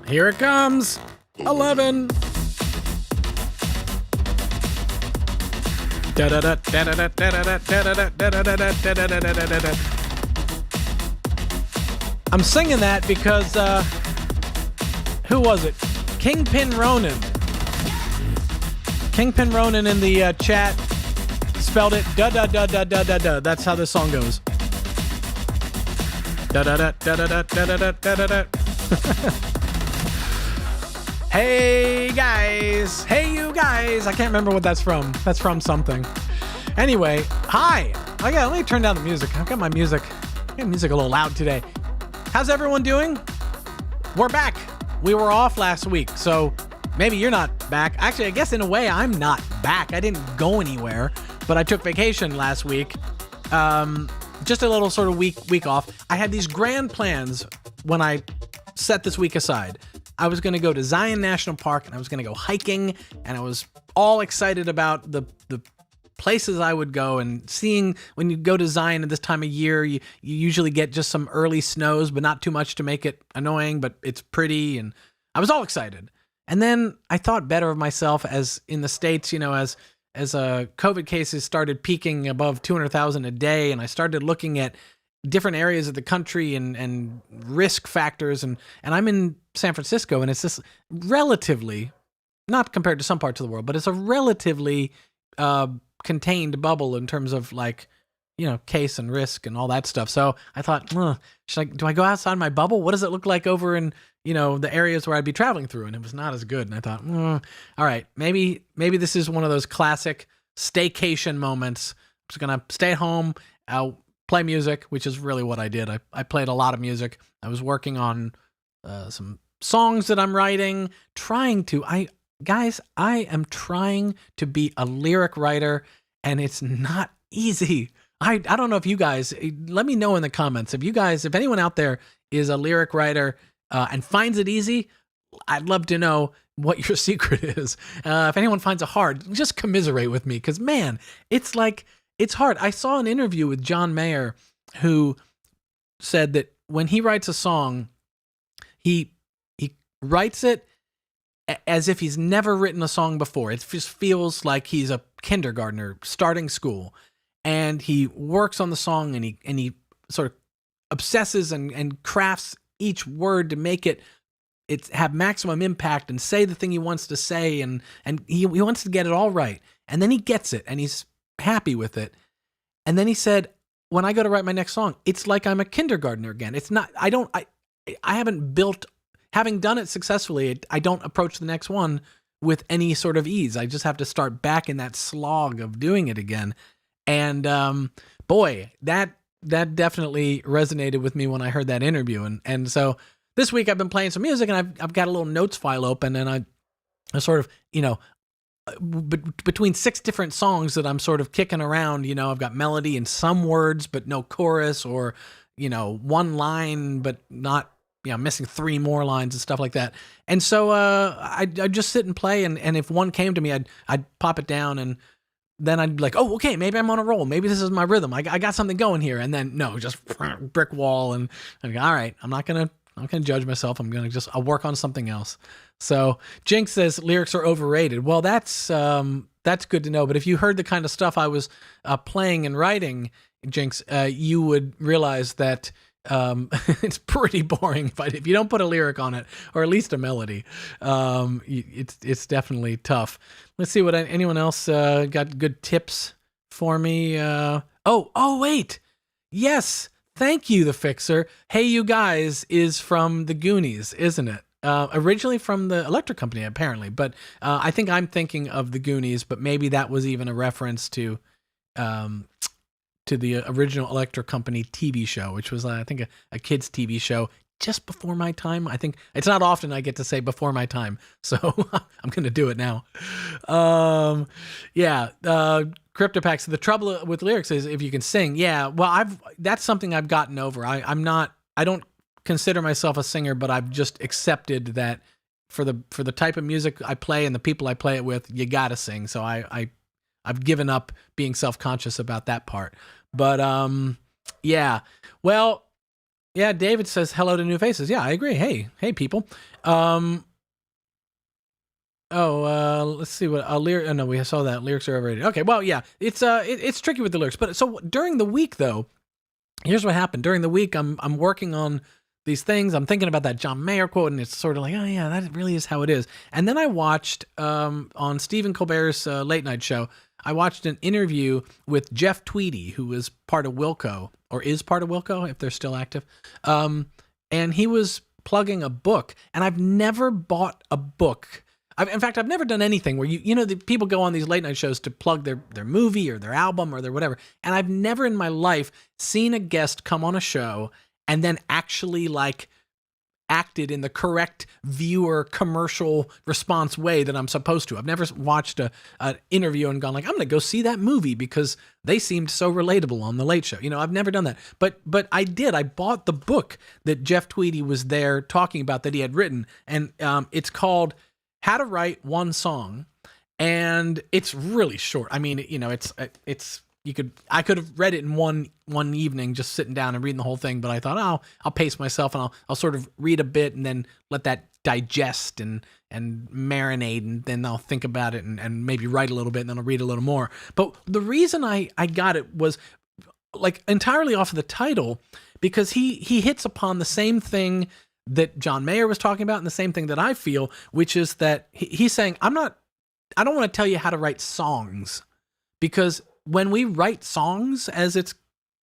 Here it comes. 11. I'm singing that because, who was it? Kingpin Ronan. Kingpin Ronan in the chat spelled it da-da-da-da-da-da-da. That's how this song goes. Da-da-da-da-da-da-da-da-da-da. Hey guys, hey you guys. I can't remember what that's from. That's from something. Anyway, hi. Let me turn down the music. I've got my music. I got music a little loud today. How's everyone doing? We're back. We were off last week, so maybe you're not back. Actually, I guess in a way I'm not back. I didn't go anywhere, but I took vacation last week. Just a little sort of week off. I had these grand plans when I set this week aside. I was going to go to Zion National Park and I was going to go hiking, and I was all excited about the places I would go, and seeing when you go to Zion at this time of year, you usually get just some early snows, but not too much to make it annoying, but it's pretty, and I was all excited. And then I thought better of myself, as in the States, as COVID cases started peaking above 200,000 a day, and I started looking at different areas of the country and risk factors, and I'm in San Francisco, and it's this relatively, not compared to some parts of the world, but it's a relatively contained bubble in terms of case and risk and all that stuff. So I thought, do I go outside my bubble? What does it look like over in the areas where I'd be traveling through? And it was not as good. And I thought, all right, maybe this is one of those classic staycation moments. I'm just gonna stay at home. I'll play music, which is really what I did. I played a lot of music. I was working on some songs that I'm writing, I am trying to be a lyric writer, and it's not easy. I don't know if you guys, let me know in the comments. If anyone out there is a lyric writer and finds it easy, I'd love to know what your secret is. If anyone finds it hard, just commiserate with me, because man, it's hard. I saw an interview with John Mayer, who said that when he writes a song, he writes it as if he's never written a song before. It just feels like he's a kindergartner starting school, and he works on the song, and he sort of obsesses and crafts each word to make it have maximum impact and say the thing he wants to say, and he wants to get it all right. And then he gets it, and he's happy with it. And then he said, when I go to write my next song, it's like I'm a kindergartner again. It's not, I haven't built, having done it successfully, I don't approach the next one with any sort of ease. I just have to start back in that slog of doing it again. And boy, that definitely resonated with me when I heard that interview. And so this week I've been playing some music, and I've got a little notes file open, and I sort of, between 6 different songs that I'm sort of kicking around, I've got melody and some words, but no chorus, or, one line, but not, missing 3 more lines and stuff like that. And so I'd just sit and play, and if one came to me, I'd pop it down, and then I'd be like, oh, okay, maybe I'm on a roll. Maybe this is my rhythm. I got something going here. And then no, just brick wall. And I go, all right, I'm not gonna judge myself. I'll work on something else. So Jinx says lyrics are overrated. Well, that's good to know. But if you heard the kind of stuff I was playing and writing, Jinx, you would realize that it's pretty boring if you don't put a lyric on it, or at least a melody. It's definitely tough. Let's see what anyone else got good tips for me. Oh wait, yes, thank you, the Fixer. Hey you guys is from the Goonies, isn't it? Originally from the Electric Company, apparently, but I think I'm thinking of the Goonies, but maybe that was even a reference to the original Electric Company TV show, which was, I think, a kids' TV show just before my time. I think it's not often I get to say before my time, so I'm going to do it now. CryptoPack, so the trouble with lyrics is if you can sing. Yeah, well, that's something I've gotten over. I don't consider myself a singer, but I've just accepted that for the type of music I play and the people I play it with, you got to sing. So I've given up being self-conscious about that part. But yeah. Well, yeah, David says hello to new faces. Yeah, I agree. Hey people. Let's see what lyric. Oh, no, we saw that lyrics are overrated. Okay, well, yeah, it's tricky with the lyrics. But so during the week, though, here's what happened. During the week, I'm working on these things. I'm thinking about that John Mayer quote, and it's sort of like, oh yeah, that really is how it is. And then I watched on Stephen Colbert's late night show. I watched an interview with Jeff Tweedy, who is part of Wilco, or is part of Wilco if they're still active. And he was plugging a book, and I've never bought a book. In fact, I've never done anything where the people go on these late night shows to plug their movie or their album or their whatever. And I've never in my life seen a guest come on a show and then actually like acted in the correct viewer commercial response way that I'm supposed to. I've never watched an interview and gone like, I'm going to go see that movie because they seemed so relatable on the Late Show. I've never done that. But I did. I bought the book that Jeff Tweedy was there talking about that he had written. And it's called How to Write One Song, and it's really short. I mean, I could have read it in one evening, just sitting down and reading the whole thing. But I thought, I'll pace myself and I'll sort of read a bit and then let that digest and marinate, and then I'll think about it and maybe write a little bit, and then I'll read a little more. But the reason I got it was like entirely off of the title, because he hits upon the same thing that John Mayer was talking about, and the same thing that I feel, which is that he's saying, I don't want to tell you how to write songs, because when we write songs, as it's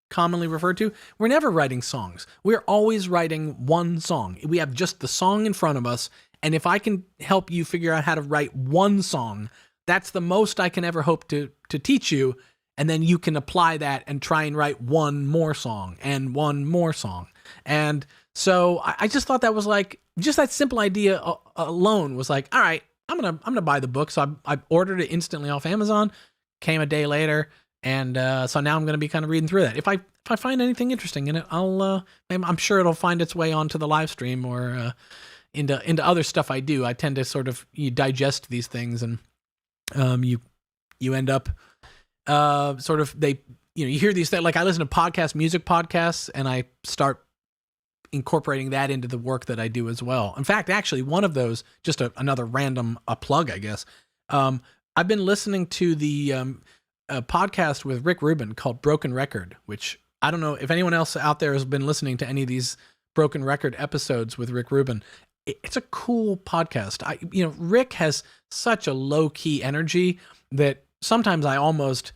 commonly referred to, we're never writing songs. We're always writing one song. We have just the song in front of us, and if I can help you figure out how to write one song, that's the most I can ever hope to teach you, and then you can apply that and try and write one more song and one more song. And so I just thought that was like, just that simple idea alone was like, all right, I'm gonna buy the book. So I ordered it instantly off Amazon. Came a day later, and so now I'm gonna be kind of reading through that. If I find anything interesting in it, I'm sure it'll find its way onto the live stream or into other stuff I do. I tend to sort of digest these things, and you end up sort of you hear these things. Like I listen to music podcasts, and I start incorporating that into the work that I do as well. In fact, actually, one of those, just another random plug, I guess. I've been listening to the podcast with Rick Rubin called Broken Record, which I don't know if anyone else out there has been listening to any of these Broken Record episodes with Rick Rubin. It's a cool podcast. Rick has such a low key energy that sometimes I almost,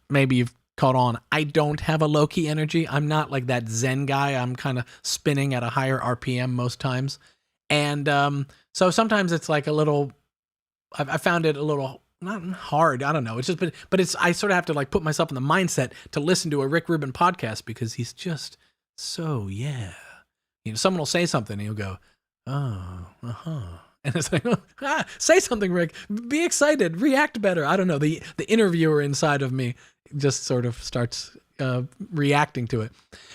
maybe you've caught on, I don't have a low-key energy. I'm not like that Zen guy. I'm kind of spinning at a higher RPM most times. And so sometimes it's like a little, I found it a little, not hard, I don't know. It's just, but it's, I sort of have to like put myself in the mindset to listen to a Rick Rubin podcast, because he's just so, yeah. Someone will say something and he'll go, oh, uh-huh. And it's like, say something, Rick. Be excited. React better. I don't know. The interviewer inside of me just sort of starts reacting to it.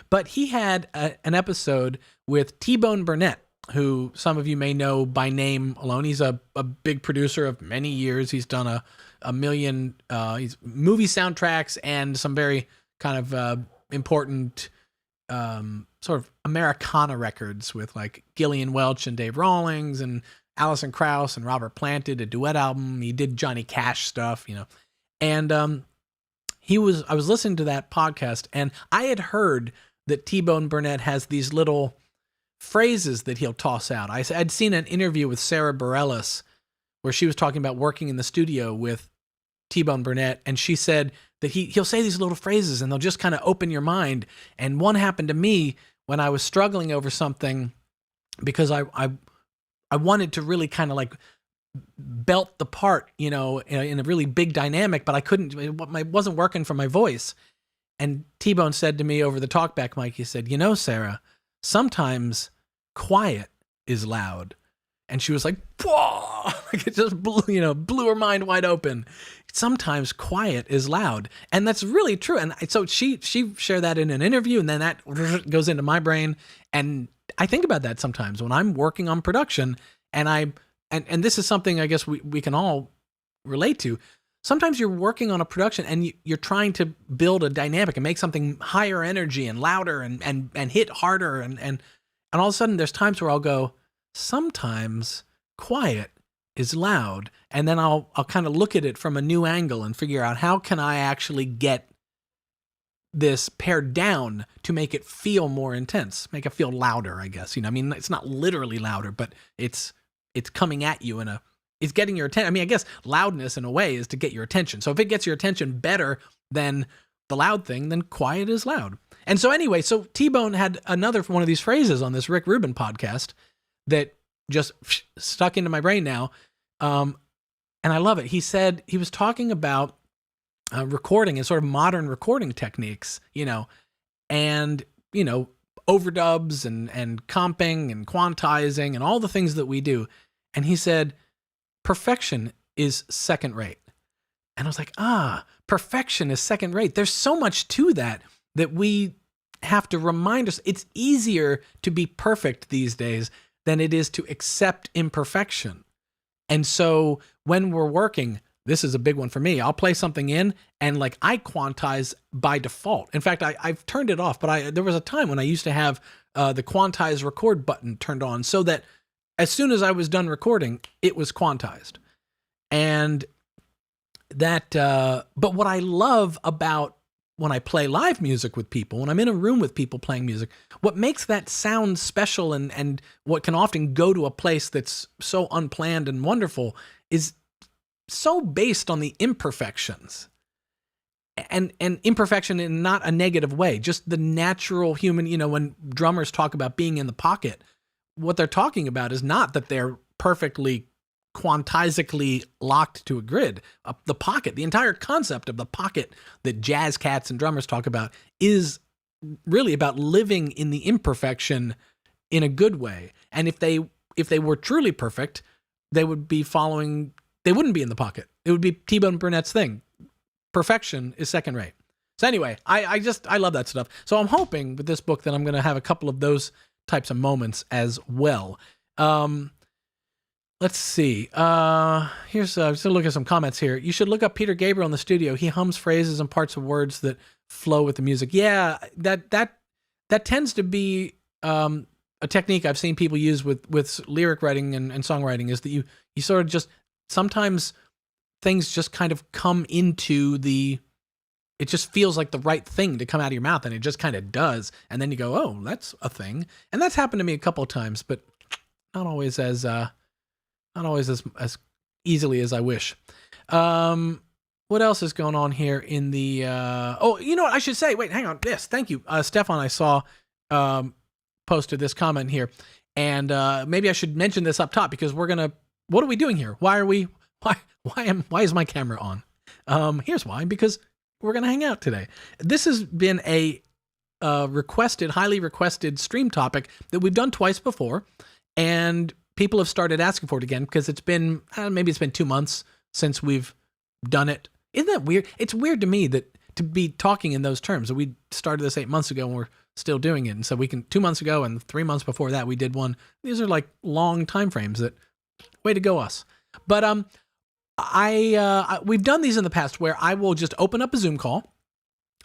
But he had an episode with T-Bone Burnett, who some of you may know by name alone. He's a big producer of many years. He's done a million movie soundtracks and some very kind of important sort of Americana records with like Gillian Welch and Dave Rawlings and Alison Krauss and Robert Plant did a duet album. He did Johnny Cash stuff, and I was listening to that podcast, and I had heard that T-Bone Burnett has these little phrases that he'll toss out. I'd seen an interview with Sarah Bareilles where she was talking about working in the studio with T-Bone Burnett, and she said that he'll say these little phrases and they'll just kind of open your mind. And one happened to me when I was struggling over something, because I wanted to really kind of like belt the part, in a really big dynamic, but I couldn't, it wasn't working for my voice. And T-Bone said to me over the talkback mic, he said, Sarah, sometimes quiet is loud. And she was like, whoa! Like it just blew her mind wide open. Sometimes quiet is loud. And that's really true. And so she shared that in an interview, and then that goes into my brain. And I think about that sometimes when I'm working on production, and and this is something I guess we can all relate to. sometimes you're working on a production and you're trying to build a dynamic and make something higher energy and louder and hit harder. And all of a sudden there's times where I'll go, sometimes quiet is loud. And then I'll kind of look at it from a new angle and figure out how can I actually get this pared down to make it feel more intense, make it feel louder, I guess. I mean, it's not literally louder, but it's coming at you it's getting your attention. I mean, I guess loudness in a way is to get your attention. So if it gets your attention better than the loud thing, then quiet is loud. And so anyway, so T-Bone had another one of these phrases on this Rick Rubin podcast that just stuck into my brain now. And I love it. He said, he was talking about recording and sort of modern recording techniques, and, overdubs and comping and quantizing and all the things that we do. And he said, perfection is second rate. And I was like, perfection is second rate. There's so much to that we have to remind us. It's easier to be perfect these days than it is to accept imperfection. And so when we're working, this is a big one for me. I'll play something in and I quantize by default. In fact, I've turned it off, but there was a time when I used to have the quantize record button turned on so that as soon as I was done recording, it was quantized. And that, but what I love about when I play live music with people, when I'm in a room with people playing music, what makes that sound special and what can often go to a place that's so unplanned and wonderful is so based on the imperfections. And imperfection in not a negative way, just the natural human, when drummers talk about being in the pocket, what they're talking about is not that they're perfectly quantizically locked to a grid. The pocket, the entire concept of the pocket that jazz cats and drummers talk about is really about living in the imperfection in a good way. And if they were truly perfect, they wouldn't be in the pocket. It would be T-Bone Burnett's thing. Perfection is second rate. So anyway, I love that stuff. So I'm hoping with this book that I'm going to have a couple of those types of moments as well. Let's see. Here's just to look at some comments here. You should look up Peter Gabriel in the studio. He hums phrases and parts of words that flow with the music. Yeah, that tends to be a technique I've seen people use with lyric writing and songwriting, is that you sort of just sometimes things just kind of come into it just feels like the right thing to come out of your mouth, and it just kind of does. And then you go, oh, that's a thing. And that's happened to me a couple of times, but not always as easily as I wish. What else is going on here in the, you know what I should say? Wait, hang on. Yes. Thank you. Stefan, I saw, posted this comment here, and maybe I should mention this up top because what are we doing here? Why is my camera on? Here's why, because we're going to hang out today. This has been a highly requested stream topic that we've done twice before, and people have started asking for it again because it's been, maybe it's been 2 months since we've done it. Isn't that weird? It's weird to me that to be talking in those terms. We started this 8 months ago and we're still doing it. And so 2 months ago and 3 months before that, we did one. These are like long time frames way to go us. But we've done these in the past where I will just open up a Zoom call.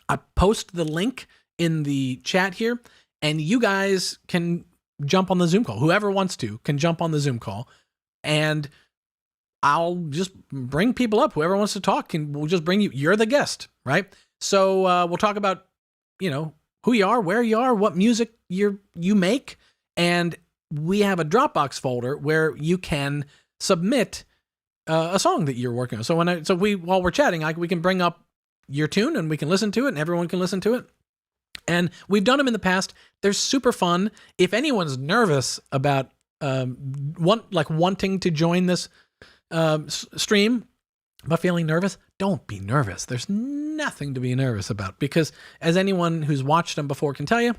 I post the link in the chat here, and you guys can jump on the Zoom call. Whoever wants to can jump on the Zoom call, and I'll just bring people up. Whoever wants to talk, and we'll just bring you. You're the guest, right? So we'll talk about, who you are, where you are, what music you make, and we have a Dropbox folder where you can submit a song that you're working on. So while we're chatting, we can bring up your tune and we can listen to it, and everyone can listen to it. And we've done them in the past. They're super fun. If anyone's nervous about wanting to join this stream but feeling nervous, don't be nervous. There's nothing to be nervous about, because as anyone who's watched them before can tell you,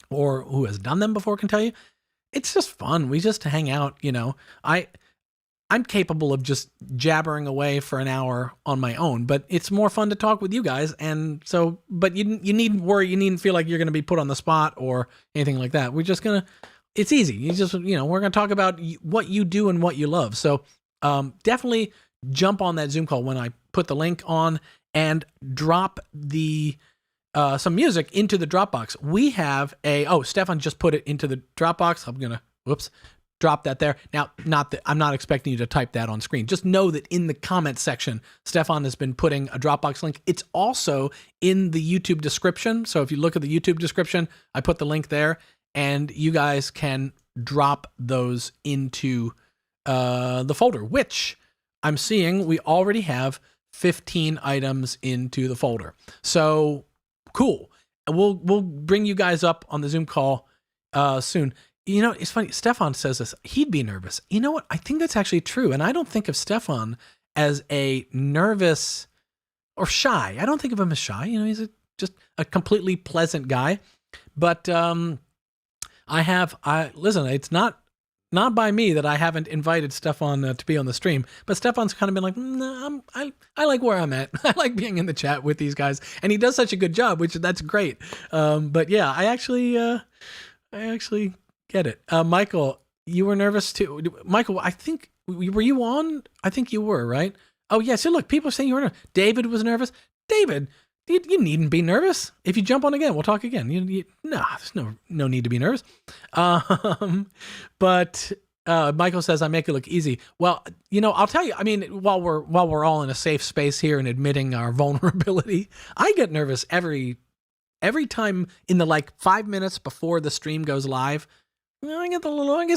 or who has done them before can tell you, it's just fun. We just hang out. I'm capable of just jabbering away for an hour on my own, but it's more fun to talk with you guys. And so, but you needn't worry. You needn't feel like you're going to be put on the spot or anything like that. We're just going to, it's easy. We're going to talk about what you do and what you love. So definitely jump on that Zoom call when I put the link on and drop the some music into the Dropbox. We have Stefan just put it into the Dropbox. I'm gonna drop that there. Now, I'm not expecting you to type that on screen. Just know that in the comment section, Stefan has been putting a Dropbox link. It's also in the YouTube description. So if you look at the YouTube description, I put the link there, and you guys can drop those into the folder, which I'm seeing we already have 15 items into the folder. So cool. We'll bring you guys up on the Zoom call soon. You know, it's funny. Stefan says this. He'd be nervous. You know what? I think that's actually true. And I don't think of Stefan as a nervous or shy. I don't think of him as shy. You know, he's just a completely pleasant guy. But listen, it's not by me that I haven't invited Stefan to be on the stream. But Stefan's kind of been like, nah, I like where I'm at. I like being in the chat with these guys. And he does such a good job, that's great. But yeah, I actually get it. Michael, you were nervous too. Michael, I think, were you on? I think you were, right? Oh, yeah. So look, people are saying you were nervous. David was nervous. David, you needn't be nervous. If you jump on again, we'll talk again. There's no need to be nervous. But Michael says, I make it look easy. Well, I'll tell you, I mean, while we're all in a safe space here and admitting our vulnerability, I get nervous every time in the 5 minutes before the stream goes live. I get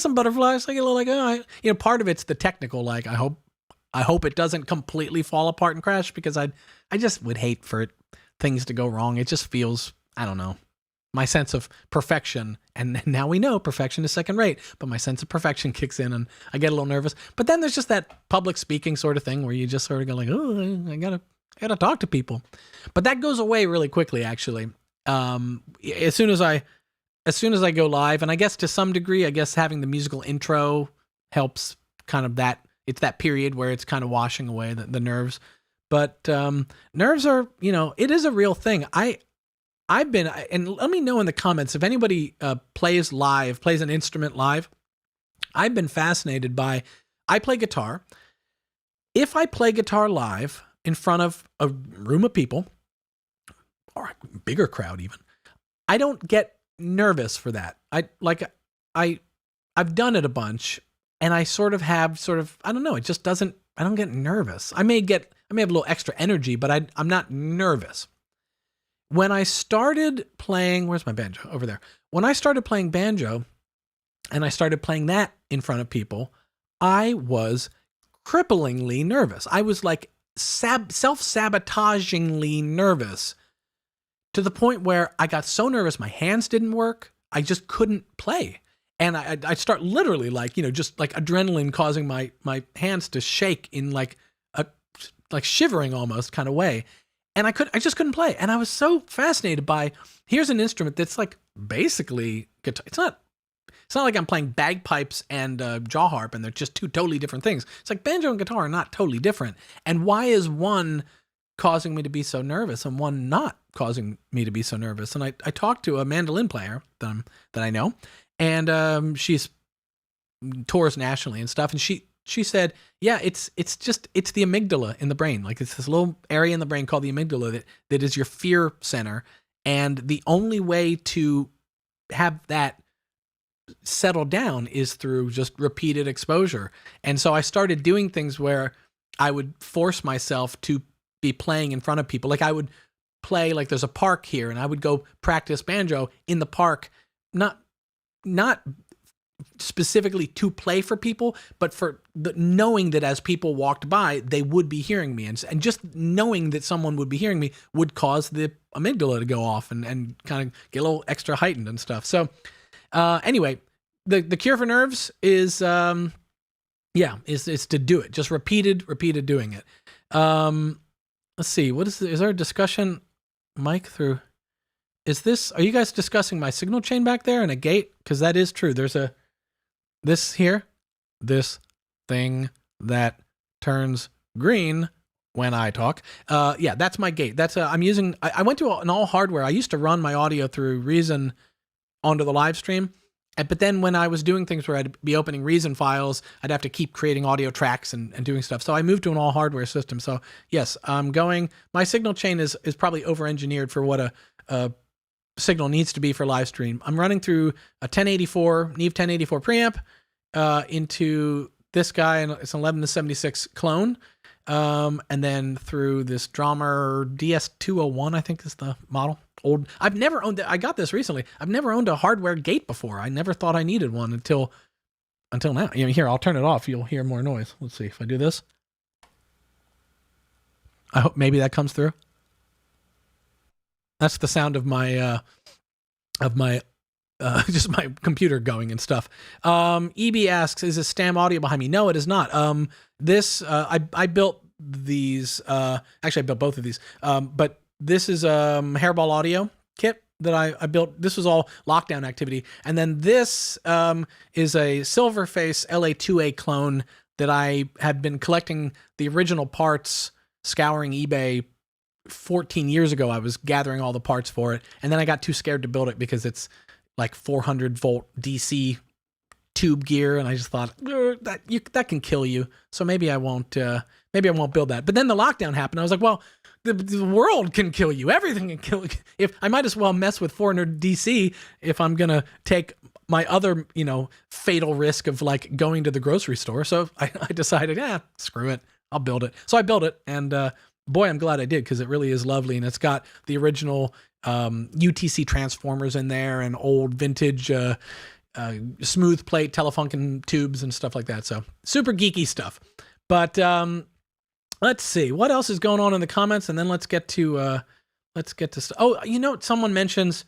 some butterflies. I get a little part of it's the technical. I hope it doesn't completely fall apart and crash, because I just would hate for things to go wrong. It just feels, I don't know, my sense of perfection. And now we know perfection is second rate, but my sense of perfection kicks in and I get a little nervous. But then there's just that public speaking sort of thing where you just sort of go I gotta talk to people. But that goes away really quickly, actually. As soon as I go live, and I guess to some degree, having the musical intro helps kind of that. It's that period where it's kind of washing away the nerves. But nerves are, it is a real thing. I've been, and let me know in the comments if anybody plays an instrument live. I've been fascinated by, I play guitar. If I play guitar live in front of a room of people, or a bigger crowd even, I don't get nervous for that. I've done it a bunch, and I I don't know, it just doesn't, I don't get nervous. I may have a little extra energy, but I'm not nervous. When I started playing, where's my banjo? Over there. When I started playing banjo, and I started playing that in front of people, I was cripplingly nervous. I was self-sabotagingly nervous, to the point where I got so nervous my hands didn't work. I just couldn't play. And I'd start literally just adrenaline causing my hands to shake in a shivering almost kind of way. And I just couldn't play. And I was so fascinated by, here's an instrument that's basically guitar. It's not like I'm playing bagpipes and jaw harp and they're just two totally different things. It's banjo and guitar are not totally different. And why is one causing me to be so nervous and one not causing me to be so nervous? And I talked to a mandolin player that I know, and she's tours nationally and stuff, and she said, yeah, it's the amygdala in the brain. It's this little area in the brain called the amygdala that is your fear center, and the only way to have that settle down is through just repeated exposure. And so I started doing things where I would force myself to be playing in front of people. I would play, there's a park here, and I would go practice banjo in the park, not specifically to play for people, but for knowing that as people walked by, they would be hearing me. And just knowing that someone would be hearing me would cause the amygdala to go off and kind of get a little extra heightened and stuff. So anyway, the cure for nerves is to do it. Just repeated doing it. Let's see. Is there a discussion, Mike, through? Are you guys discussing my signal chain back there and a gate? Because that is true. There's this thing that turns green when I talk. That's my gate. I'm using, I went to an all hardware. I used to run my audio through Reason onto the live stream. But then when I was doing things where I'd be opening Reason files, I'd have to keep creating audio tracks and doing stuff. So I moved to an all hardware system. So yes, my signal chain is probably over-engineered for what a signal needs to be for live stream. I'm running through a 1084, Neve 1084 preamp into this guy, and it's an 11 to 76 clone. And then through this Drummer DS201, I think is the model. I've never owned I got this recently. I've never owned a hardware gate before. I never thought I needed one until now. Here, I'll turn it off. You'll hear more noise. Let's see if I do this. I hope maybe that comes through. That's the sound of my just my computer going and stuff. EB asks, is a Stam audio behind me? No, it is not. I built these, actually I built both of these, but this is Hairball audio kit that I built. This was all lockdown activity. And then this is a Silverface LA2A clone that I had been collecting the original parts, scouring eBay 14 years ago. I was gathering all the parts for it. And then I got too scared to build it because it's like 400 volt DC tube gear. And I just thought that can kill you. So maybe I won't build that. But then the lockdown happened. I was like, well, the world can kill you. Everything can kill you. If I might as well mess with 400 DC if I'm going to take my other, fatal risk of like going to the grocery store. So I decided, screw it. I'll build it. So I built it. And boy, I'm glad I did, because it really is lovely. And it's got the original UTC transformers in there and old vintage smooth plate Telefunken tubes and stuff like that. So super geeky stuff. But let's see what else is going on in the comments, and then let's get to someone mentions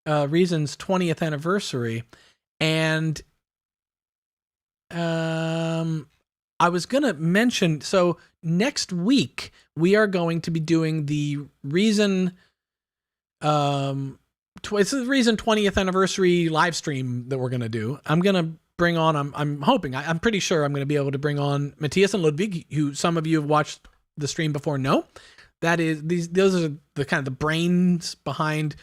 Reason's 20th anniversary, and I was gonna mention, so next week we are going to be doing the Reason it's the Reason 20th anniversary live stream that we're gonna do. I'm gonna bring on, I'm hoping, I'm pretty sure I'm going to be able to bring on Matthias and Ludwig, who some of you have watched the stream before know. That is, those are the kind of the brains behind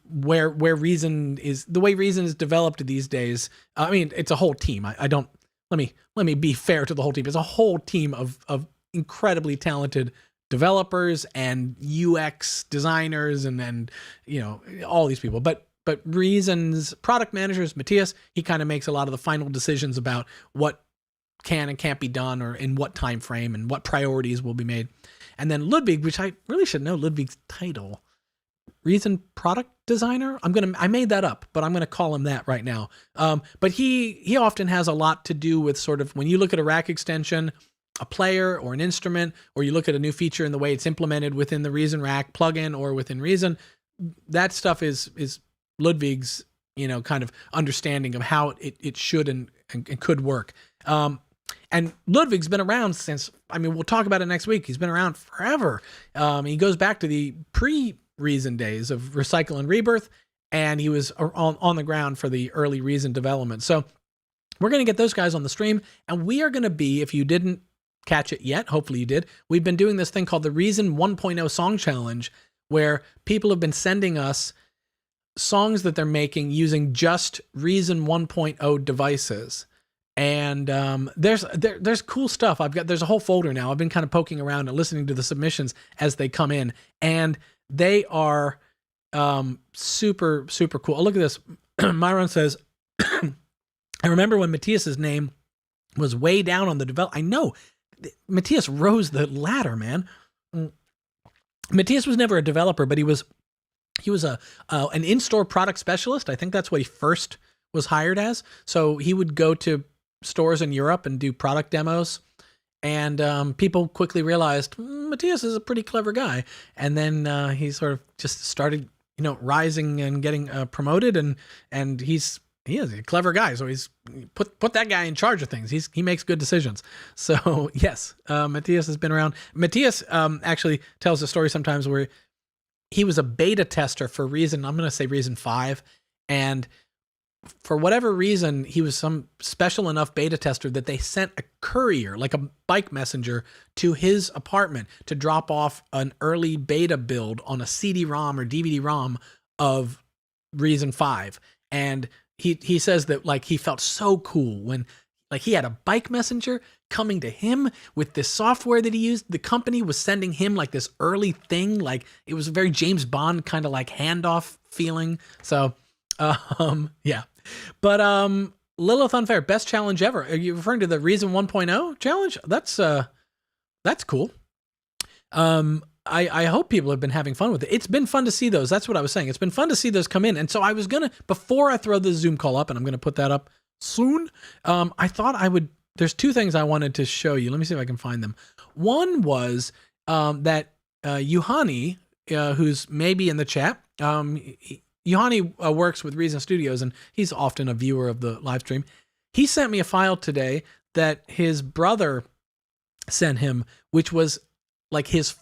where Reason is, the way Reason is developed these days. I mean, it's a whole team. Let me be fair to the whole team. It's a whole team of incredibly talented developers and UX designers and all these people. But Reason's product managers, Matthias, he kind of makes a lot of the final decisions about what can and can't be done, or in what time frame, and what priorities will be made. And then Ludwig, which I really should know Ludwig's title, Reason product designer. I made that up, but I'm gonna call him that right now. But he often has a lot to do with sort of when you look at a rack extension, a player or an instrument, or you look at a new feature and the way it's implemented within the Reason rack plugin or within Reason. That stuff is Ludwig's, kind of understanding of how it should and could work. And Ludwig's been around since, we'll talk about it next week. He's been around forever. He goes back to the pre-Reason days of Recycle and Rebirth, and he was on the ground for the early Reason development. So we're going to get those guys on the stream, and we are going to be, if you didn't catch it yet, hopefully you did, we've been doing this thing called the Reason 1.0 Song Challenge, where people have been sending us songs that they're making using just Reason 1.0 devices. And there's cool stuff. There's a whole folder now. I've been kind of poking around and listening to the submissions as they come in, and they are super, super cool. Oh, look at this. Myron says, I remember when Matthias's name was way down on the develop. I know Matthias rose the ladder, man. Matthias was never a developer, but he was an in-store product specialist. I think that's what he first was hired as. So he would go to stores in Europe and do product demos. And people quickly realized Matthias is a pretty clever guy. And then he sort of just started, rising and getting promoted. And he is a clever guy. So he's put that guy in charge of things. He makes good decisions. So yes, Matthias has been around. Matthias actually tells a story sometimes where he was a beta tester for Reason. I'm going to say Reason 5. And for whatever reason, he was some special enough beta tester that they sent a courier, like a bike messenger, to his apartment to drop off an early beta build on a CD-ROM or DVD-ROM of Reason 5. And he says that like he felt so cool when like he had a bike messenger coming to him with this software that he used. The company was sending him like this early thing. Like it was a very James Bond kind of like handoff feeling. So, yeah. But Lilith Unfair, best challenge ever. Are you referring to the Reason 1.0 challenge? That's cool. I hope people have been having fun with it. It's been fun to see those. That's what I was saying. It's been fun to see those come in. And so I was going to, before I throw the Zoom call up, and I'm going to put that up soon, I thought I would, there's two things I wanted to show you. Let me see if I can find them. One was that Yuhani, who's maybe in the chat, Yuhani works with Reason Studios, and he's often a viewer of the live stream. He sent me a file today that his brother sent him, which was like his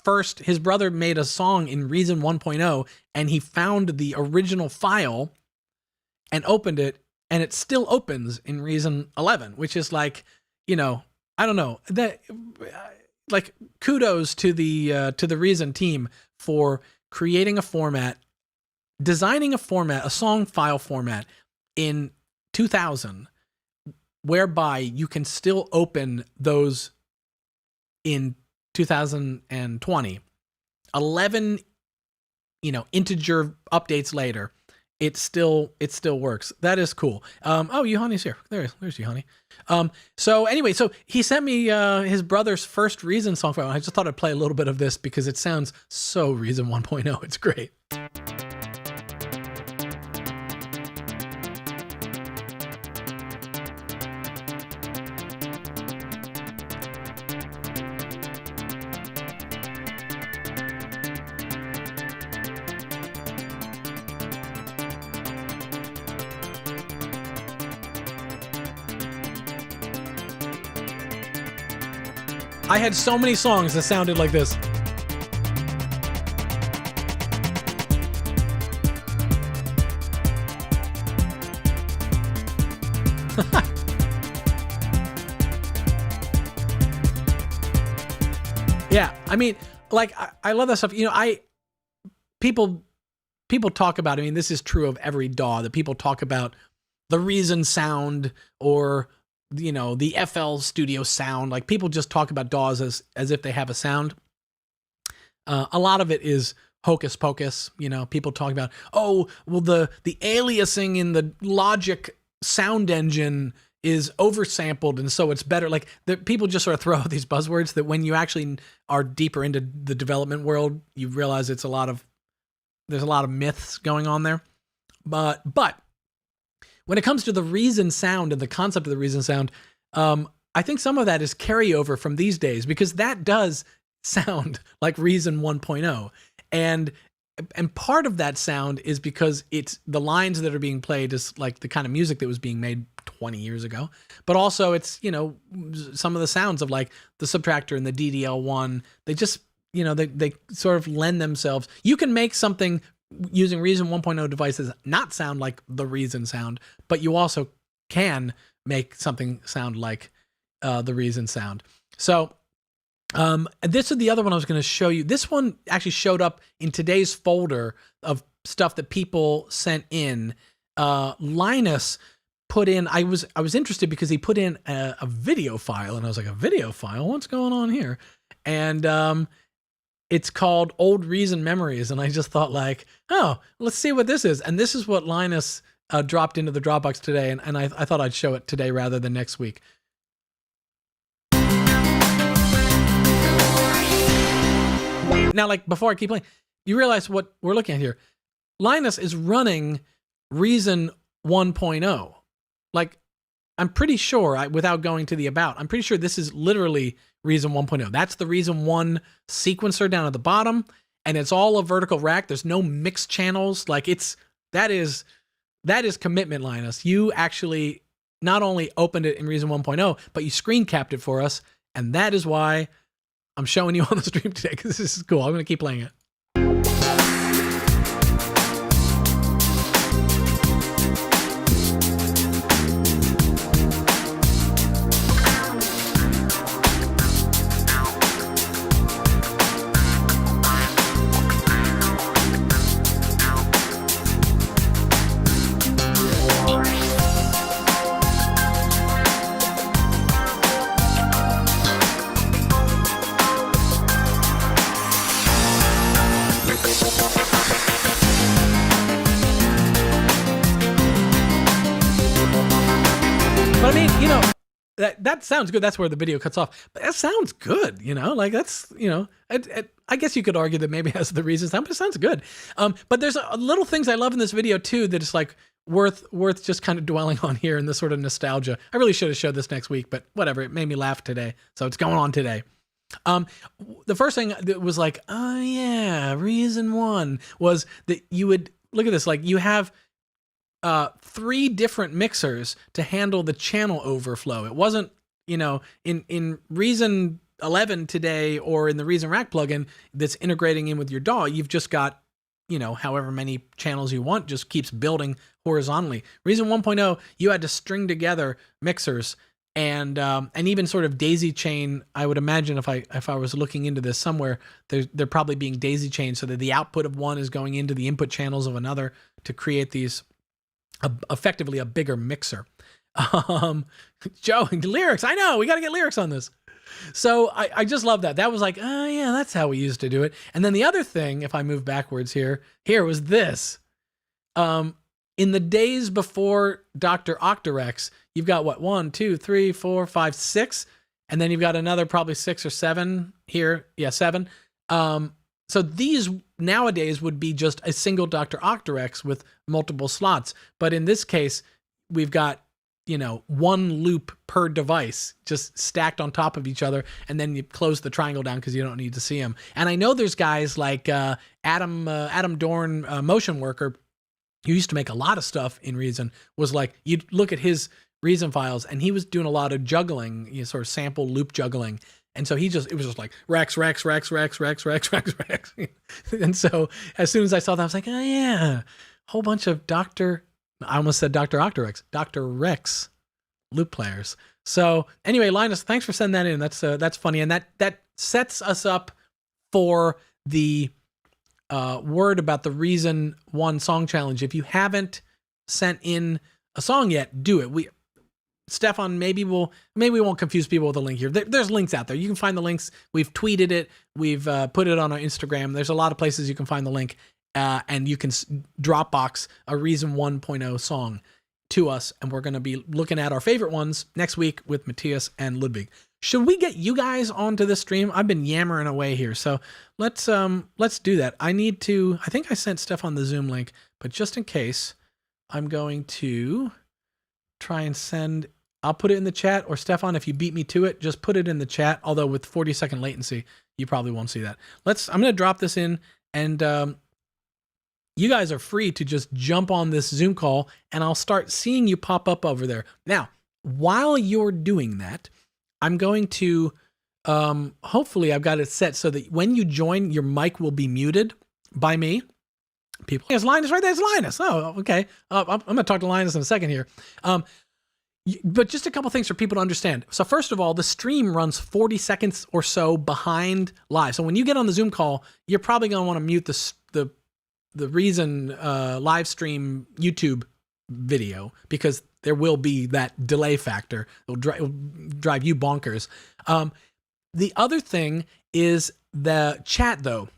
brother made a song in Reason 1.0, and he found the original file and opened it, and it still opens in Reason 11, which is like, you know, I don't know, that like kudos to the Reason team for creating a format, designing a format, a song file format in 2000, whereby you can still open those in 2020, 11, you know, integer updates later, it still works. That is cool. Oh, Yuhani's here. There's Yuhani. So anyway, so he sent me his brother's first Reason song file. I just thought I'd play a little bit of this because it sounds so Reason 1.0. It's great. I had so many songs that sounded like this. Yeah, I mean, like, I love that stuff. You know, people talk about, I mean, this is true of every DAW, that people talk about the Reason sound or, you know, the FL Studio sound. Like, people just talk about DAWs as if they have a sound. A lot of it is hocus pocus. You know, people talk about, oh, well, the aliasing in the Logic sound engine is oversampled, and so it's better. Like, people just sort of throw out these buzzwords that when you actually are deeper into the development world, you realize there's a lot of myths going on there. But when it comes to the Reason sound and the concept of the Reason sound, I think some of that is carryover from these days, because that does sound like Reason 1.0. And part of that sound is because it's the lines that are being played is like the kind of music that was being made 20 years ago. But also it's, you know, some of the sounds of like the Subtractor and the DDL1, they just, you know, they sort of lend themselves. You can make something using Reason 1.0 devices not sound like the Reason sound, but you also can make something sound like the Reason sound. So this is the other one I was going to show you. This one actually showed up in today's folder of stuff that people sent in. Linus put in, I was interested because he put in a video file, and I was like, a video file? What's going on here? And it's called Old Reason Memories, and I just thought like, oh, let's see what this is. And this is what Linus dropped into the Dropbox today, and I thought I'd show it today rather than next week. Now, like, before I keep playing, you realize what we're looking at here. Linus is running Reason 1.0. Like, I'm pretty sure, without going to the about, I'm pretty sure this is literally Reason 1.0. That's the Reason 1 sequencer down at the bottom, and it's all a vertical rack. There's no mixed channels. Like, that is commitment, Linus. You actually not only opened it in Reason 1.0, but you screen capped it for us, and that is why I'm showing you on the stream today, because this is cool. I'm going to keep playing it. you know, that sounds good. That's where the video cuts off. But that sounds good, you know? Like, that's, you know, I guess you could argue that maybe it has the reasons, but it sounds good. But there's little things I love in this video, too, that is, like, worth just kind of dwelling on here in this sort of nostalgia. I really should have showed this next week, but whatever. It made me laugh today, so it's going on today. The first thing that was like, oh, yeah, reason one was that you would, look at this, like, you have 3 different mixers to handle the channel overflow. It wasn't, you know, in Reason 11 today or in the Reason Rack plugin that's integrating in with your DAW, you've just got, you know, however many channels you want, just keeps building horizontally. Reason 1.0, you had to string together mixers and even sort of daisy chain. I would imagine if I was looking into this somewhere, they're probably being daisy chained so that the output of one is going into the input channels of another to create these effectively a bigger mixer. Joe, lyrics, I know, we got to get lyrics on this. So I just love that. That was like, oh yeah, that's how we used to do it. And then the other thing, if I move backwards here was this. In the days before Dr. Octarex, you've got what, 1, 2, 3, 4, 5, 6, and then you've got another probably 6 or 7 here. Yeah, 7. So these nowadays would be just a single Dr. Octarex with multiple slots. But in this case, we've got, you know, 1 loop per device just stacked on top of each other. And then you close the triangle down because you don't need to see them. And I know there's guys like Adam Dorn, Motion Worker, who used to make a lot of stuff in Reason, was like, you'd look at his Reason files and he was doing a lot of juggling, you know, sort of sample loop juggling. And so it was just like Rex. And so as soon as I saw that, I was like, oh yeah, whole bunch of I almost said Dr. Octarex, Dr. Rex loop players. So anyway, Linus, thanks for sending that in. That's funny. And that sets us up for the word about the Reason 1 song challenge. If you haven't sent in a song yet, do it. Stefan, maybe we won't confuse people with a link here. There's links out there. You can find the links. We've tweeted it. We've put it on our Instagram. There's a lot of places you can find the link, and you can Dropbox a Reason 1.0 song to us, and we're going to be looking at our favorite ones next week with Matthias and Ludwig. Should we get you guys onto this stream? I've been yammering away here, so let's do that. I think I sent Stefan the Zoom link, but just in case, I'm going to try and send. I'll put it in the chat, or Stefan, if you beat me to it, just put it in the chat. Although with 40-second latency, you probably won't see that. I'm going to drop this in, and you guys are free to just jump on this Zoom call, and I'll start seeing you pop up over there. Now, while you're doing that, I'm going to, hopefully I've got it set so that when you join, your mic will be muted by me. People, there's Linus right there. It's Linus. Oh, okay. I'm going to talk to Linus in a second here. But just a couple things for people to understand. So first of all, the stream runs 40 seconds or so behind live. So when you get on the Zoom call, you're probably going to want to mute the Reason live stream YouTube video, because there will be that delay factor. It'll drive you bonkers. The other thing is the chat, though.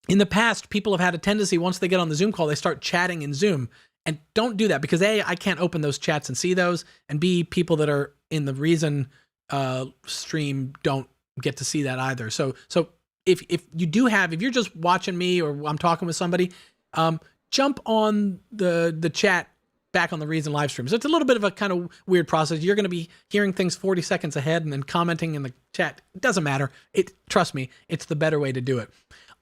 In the past, people have had a tendency, once they get on the Zoom call, they start chatting in Zoom. And don't do that, because A, I can't open those chats and see those, and B, people that are in the Reason stream don't get to see that either. So if you're just watching me or I'm talking with somebody, jump on the chat back on the Reason live stream. So it's a little bit of a kind of weird process. You're going to be hearing things 40 seconds ahead and then commenting in the chat. It doesn't matter. Trust me, it's the better way to do it.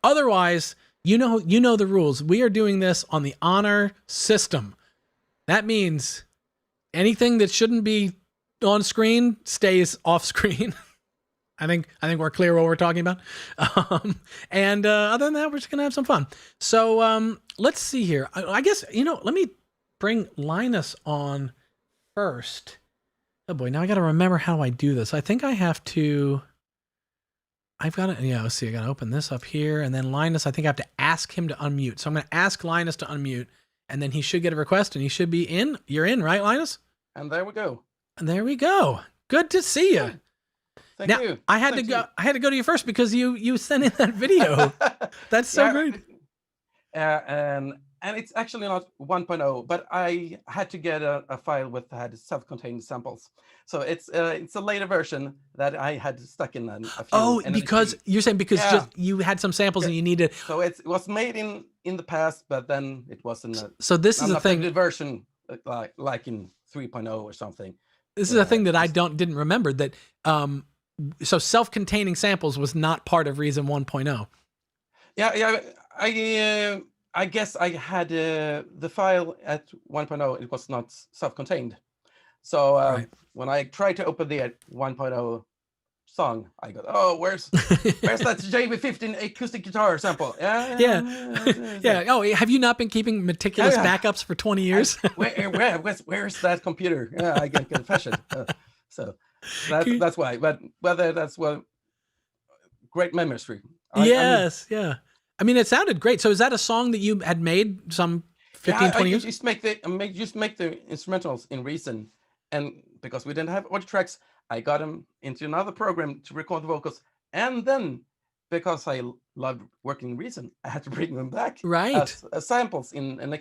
Otherwise, you know the rules. We are doing this on the honor system. That means anything that shouldn't be on screen stays off screen. I think we're clear what we're talking about. And other than that, we're just gonna have some fun. So let's see here. I guess, let me bring Linus on first. Oh boy, now I got to remember how I do this. I think I have to. Let's see, I got to open this up here, and then Linus, I think I have to ask him to unmute. So I'm going to ask Linus to unmute, and then he should get a request, and he should be in. You're in, right, Linus? And there we go. And there we go. Good to see you. Thank you. I had to go to you first because you sent in that video. That's so great. And and it's actually not 1.0, but I had to get a file with had self-contained samples. So it's a later version that I had stuck in a few. Oh, because you're saying because Yeah. just you had some samples and you needed. So it was made in the past, but then it wasn't. So this is a thing. Version like in 3.0 or something. This is a thing that I didn't remember that. So self-containing samples was not part of Reason 1.0. Yeah. I guess I had the file at 1.0. It was not self-contained. So when I tried to open the 1.0 song, I go, oh, where's that JV15 acoustic guitar sample? Yeah. Oh, have you not been keeping meticulous backups for 20 years? Where's that computer? Yeah, I can confess it. So that's why. But whether that's great memory. Yes. I mean, it sounded great. So is that a song that you had made some 15, 20 years? Just make the instrumentals in Reason, and because we didn't have audio tracks, I got them into another program to record the vocals, and then because I loved working in Reason, I had to bring them back as samples in a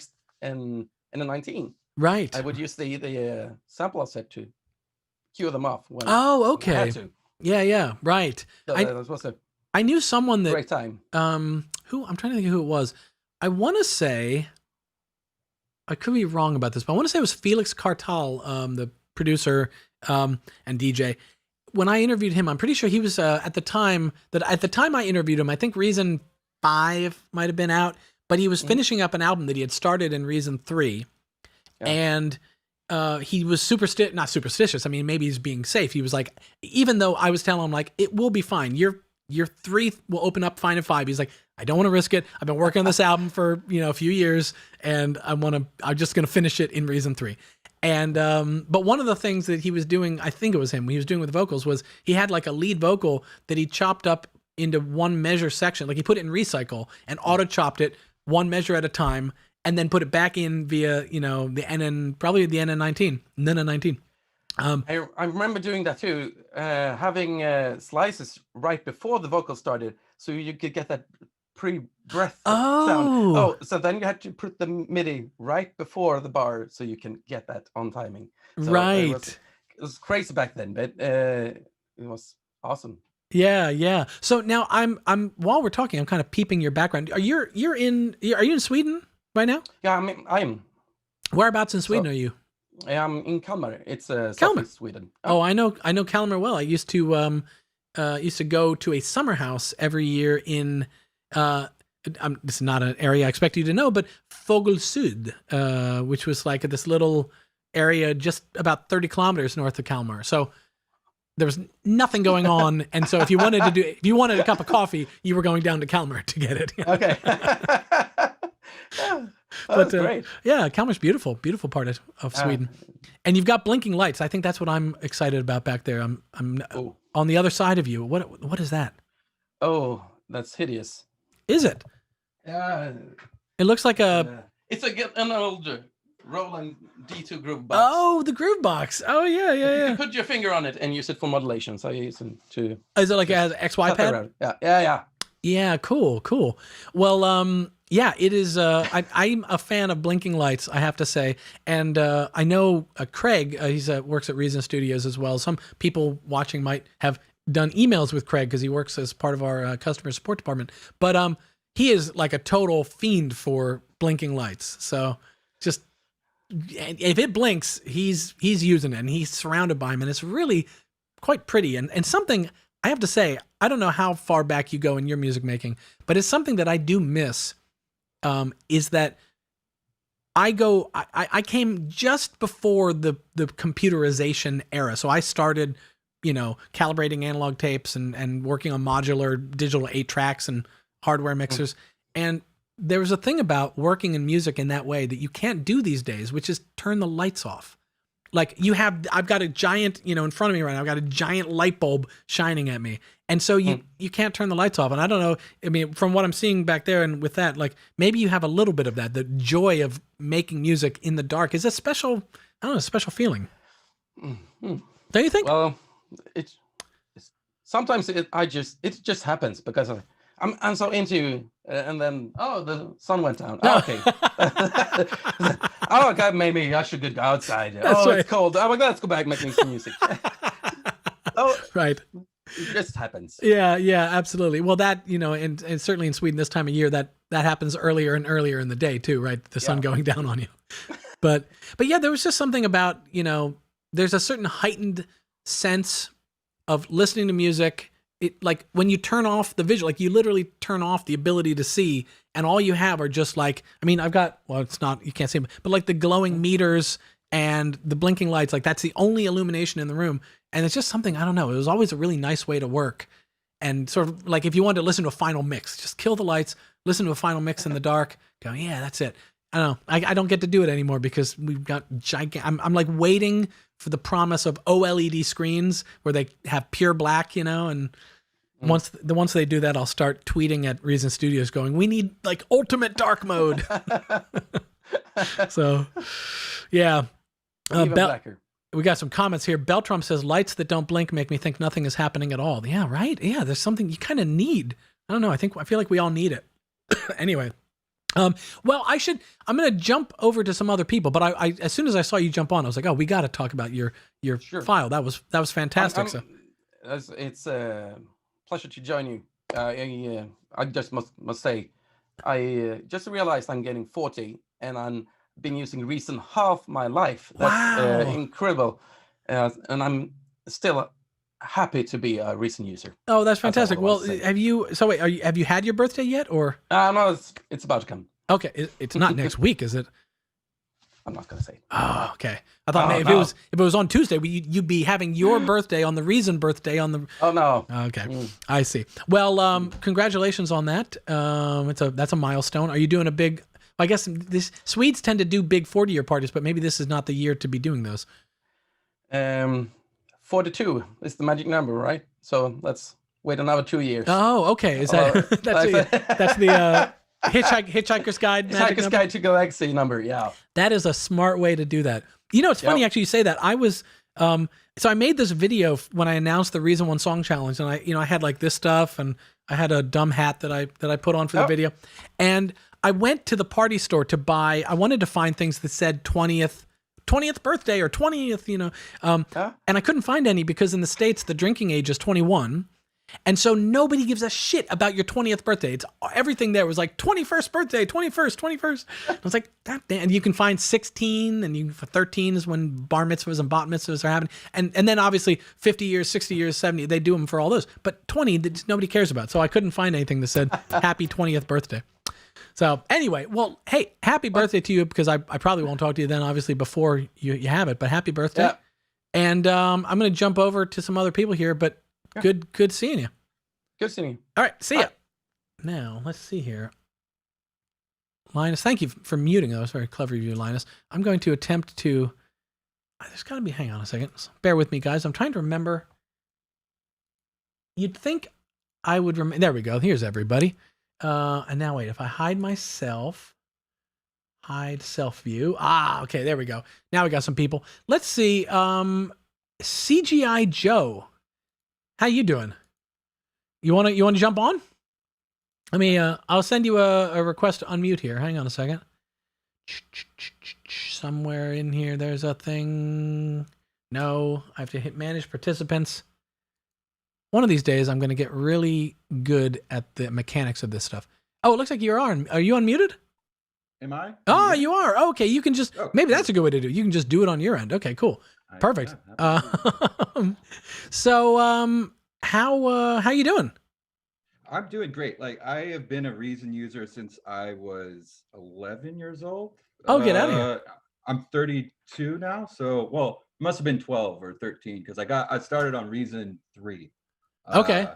19. Right. I would use the sample set to cue them off. When okay. I had to. Yeah. Right. So that was I knew someone that great time. Who I'm trying to think of who it was. I want to say, I could be wrong about this, but I want to say it was Felix Cartal, the producer and DJ. When I interviewed him, I'm pretty sure he was at the time I interviewed him, I think Reason 5 might have been out, but he was finishing up an album that he had started in Reason 3, and he was not superstitious. I mean, maybe he's being safe. He was like, even though I was telling him like, it will be fine. Your 3 will open up fine in 5. He's like, I don't want to risk it. I've been working on this album for, a few years, and I'm just going to finish it in Reason 3. And, but one of the things that he was doing, I think it was him, he was doing with the vocals was he had like a lead vocal that he chopped up into one measure section. Like he put it in recycle and auto chopped it one measure at a time, and then put it back in via, the probably the NN19, NN19. I remember doing that too, having slices right before the vocal started, so you could get that pre-breath sound. Oh, so then you had to put the MIDI right before the bar, so you can get that on timing. So right. It was crazy back then, but it was awesome. Yeah. So now I'm while we're talking, I'm kind of peeping your background. Are you in Sweden right now? Yeah, I'm. Whereabouts in Sweden are you? I'm in Kalmar. It's southeast Sweden. Oh, I know Kalmar well. I used to go to a summer house every year in this is not an area I expect you to know, but Fågelsud, which was like this little area just about 30 kilometers north of Kalmar. So there was nothing going on, and so if you wanted a cup of coffee, you were going down to Kalmar to get it. Okay. But great. Yeah, Kalmar's beautiful part of Sweden, and you've got blinking lights. I think that's what I'm excited about back there. I'm on the other side of you. What is that? Oh, that's hideous. Is it? Yeah. It looks like it's an old Roland D2 groove box. Oh, the groove box. Oh yeah. You can put your finger on it and use it for modulation. So I use it to. Is it like an XY pad? Yeah. Yeah, cool. Well, yeah, it is. I'm a fan of blinking lights, I have to say, and I know Craig. He works at Reason Studios as well. Some people watching might have done emails with Craig because he works as part of our customer support department. But he is like a total fiend for blinking lights. So just if it blinks, he's using it, and he's surrounded by them, and it's really quite pretty and something. I have to say, I don't know how far back you go in your music making, but it's something that I do miss, is that I came just before the computerization era. So I started, calibrating analog tapes and working on modular digital 8-tracks and hardware mixers. And there was a thing about working in music in that way that you can't do these days, which is turn the lights off. Like I've got a giant, in front of me right now, I've got a giant light bulb shining at me. And so you can't turn the lights off. And I don't know, I mean, from what I'm seeing back there and with that, like maybe you have a little bit of that, the joy of making music in the dark is a special feeling. Mm-hmm. Don't you think? Well, sometimes it just happens because I'm so into, and then the sun went down. No. Oh, okay. Oh God, maybe I should go outside. That's Oh, right. it's cold. Oh, let's go back making some music. Oh, Right. it just happens. Yeah, absolutely. Well, that, and certainly in Sweden this time of year, that happens earlier and earlier in the day too, right? The sun going down on you. But yeah, there was just something about, there's a certain heightened sense of listening to music. It, like when you turn off the visual, like you literally turn off the ability to see, and all you have are just like, I mean, I've got, well, it's not, you can't see them, but like the glowing meters and the blinking lights, like that's the only illumination in the room. And it's just something, I don't know, it was always a really nice way to work. And sort of like if you wanted to listen to a final mix, just kill the lights, listen to a final mix in the dark, go, yeah, that's it. I don't know. I don't get to do it anymore because we've got I'm like waiting for the promise of OLED screens where they have pure black, and once they do that, I'll start tweeting at Reason Studios going, we need like ultimate dark mode. So yeah. Even blacker. We got some comments here. Beltram says, lights that don't blink make me think nothing is happening at all. Yeah, right? Yeah, there's something you kind of need. I don't know. I feel like we all need it. Anyway. Well, I'm going to jump over to some other people, but I as soon as I saw you jump on, I was like, oh, we got to talk about your Sure. file. That was fantastic. It's a pleasure to join you. I just must say, I just realized I'm getting 40 and I've been using Reason half my life. That's incredible. And I'm still happy to be a Reason user. Oh, that's fantastic. Well, have you had your birthday yet, or? No, it's about to come. Okay, it's not next week, is it? I'm not going to say. Oh, okay. I thought maybe if it was on Tuesday, you'd be having your birthday on the Reason birthday on the. Oh no. Okay, I see. Well, congratulations on that. That's a milestone. Are you doing a big? I guess Swedes tend to do big 40-year parties, but maybe this is not the year to be doing those. 42 is the magic number, right? So let's wait another 2 years. Oh, okay. Is that that's the Hitchhiker's Guide? Hitchhiker's Guide to Galaxy number, yeah. That is a smart way to do that. It's funny actually you say that. I was so I made this video when I announced the Reason 1 Song Challenge, and I had like this stuff, and I had a dumb hat that I put on for the video, and I went to the party store to buy. I wanted to find things that said 20th birthday or 20th, and I couldn't find any because in the States the drinking age is 21. And so nobody gives a shit about your 20th birthday. It's everything there was like 21st birthday, 21st. I was like, God damn. And you can find 16 and 13 is when bar mitzvahs and bat mitzvahs are happening. And then obviously 50 years, 60 years, 70, they do them for all those. But 20, nobody cares about. So I couldn't find anything that said happy 20th birthday. So anyway, well, hey, happy birthday to you, because I probably won't talk to you then, obviously, before you have it, but happy birthday. Yeah. And I'm going to jump over to some other people here, but good seeing you. Good seeing you. All right, see ya. Now, let's see here. Linus, thank you for muting. That was very clever of you, Linus. I'm going to attempt to, there's got to be, hang on a second. Bear with me, guys. I'm trying to remember. You'd think I would remember. There we go. Here's everybody. And now wait, if I hide myself, hide self view. Okay, there we go. Now we got some people. Let's see. CGI Joe, how you doing? You want to jump on? Let me. I'll send you a request to unmute here. Hang on a second. Somewhere in here, there's a thing. No, I have to hit manage participants. One of these days, I'm going to get really good at the mechanics of this stuff. Oh, it looks like you're on. Are you unmuted? Am I? Oh, you are. Oh, okay, you can just. Maybe that's a good way to do it. You can just do it on your end. Okay, cool. Perfect. So, how you doing? I'm doing great. Like, I have been a Reason user since I was 11 years old. Oh, get out of here. I'm 32 now, so it must have been 12 or 13 because I started on Reason 3. Okay.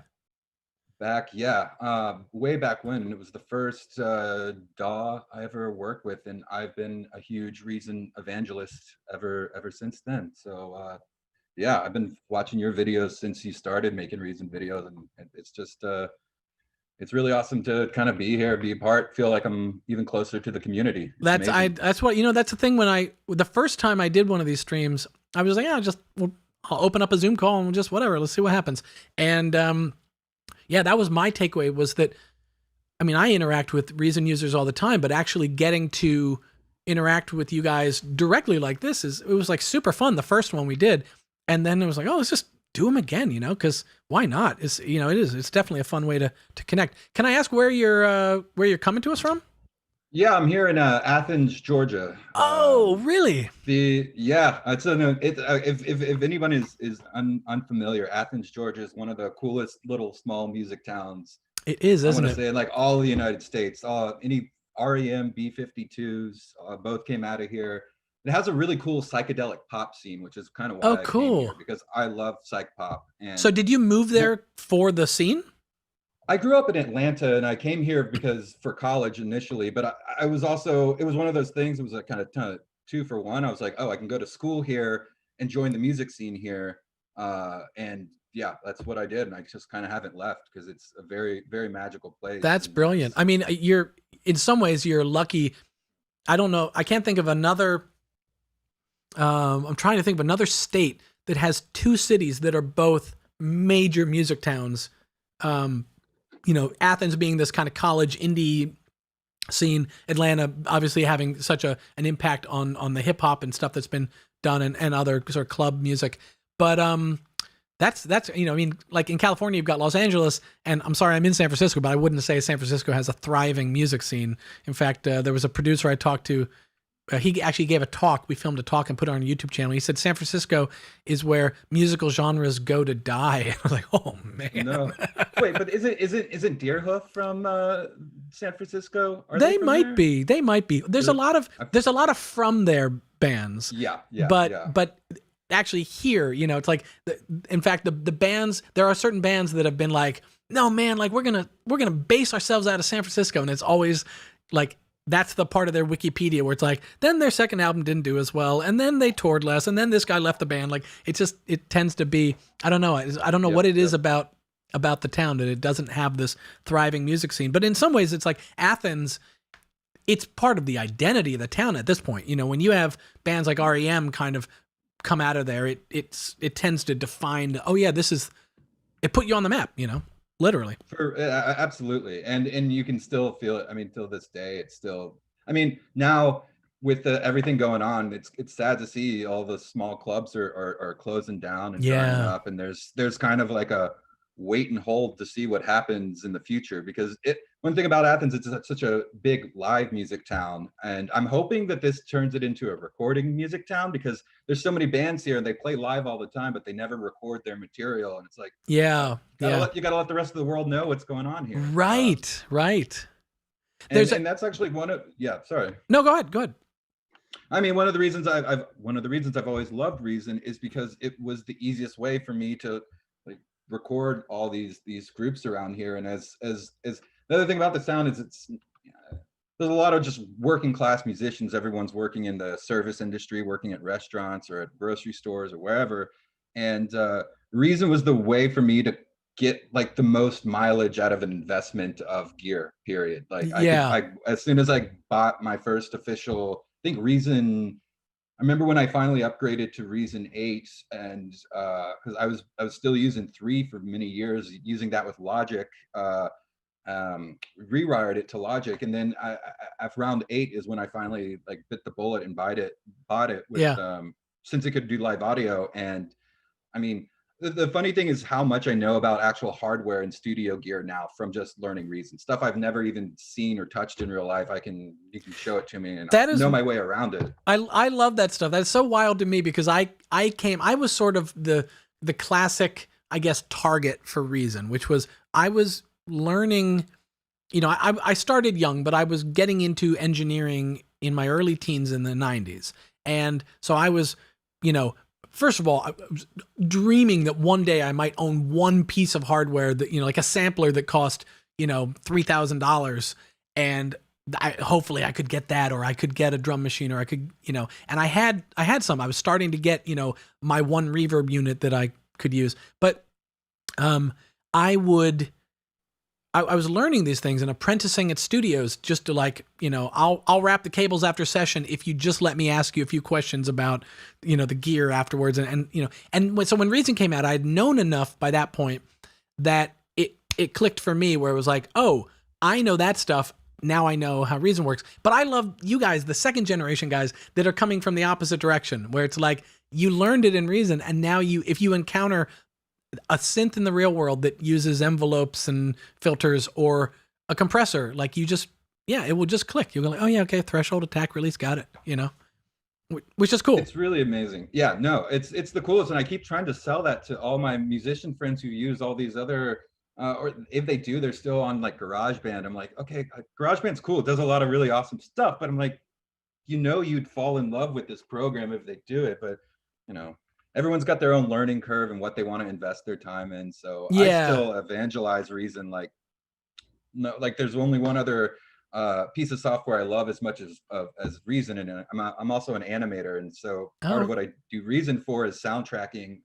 Way back when. It was the first DAW I ever worked with, and I've been a huge Reason evangelist ever since then. So I've been watching your videos since you started making Reason videos, and it's just it's really awesome to kind of be here, be a part, feel like I'm even closer to the community. That's what that's the thing. The first time I did one of these streams, I was like, I'll open up a Zoom call and just whatever, let's see what happens. And that was my takeaway, was that I mean, I interact with Reason users all the time, but actually getting to interact with you guys directly like this it was like super fun. The first one we did. And then it was like, oh, let's just do them again, you know, because why not? It's, you know, it's definitely a fun way to connect. Can I ask where you're coming to us from? Yeah, I'm here in Athens, Georgia. Oh, really? If anyone is unfamiliar, Athens, Georgia is one of the coolest little small music towns. It is, isn't it? I want to say like all the United States. Any REM, B-52s, both came out of here. It has a really cool psychedelic pop scene, which is kind of why I came here, because I love psych pop. And so did you move there for the scene? I grew up in Atlanta, and I came here for college initially, but I was also, it was one of those things, it was a kind of 2 for 1. I was like, oh, I can go to school here and join the music scene here. And yeah, that's what I did. And I just kind of haven't left because it's a very, very magical place. That's brilliant. I mean, in some ways you're lucky. I don't know. I can't think of another, I'm trying to think of another state that has 2 cities that are both major music towns. You know, Athens being this kind of college indie scene, Atlanta obviously having such an impact on the hip hop and stuff that's been done and other sort of club music. But that's you know, I mean, like in California you've got Los Angeles, and I'm sorry I'm in San Francisco, but I wouldn't say San Francisco has a thriving music scene. In fact, there was a producer I talked to. He actually gave a talk. We filmed a talk and put it on our YouTube channel. He said San Francisco is where musical genres go to die. I was like, oh man. No, wait, but isn't Deerhoof from San Francisco? They might be. There's a lot of from there bands. Yeah. But actually here, you know, it's like, in fact, the bands. There are certain bands that have been like, no man, like we're gonna base ourselves out of San Francisco, and it's always like. That's the part of their Wikipedia where it's like, then their second album didn't do as well, and then they toured less, and then this guy left the band. Like it tends to be, I don't know what it is about the town that it doesn't have this thriving music scene. But in some ways, it's like Athens. It's part of the identity of the town at this point. You know, when you have bands like REM kind of come out of there, it tends to define. Oh yeah, it put you on the map. You know. Literally. Absolutely. And you can still feel it. I mean, till this day, it's still, I mean, now with everything going on, it's sad to see all the small clubs are closing down and drying up. And there's kind of like a wait and hold to see what happens in the future, because one thing about Athens, it's such a big live music town, and I'm hoping that this turns it into a recording music town, because there's so many bands here and they play live all the time, but they never record their material, and it's like, you gotta let the rest of the world know what's going on here. Right. And that's actually sorry. No, go ahead. I mean, one of the reasons I've always loved Reason is because it was the easiest way for me to like record all these groups around here. And as the other thing about the sound is there's a lot of just working class musicians. Everyone's working in the service industry, working at restaurants or at grocery stores or wherever. And Reason was the way for me to get like the most mileage out of an investment of gear, period. Like as soon as I bought my first official, I think Reason, I remember when I finally upgraded to Reason 8, and because I was still using 3 for many years, using that with Logic, rewired it to Logic, and then at round 8 is when I finally like bit the bullet and bought it with since it could do live audio. And I mean, the funny thing is how much I know about actual hardware and studio gear now from just learning Reason. Stuff I've never even seen or touched in real life. You can show it to me and I know my way around it. I love that stuff. That's so wild to me, because I was sort of the classic, I guess, target for Reason, which was I was learning, you know, I started young, but I was getting into engineering in my early teens in the 90s. And so I was, you know, first of all, I was dreaming that one day I might own one piece of hardware that, you know, like a sampler that cost, you know, $3,000, and hopefully I could get that, or I could get a drum machine, or I could, you know, and I had some. I was starting to get, you know, my one reverb unit that I could use, but I was learning these things and apprenticing at studios just to, like, you know, I'll wrap the cables after session if you just let me ask you a few questions about, you know, the gear afterwards. And you know, and so when Reason came out, I had known enough by that point that it clicked for me, where it was like, oh, I know that stuff. Now I know how Reason works. But I love you guys, the second generation guys that are coming from the opposite direction, where it's like you learned it in Reason, and now if you encounter a synth in the real world that uses envelopes and filters or a compressor, like you just, it will just click. You'll go like, oh yeah, okay, threshold, attack, release, got it, which is cool. It's really amazing. Yeah, no, it's the coolest. And I keep trying to sell that to all my musician friends who use all these other, or if they do, they're still on like GarageBand. I'm like, okay, GarageBand's cool. It does a lot of really awesome stuff, but I'm like, you'd fall in love with this program if they do it. But, everyone's got their own learning curve and what they want to invest their time in. So I still evangelize Reason. Like, no, like there's only one other piece of software I love as much as Reason, and I'm also an animator, and so part of what I do Reason for is soundtracking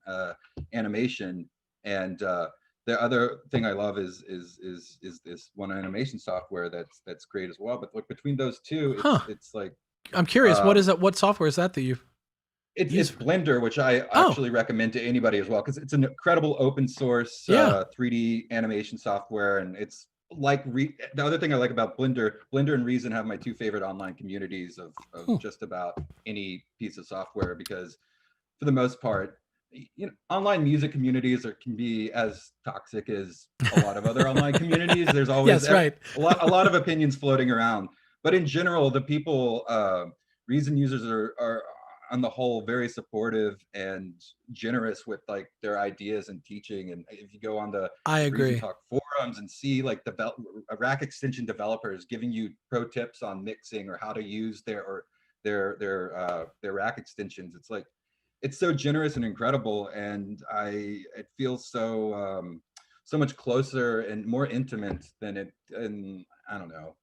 animation, and the other thing I love is this one animation software that's great as well. But like between those two, it's like, I'm curious, what is that? What software is that you? It's Blender, which I actually recommend to anybody as well, because it's an incredible open source 3D animation software, and it's like the other thing I like about Blender and Reason have my two favorite online communities of just about any piece of software, because for the most part, online music communities can be as toxic as a lot of other online communities. There's always a lot of opinions floating around, but in general, the people Reason users are on the whole very supportive and generous with like their ideas and teaching. And if you go on the Reason Talk forums and see like rack extension developers giving you pro tips on mixing or how to use their rack extensions, it's like, it's so generous and incredible, and it feels so much closer and more intimate than I don't know.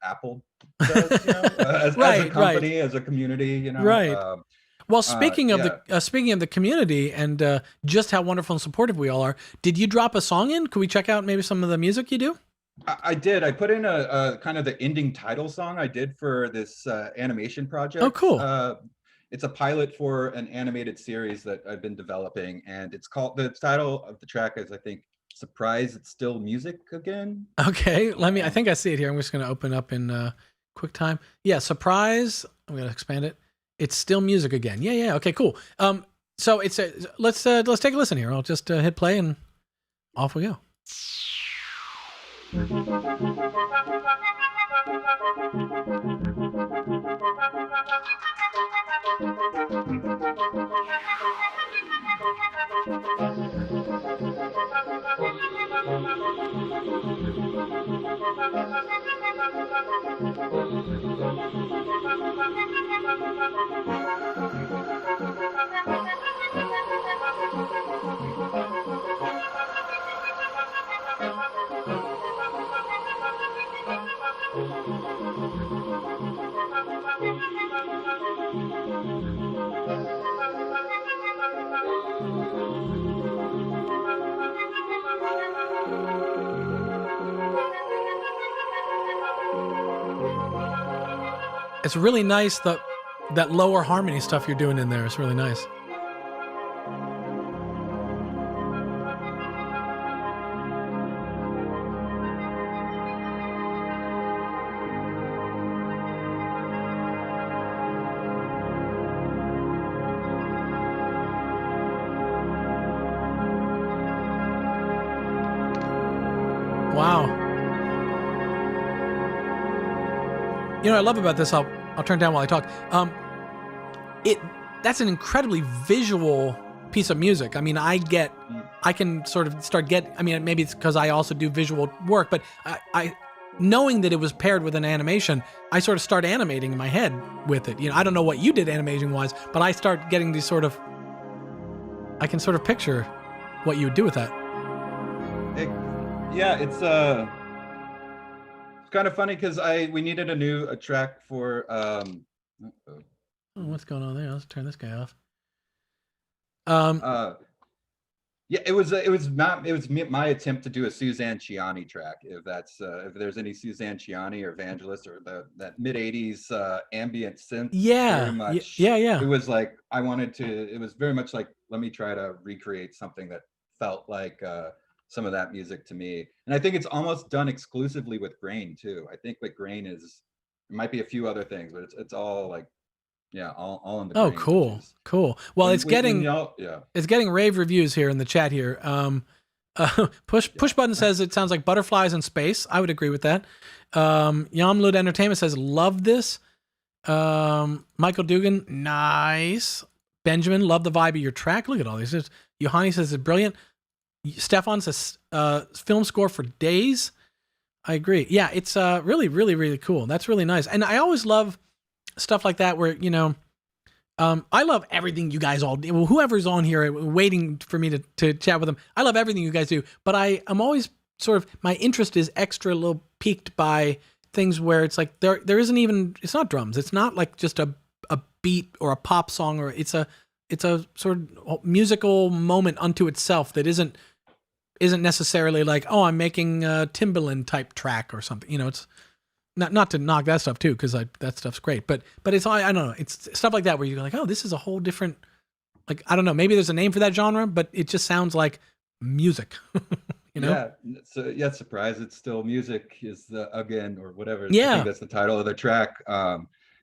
Apple does, as a company, as a community, Right. Well, speaking of the community and just how wonderful and supportive we all are, did you drop a song in? Could we check out maybe some of the music you do? I did. I put in a kind of the ending title song I did for this animation project. Oh, cool. It's a pilot for an animated series that I've been developing, and it's called, the title of the track is, I think, Surprise, It's Still Music Again. Okay, I think I see it here. I'm just going to open up in QuickTime. Yeah, Surprise. I'm going to expand it. It's Still Music Again. Yeah. Okay, cool. So it's let's take a listen here. I'll just hit play and off we go. It's really nice that lower harmony stuff you're doing in there is really nice. Wow. You know what I love about this? I'll turn down while I talk. That's an incredibly visual piece of music. I mean, I can sort of maybe it's because I also do visual work, but I knowing that it was paired with an animation, I sort of start animating in my head with it. I don't know what you did animation wise, but I start getting these I can sort of picture what you would do with that. It's kind of funny because we needed a track for what's going on there? Let's turn this guy off. It was my attempt to do a Suzanne Ciani track, if there's any Suzanne Ciani or Evangelist or that mid 80s ambient synth. Very much. Yeah. It was like it was very much like, let me try to recreate something that felt like some of that music to me. And I think it's almost done exclusively with Grain too. I think like Grain is, it might be a few other things, but it's all like, yeah, all in the Oh, Grain. cool, cool. Well, When, it's getting yeah. it's getting rave reviews here in the chat here. Push button says it sounds like butterflies in space. I would agree with that. Yamlud Entertainment says love this. Michael Dugan, nice. Benjamin, love the vibe of your track. Look at all these. Johanni says it's brilliant. Stefan says film score for days. I agree. Yeah, it's really, really, really cool. That's really nice. And I always love stuff like that where, you know, I love everything you guys all do. Well, whoever's on here waiting for me to chat with them, I love everything you guys do. But I'm always sort of, my interest is extra little piqued by things where it's like there isn't even, it's not drums. It's not like just a beat or a pop song, or it's a sort of musical moment unto itself that isn't necessarily like, oh, I'm making a Timbaland type track or something. You know, it's not to knock that stuff too, because that stuff's great. But it's I don't know, it's stuff like that where you're like, oh, this is a whole different, like, I don't know, maybe there's a name for that genre, but it just sounds like music. You know? Yeah. So yeah, surprise. It's still music is the again or whatever. Yeah. I think that's the title of the track.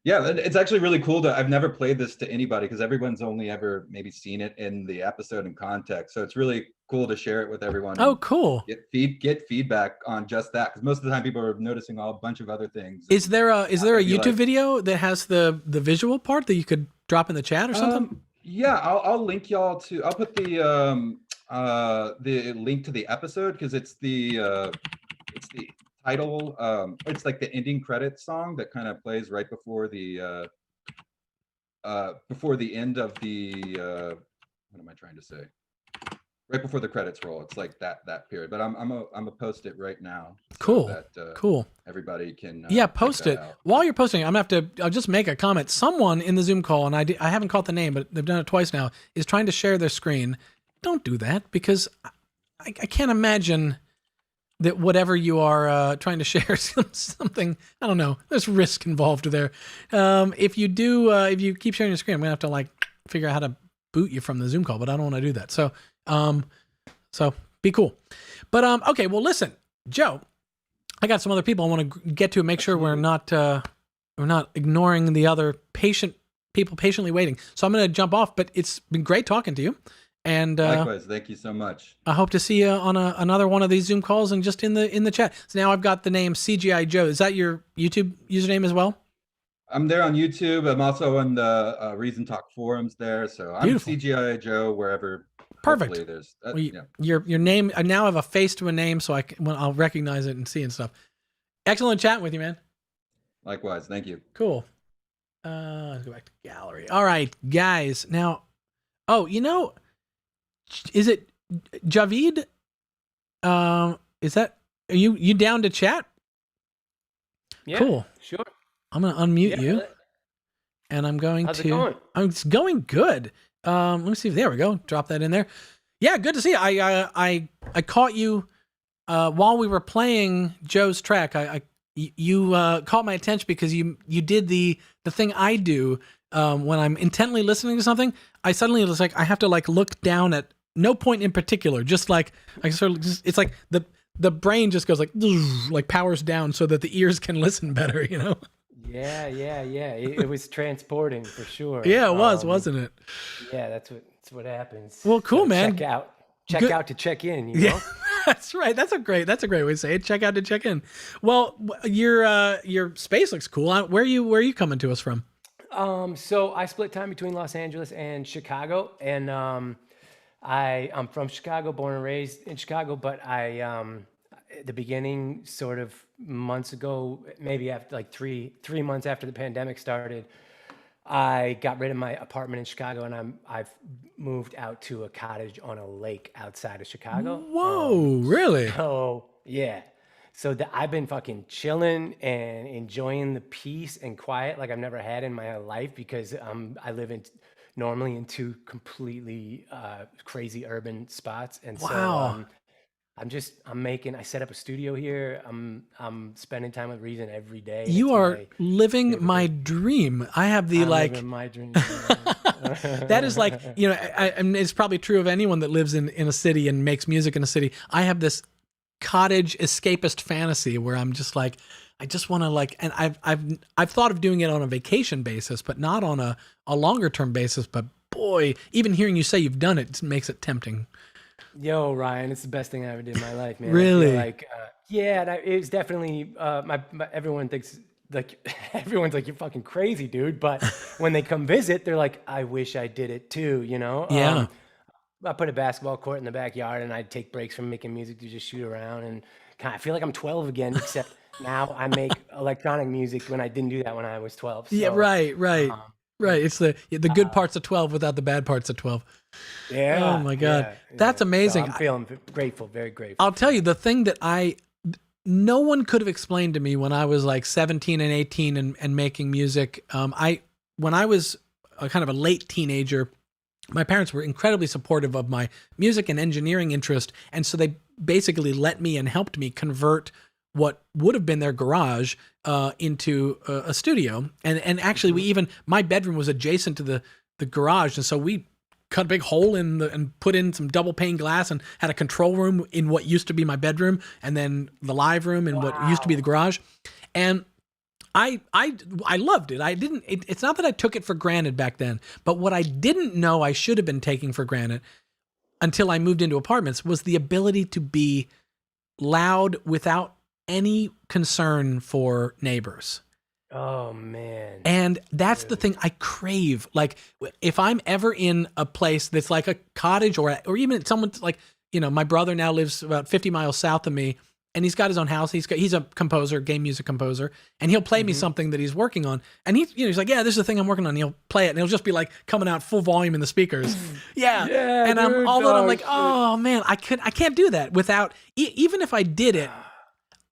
Yeah, it's actually really cool I've never played this to anybody because everyone's only ever maybe seen it in the episode in context. So it's really cool to share it with everyone. Oh, cool. Get feedback on just that, because most of the time people are noticing a bunch of other things. Is there a YouTube video that has the visual part that you could drop in the chat or something? Yeah, I'll link y'all to. I'll put the link to the episode because it's the title. It's like the ending credits song that kind of plays right before the end of the what am I trying to say? Right before the credits roll. It's like that period. But I'm gonna post it right now. Cool. So that, cool. Everybody can. Post it. While you're posting, I'll just make a comment. Someone in the Zoom call, and I haven't caught the name, but they've done it twice now, is trying to share their screen. Don't do that, because I can't imagine that whatever you are trying to share something, I don't know, there's risk involved there. If you keep sharing your screen, I'm gonna have to like figure out how to boot you from the Zoom call, but I don't want to do that. So be cool. But okay, well, listen, Joe, I got some other people I want to get to and make sure we're not ignoring the other people patiently waiting. So I'm going to jump off, but it's been great talking to you. And likewise, thank you so much. I hope to see you on another one of these Zoom calls and just in the chat. So now I've got the name CGI Joe. Is that your YouTube username as well? I'm there on YouTube. I'm also on the Reason Talk forums there. So I'm Beautiful. CGI Joe wherever. Perfect. There's yeah. Your name. I now have a face to a name, so I'll recognize it and see and stuff. Excellent chatting with you, man. Likewise. Thank you. Cool. Let's go back to gallery. All right, guys. Now, is it Javid? Is that, are you down to chat? Yeah, cool. Sure. I'm gonna unmute you, and I'm going How's to. It going? It's going good. Let me see. There we go. Drop that in there. Yeah, good to see you. I caught you while we were playing Joe's track. You caught my attention because you did the thing I do when I'm intently listening to something. I suddenly was like, I have to like look down at no point in particular, just like I sort of just, it's like the brain just goes like powers down so that the ears can listen better, you know? Yeah. It was transporting for sure. Yeah, it was, wasn't it? Yeah, that's what happens. Well, cool, man. Check out to check in. You know? That's right. That's a great way to say it. Check out to check in. Well, your space looks cool. Where are you coming to us from? So I split time between Los Angeles and Chicago, and I'm from Chicago, born and raised in Chicago, but at the beginning, sort of months ago, maybe after like three months after the pandemic started, I got rid of my apartment in Chicago, and I've moved out to a cottage on a lake outside of Chicago. Whoa, really? So yeah. So I've been fucking chilling and enjoying the peace and quiet like I've never had in my life, because I live normally in two completely crazy urban spots. And wow. so I set up a studio here. I'm spending time with Reason every day. You It's are my living favorite my thing. dream. I have the I'm like, living my dream. that is like, you know, and it's probably true of anyone that lives in a city and makes music in a city. I have this cottage escapist fantasy where I'm just like, I just want to like, and I've thought of doing it on a vacation basis, but not on a longer term basis. But boy, even hearing you say you've done it makes it tempting. Yo, Ryan, it's the best thing I ever did in my life, man. Really? I feel like, yeah, it's definitely, everyone thinks, like, everyone's like, you're fucking crazy, dude. But when they come visit, they're like, I wish I did it too, you know? Yeah. I put a basketball court in the backyard and I'd take breaks from making music to just shoot around. And I feel like I'm 12 again, except now I make electronic music when I didn't do that when I was 12. Yeah, So, right. It's the good parts of 12 without the bad parts of 12. yeah. Oh my God. Yeah. That's amazing. So I'm feeling grateful, very grateful. I'll tell you the thing that no one could have explained to me when I was like 17 and 18 and making music. When I was a kind of a late teenager, my parents were incredibly supportive of my music and engineering interest. And so they basically let me and helped me convert what would have been their garage into a studio. And actually my bedroom was adjacent to the garage. And so we cut a big hole and put in some double pane glass and had a control room in what used to be my bedroom and then the live room in what used to be the garage. And I loved it. It's not that I took it for granted back then, but what I didn't know I should have been taking for granted until I moved into apartments was the ability to be loud without any concern for neighbors. Oh man. And that's the thing I crave. Like if I'm ever in a place that's like a cottage or even someone's like, you know, my brother now lives about 50 miles south of me and he's got his own house. He's a composer, game music composer, and he'll play me something that he's working on. And he's like, yeah, this is the thing I'm working on. And he'll play it and it'll just be like coming out full volume in the speakers. Yeah. And dude, I'm like, shit. oh man, I can't do that without, even if I did it,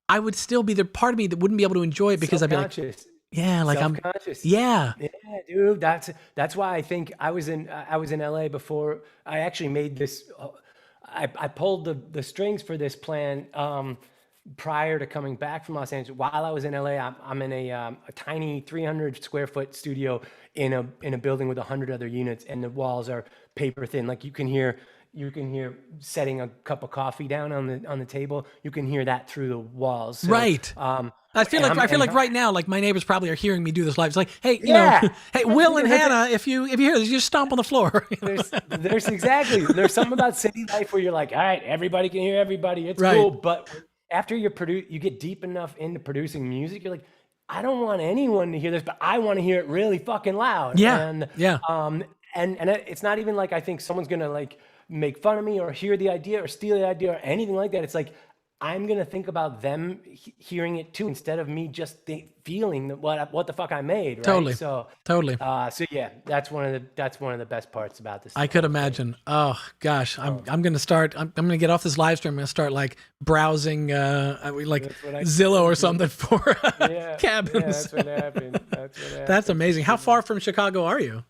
I would still be the part of me that wouldn't be able to enjoy it because I'd be like, yeah, like I'm self-conscious. Yeah, dude. That's why I think I was in LA before I actually made this. I pulled the strings for this plan prior to coming back from Los Angeles. While I was in LA, I'm in a tiny 300 square foot studio in a building with 100 other units, and the walls are paper thin. Like you can hear setting a cup of coffee down on the table. You can hear that through the walls. So, right. I feel like right now, like my neighbors probably are hearing me do this live. It's like, hey, you know, hey, Will and Hannah, if you hear this, you just stomp on the floor. There's something about city life where you're like, all right, everybody can hear everybody. It's right. cool. But after you get deep enough into producing music, you're like, I don't want anyone to hear this, but I want to hear it really fucking loud. Yeah. And it's not even like I think someone's gonna like make fun of me or hear the idea or steal the idea or anything like that. It's like I'm gonna think about them hearing it too instead of me just feeling that what the fuck I made. Right? Totally. So yeah, that's one of the best parts about this. I could imagine. Oh gosh, I'm gonna start. I'm gonna get off this live stream. I'm gonna start like browsing Zillow or something for cabins. Yeah, that's what happened. That's amazing. How far from Chicago are you?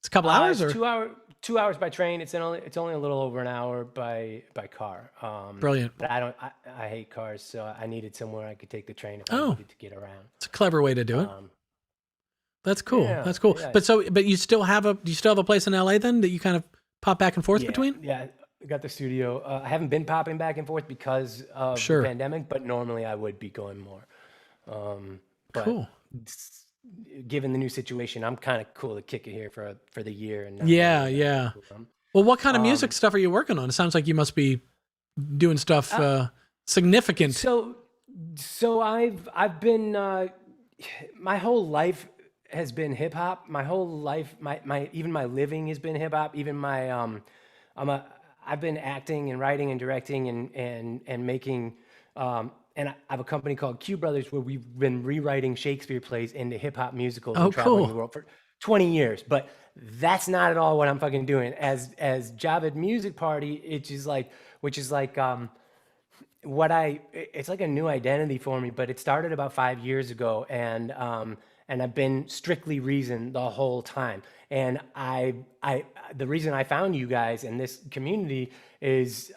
It's a couple hours or 2 hours. 2 hours by train. It's only a little over an hour by car. Brilliant. But I hate cars, so I needed somewhere I could take the train if I needed to get around. It's a clever way to do it. That's cool. Yeah, That's cool. yeah. But do you still have a place in LA then that you kind of pop back and forth between? Yeah, I got the studio. I haven't been popping back and forth because of the pandemic, but normally I would be going more. But cool. Given the new situation, I'm kind of cool to kick it here for the year. And yeah. Well, what kind of music stuff are you working on? It sounds like you must be doing stuff significant. So I've been my whole life has been hip hop. My whole life, even my living has been hip hop. Even I've been acting and writing and directing and making. And I have a company called Q Brothers where we've been rewriting Shakespeare plays into hip hop musicals and traveling the world for 20 years. But that's not at all what I'm fucking doing. As Javed Music Party, it's like it's like a new identity for me. But it started about 5 years ago, and I've been strictly Reason the whole time. And the reason I found you guys in this community is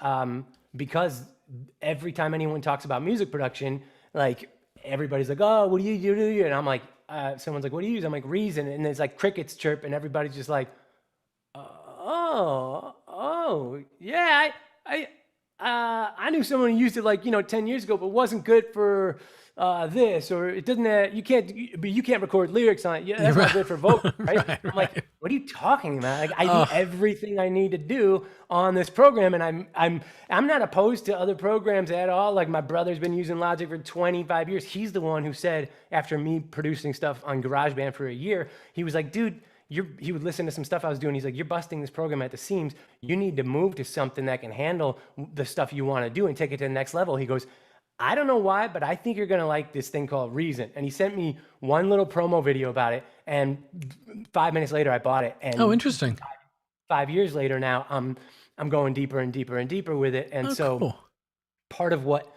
because every time anyone talks about music production, like everybody's like, oh, what do you do? And I'm like, someone's like, what do you use? I'm like, Reason. And there's like crickets chirp and everybody's just like, oh, yeah, I knew someone who used it like, 10 years ago, but wasn't good for this, or it doesn't, you can't record lyrics on it. Yeah, that's not good for vocal, right? Right, I'm like, what are you talking about? Like, I do everything I need to do on this program, and I'm not opposed to other programs at all. Like, my brother's been using Logic for 25 years. He's the one who said, after me producing stuff on GarageBand for a year, he was like, dude, he would listen to some stuff I was doing. He's like, you're busting this program at the seams. You need to move to something that can handle the stuff you want to do and take it to the next level. He goes, I don't know why, but I think you're going to like this thing called Reason. And he sent me one little promo video about it. And 5 minutes later, I bought it. And Oh, interesting. 5 years later now, I'm going deeper and deeper and deeper with it. And so cool. part of what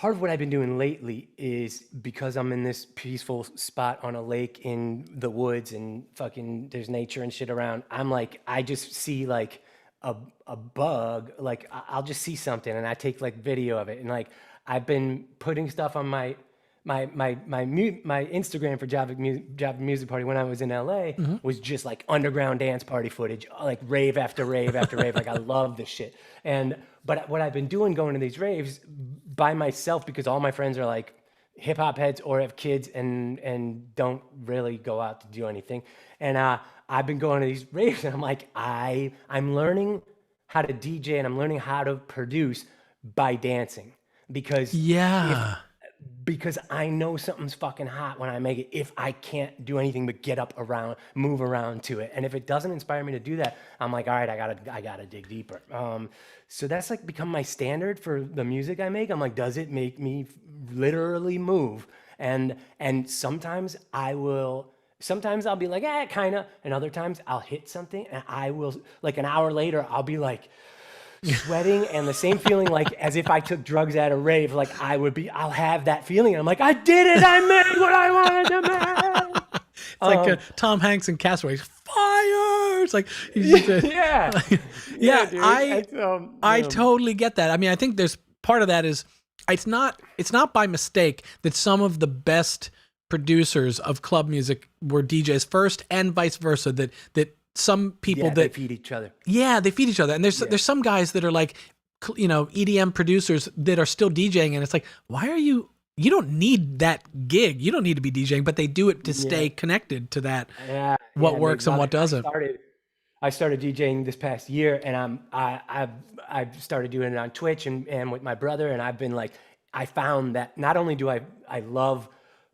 I've been doing lately is, because I'm in this peaceful spot on a lake in the woods and fucking there's nature and shit around. I'm like, I just see like a bug, like I'll just see something and I take like video of it. And like, I've been putting stuff on my Instagram for Java Music Party when I was in LA was just like underground dance party footage, like rave after rave after rave. Like, I love this shit. But what I've been doing, going to these raves by myself, because all my friends are like hip hop heads or have kids and don't really go out to do anything. And I've been going to these raves and I'm like, I'm learning how to DJ and I'm learning how to produce by dancing, because because I know something's fucking hot when I make it if I can't do anything but get up around, move around to it. And if it doesn't inspire me to do that, I'm like, all right, I gotta dig deeper. So that's like become my standard for the music I make. I'm like, does it make me literally move? And sometimes I'll be like, kinda. And other times I'll hit something and I will, like an hour later, I'll be like, sweating and the same feeling like as if I took drugs at a rave. Like I'll have that feeling. And I'm like, I did it. I made what I wanted to make. It's like Tom Hanks in Castaway. Fire! It's like, he's just, yeah. Dude, I totally get that. I mean, I think there's part of that is it's not by mistake that some of the best producers of club music were DJs first, and vice versa. That some people they feed each other. Yeah, they feed each other. And there's some guys that are like, EDM producers that are still DJing, and it's like, why are you don't need that gig. You don't need to be DJing, but they do it to stay connected to that. What works and what doesn't. I started DJing this past year, and I've started doing it on Twitch and with my brother, and I've been like, I found that not only do I love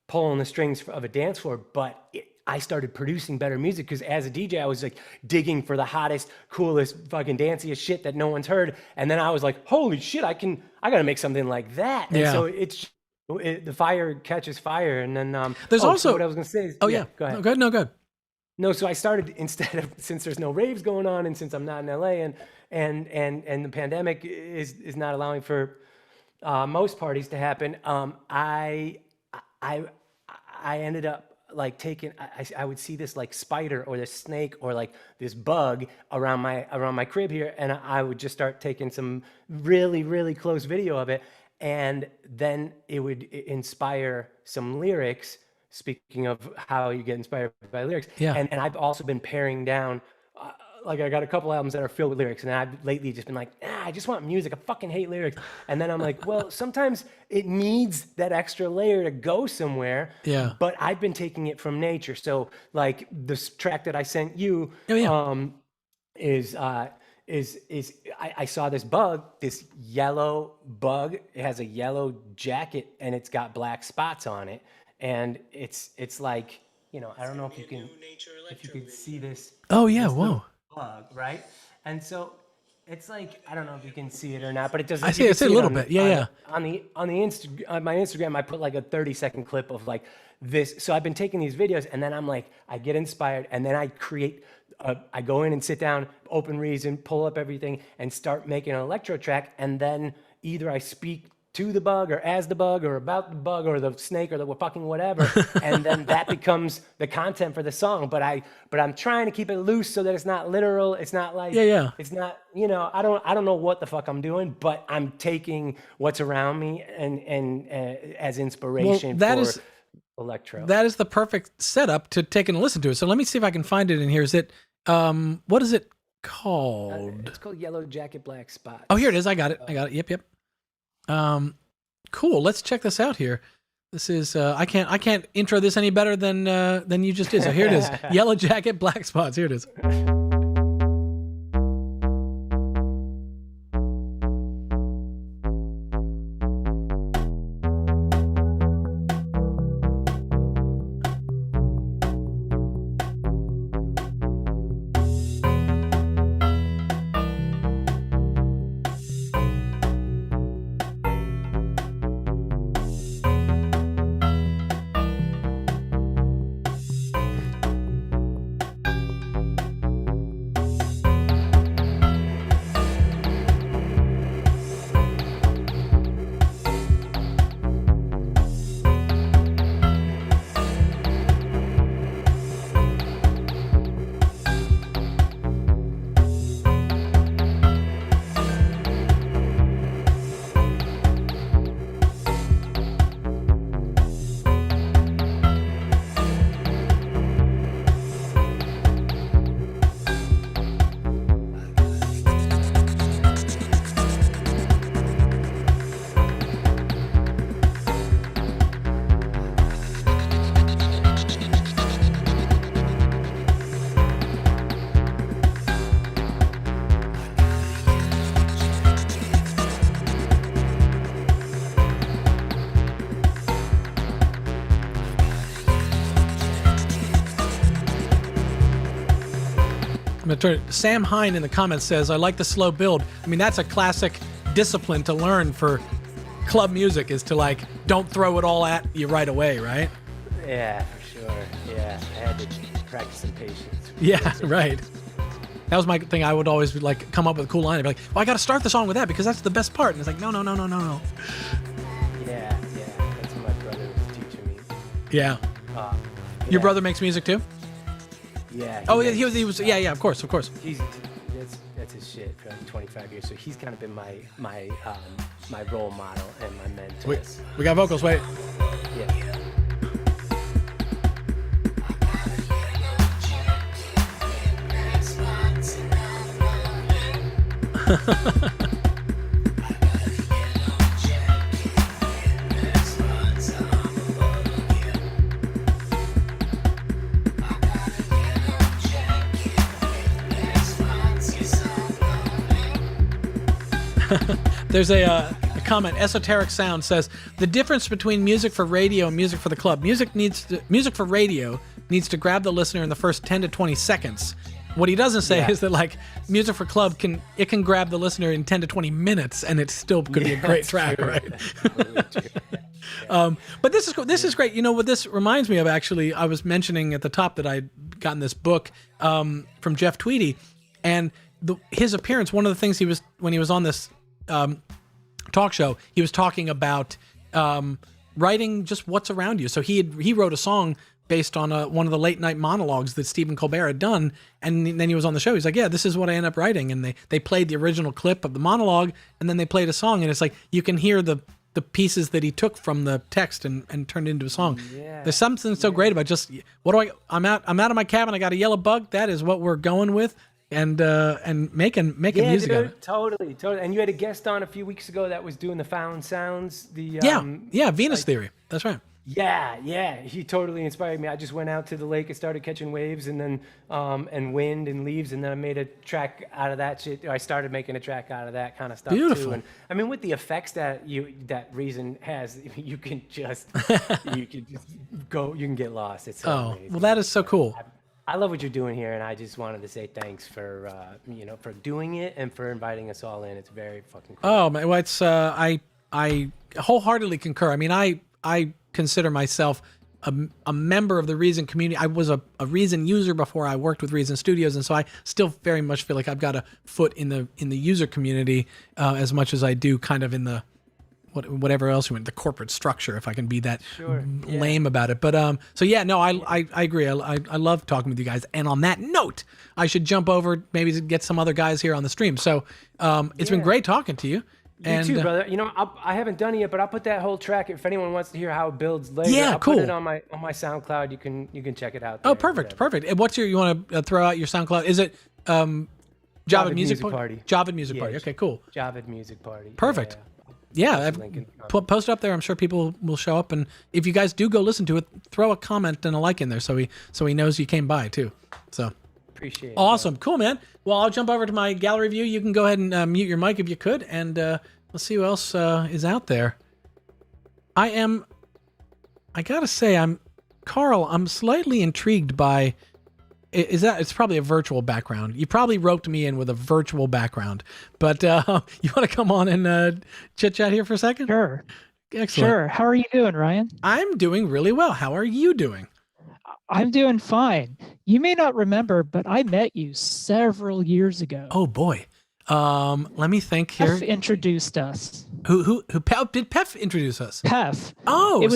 pulling the strings of a dance floor, but I started producing better music, because as a DJ, I was like digging for the hottest, coolest, fucking danciest shit that no one's heard. And then I was like, holy shit, I gotta make something like that. And so the fire catches fire. And then there's also what I was gonna say is, go ahead. No, go ahead. No, so I started, since there's no raves going on and since I'm not in LA and the pandemic is not allowing for most parties to happen, I ended up like taking, I would see this like spider or this snake or like this bug around my crib here, and I would just start taking some really, really close video of it, and then it would inspire some lyrics. Speaking of how you get inspired by lyrics, and I've also been paring down. Like, I got a couple albums that are filled with lyrics, and I've lately just been like, I just want music. I fucking hate lyrics. And then I'm like, well, sometimes it needs that extra layer to go somewhere. Yeah. But I've been taking it from nature. So like this track that I sent you, I saw this bug, this yellow bug. It has a yellow jacket and it's got black spots on it, and it's like, I don't know if you can see this. Oh yeah, whoa. Bug, right? And so it's like, I don't know if you can see it or not, but it doesn't. I see it a little bit. On my Instagram, I put like a 30-second clip of like this. So I've been taking these videos, and then I'm like, I get inspired, and then I create. I go in and sit down, open Reason, pull up everything, and start making an electro track, and then either I speak to the bug or as the bug or about the bug or the snake or the fucking whatever, and then that becomes the content for the song. But I'm trying to keep it loose so that it's not literal. It's not like it's not, you know, I don't know what the fuck I'm doing, but I'm taking what's around me and as inspiration for electro. That is the perfect setup to take and listen to it. So let me see if I can find it in here. Is it what is it called? It's called Yellow Jacket, Black Spots. Oh, here it is. I got it. Yep. Cool. Let's check this out here. This is I can't intro this any better than you just did. So here it is. Yellow Jacket, Black Spots. Here it is. Sam Hine in the comments says, I like the slow build. I mean, that's a classic discipline to learn for club music, is to like, don't throw it all at you right away, right? Yeah, for sure. Yeah, I had to practice some patience. Yeah, right. That was my thing. I would always like come up with a cool line. I'd be like, well, I got to start the song with that because that's the best part. And it's like, no. Yeah, that's what my brother was teaching me. Yeah. Your brother makes music too? Yeah. He was. Yeah. Of course. That's his shit for like 25 years. So he's kind of been my role model and my mentor. We got vocals. Wait. Yeah. There's a comment. Esoteric Sound says the difference between music for radio and music for the club. Music for radio needs to grab the listener in the first 10 to 20 seconds. What he doesn't say is that like music for club can grab the listener in 10 to 20 minutes and it still could be a great track, right? But this is great. You know what this reminds me of? Actually, I was mentioning at the top that I'd gotten this book from Jeff Tweedy, and his appearance. One of the things when he was on this talk show, he was talking about writing just what's around you. So he wrote a song based on one of the late night monologues that Stephen Colbert had done, and then he was on the show. He's like, yeah, this is what I end up writing. And they played the original clip of the monologue, and then they played a song, and it's like you can hear the pieces that he took from the text and turned into a song. Yeah. There's something so great about just I'm out of my cabin, I got a yellow bug. That is what we're going with. And making music out of it. Totally. And you had a guest on a few weeks ago that was doing the found sounds. Venus Theory. That's right. Yeah. He totally inspired me. I just went out to the lake and started catching waves, and then and wind and leaves, and then I made a track out of that shit. I started making a track out of that kind of stuff too. And I mean, with the effects that Reason has, you can just go. You can get lost. It's so amazing. Well, that is so cool. I love what you're doing here, and I just wanted to say thanks for for doing it and for inviting us all in. It's very fucking cool. Oh man, well, it's I wholeheartedly concur. I mean, I consider myself a member of the Reason community. I was a Reason user before I worked with Reason Studios, and so I still very much feel like I've got a foot in the user community as much as I do kind of in the whatever else you want, the corporate structure, if I can be that Sure, yeah. lame about it. But so yeah, no, I agree. I love talking with you guys. And on that note, I should jump over maybe to get some other guys here on the stream. So it's been great talking to you. You too, brother. You know, I haven't done it yet, but I'll put that whole track if anyone wants to hear how it builds later. Yeah, I'll cool. put it on my SoundCloud. You can check it out. Oh, there, perfect, whatever. perfect. And what's you want to throw out your SoundCloud? Is it Java Music Party? Java Music Party. Okay, cool. Java Music Party. Perfect. Yeah. Yeah, Link in the comments. post it up there. I'm sure people will show up, and if you guys do go listen to it, throw a comment and a like in there so he knows you came by too. So Appreciate it. awesome, cool, man. Well, I'll jump over to my gallery view. You can go ahead and mute your mic if you could, and let's see who else is out there. I gotta say, Carl. I'm slightly intrigued by. It's probably a virtual background. You probably roped me in with a virtual background, but you want to come on and chit chat here for a second? Sure. Excellent. Sure. How are you doing, Ryan? I'm doing really well. How are you doing? I'm doing fine. You may not remember, but I met you several years ago. Oh boy. Let me think here. Pef introduced us. Who did Pef introduce us? Pef. Oh, It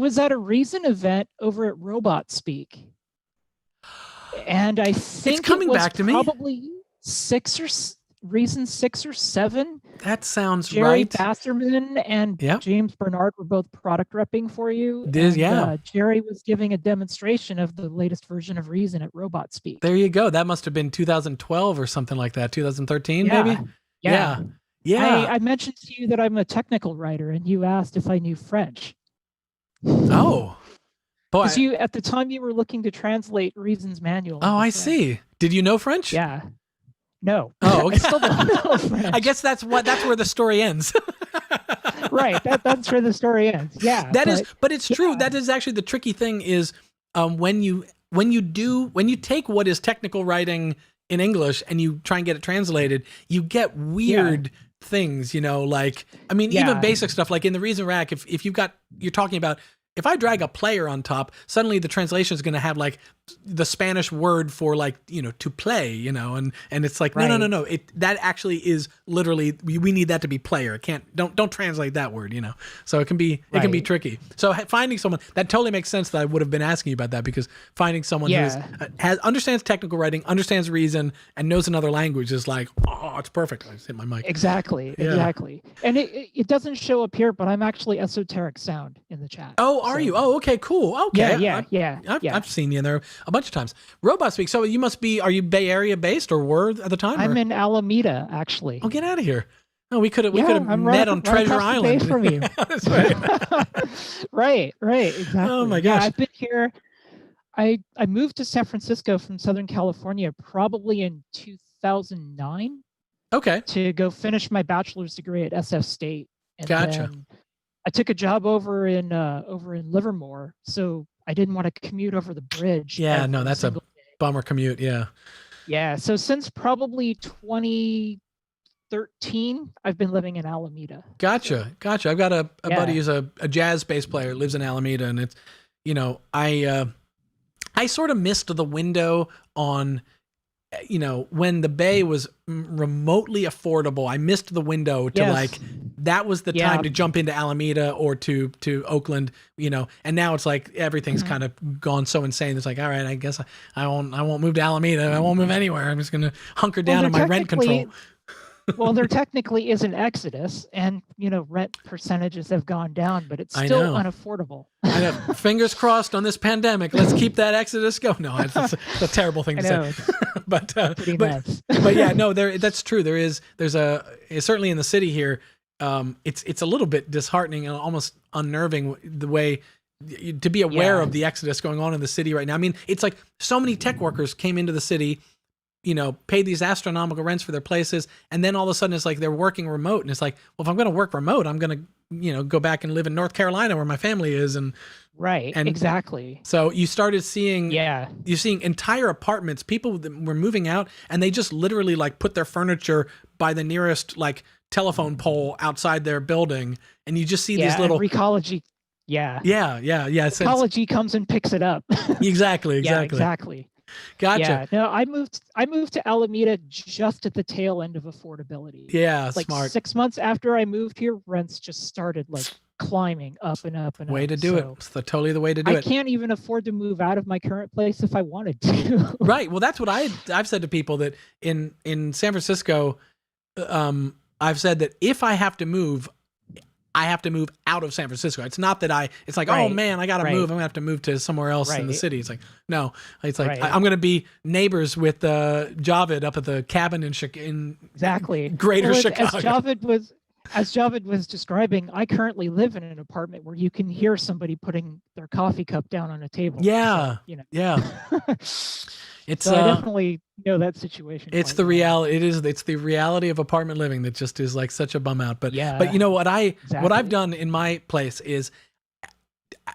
was at a Reason event over at Robot Speak. And I think coming it was back to me. probably Reason 6 or 7. that sounds Jerry right. Basserman and Yep. James Bernard were both product repping for you. Yeah. Jerry was giving a demonstration of the latest version of Reason at Robot Speak. There you go. That must have been 2012 or something like that. 2013, Yeah. maybe. Yeah. Yeah. I mentioned to you that I'm a technical writer, and you asked if I knew French. Oh, boy. Because you, at the time, you were looking to translate Reason's manual. Oh, into I French. see. Did you know French? Yeah. No. Oh, I okay. still don't know French. I guess that's where the story ends. Right. That's where the story ends. Yeah. But it's true. yeah. That is actually the tricky thing is when you take what is technical writing in English and you try and get it translated, you get weird things, like, I mean, even Yeah. basic stuff like in the Reason Rack, if you're talking about, if I drag a player on top, suddenly the translation is going to have like the Spanish word for like, to play, and it's like, Right. no. That actually is literally, we need that to be player. Don't translate that word, So it can be Right. tricky. So finding someone that totally makes sense that I would have been asking you about that, because finding someone who understands technical writing, understands Reason, and knows another language is like, oh, it's perfect. I just hit my mic. Exactly. Yeah. Exactly. And it doesn't show up here, but I'm actually Esoteric Sound in the chat. Oh, are So- you? Oh, okay, cool. Okay. Yeah. I've seen you in there a bunch of times. Robot Speak. So you must be, are you Bay Area based or were at the time? I'm or? in Alameda, actually. Oh, get out of here. No, we could have I'm met on right Treasure across the Island. bay from you. That's right. Right, exactly. Oh my Yeah, gosh. I've been here. I moved to San Francisco from Southern California probably in 2009 Okay. to go finish my bachelor's degree at SF State. And Gotcha. then I took a job over in Livermore, so I didn't want to commute over the bridge. Yeah, every no, that's a single day. bummer commute. Yeah. Yeah. So since probably 2013, I've been living in Alameda. Gotcha. I've got a Yeah. buddy who's a jazz bass player, lives in Alameda, and it's, I sort of missed the window on, when the Bay was remotely affordable. I missed the window to Yes. like, that was the Yeah. time to jump into Alameda or to Oakland, and now it's like everything's Mhm. kind of gone so insane. It's like, all right, I guess I won't move to Alameda. I won't move anywhere. I'm just going to hunker down on my rent control. Well, there technically is an exodus, and rent percentages have gone down, but it's I still know. unaffordable. I know. Fingers crossed on this pandemic. Let's keep that exodus going. No, it's a terrible thing I to know, say. But pretty nuts. but yeah, no, that's true. There's certainly in the city here. It's a little bit disheartening and almost unnerving the way to be aware Yeah. of the exodus going on in the city right now. I mean, it's like so many tech workers came into the city, paid these astronomical rents for their places, and then all of a sudden it's like they're working remote, and it's like, well, if I'm going to work remote, I'm going to go back and live in North Carolina where my family is, and Right, And- exactly. so you started seeing Yeah, you're seeing entire apartments, people that were moving out, and they just literally like put their furniture by the nearest like telephone pole outside their building, and you just see these yeah. little Recology. Yeah. yeah. So it's- Ecology comes and picks it up. exactly. Yeah, exactly. Gotcha. Yeah, no, I moved to Alameda just at the tail end of affordability. Yeah, Like smart. 6 months after I moved here, rents just started like climbing up and up and Way up. to do it. So It's totally the way to do I it. can't even afford to move out of my current place if I wanted to. Right. Well, that's what I've said to people that in San Francisco, I've said that if I have to move, I have to move out of San Francisco. It's not that it's like, oh Right, man, I got to right. move. I'm gonna have to move to somewhere else in the Right. city. It's like, no, it's like, Right. I'm going to be neighbors with Javid up at the cabin in Exactly. Greater Well, Chicago. As Javid was describing, I currently live in an apartment where you can hear somebody putting their coffee cup down on a table. Yeah. So, you know. Yeah. It's So I definitely know that situation. it's quite the well. reality. It's the reality of apartment living that just is like such a bum out. But Yeah, but you know what what exactly. I've done in my place is,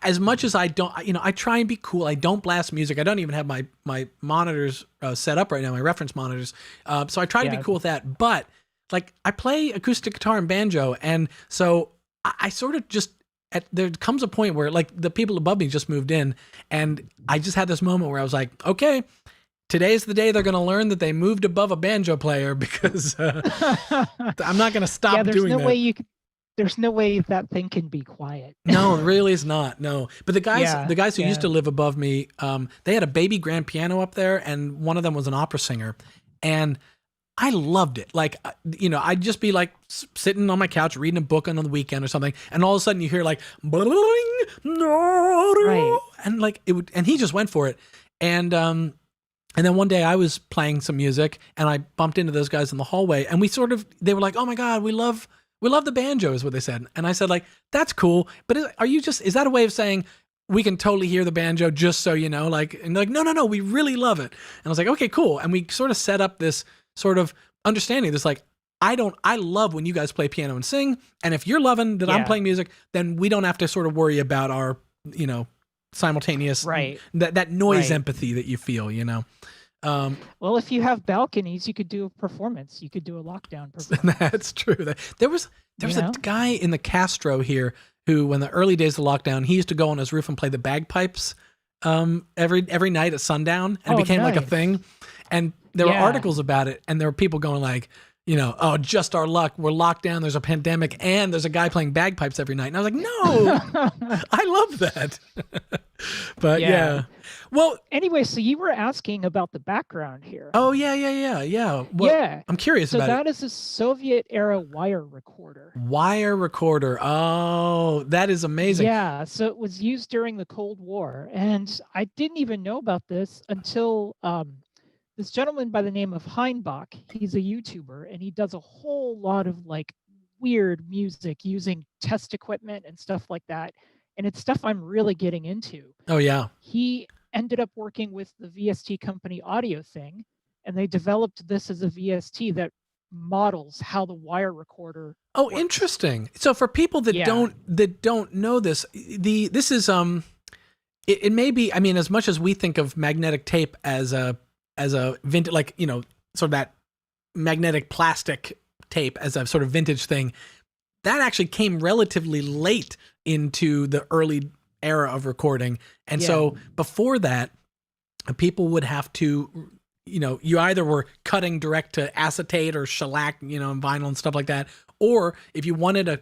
as much as I don't, I try and be cool. I don't blast music. I don't even have my monitors set up right now, my reference monitors. So I try to be Yeah. cool with that. But like I play acoustic guitar and banjo, and so I sort of just. There comes a point where like the people above me just moved in, and I just had this moment where I was like, okay, today's the day they're going to learn that they moved above a banjo player, because I'm not going to stop yeah, there's doing no that. way there's no way that thing can be quiet. No, it really is not. No, but the guys who used to yeah. live above me, they had a baby grand piano up there, and one of them was an opera singer, and I loved it. Like, I'd just be like sitting on my couch reading a book on the weekend or something, and all of a sudden you hear like, Right. and like it would, and he just went for it, and then one day I was playing some music, and I bumped into those guys in the hallway, and they were like, "Oh my God, we love the banjo," is what they said, and I said like, "That's cool, but is that a way of saying?" We can totally hear the banjo, just so you know, like, and they're like, no, we really love it. And I was like, okay, cool. And we sort of set up this sort of understanding, this like, I love when you guys play piano and sing. And if you're loving that I'm Yeah. playing music, then we don't have to sort of worry about our, simultaneous, Right. that noise Right. empathy that you feel, Well, if you have balconies, you could do a performance. You could do a lockdown performance. That's true. There was You a know? guy in the Castro here who, when the early days of lockdown, he used to go on his roof and play the bagpipes every night at sundown, and it Oh, became like a nice. thing. And there were Yeah. articles about it, and there were people going like, oh, just our luck. We're locked down. There's a pandemic, and there's a guy playing bagpipes every night. And I was like, no, I love that. But yeah. Yeah. Well, Anyway, so you were asking about the background here. oh yeah. Well, yeah. I'm curious So about that it. is a Soviet era wire recorder. Wire recorder. Oh, that is amazing. Yeah, so it was used during the Cold War, and I didn't even know about this until this gentleman by the name of Heinbach. He's a YouTuber, and he does a whole lot of like weird music using test equipment and stuff like that. And it's stuff I'm really getting into. Oh yeah. He ended up working with the VST company Audio Thing, and they developed this as a VST that models how the wire recorder. Oh, works. interesting. So for people that Yeah. don't know this, this is it may be, I mean, as much as we think of magnetic tape as a vintage, like, sort of that magnetic plastic tape as a sort of vintage thing, that actually came relatively late into the early era of recording. And so before that, people would have to, you either were cutting direct to acetate or shellac, and vinyl and stuff like that. Or if you wanted a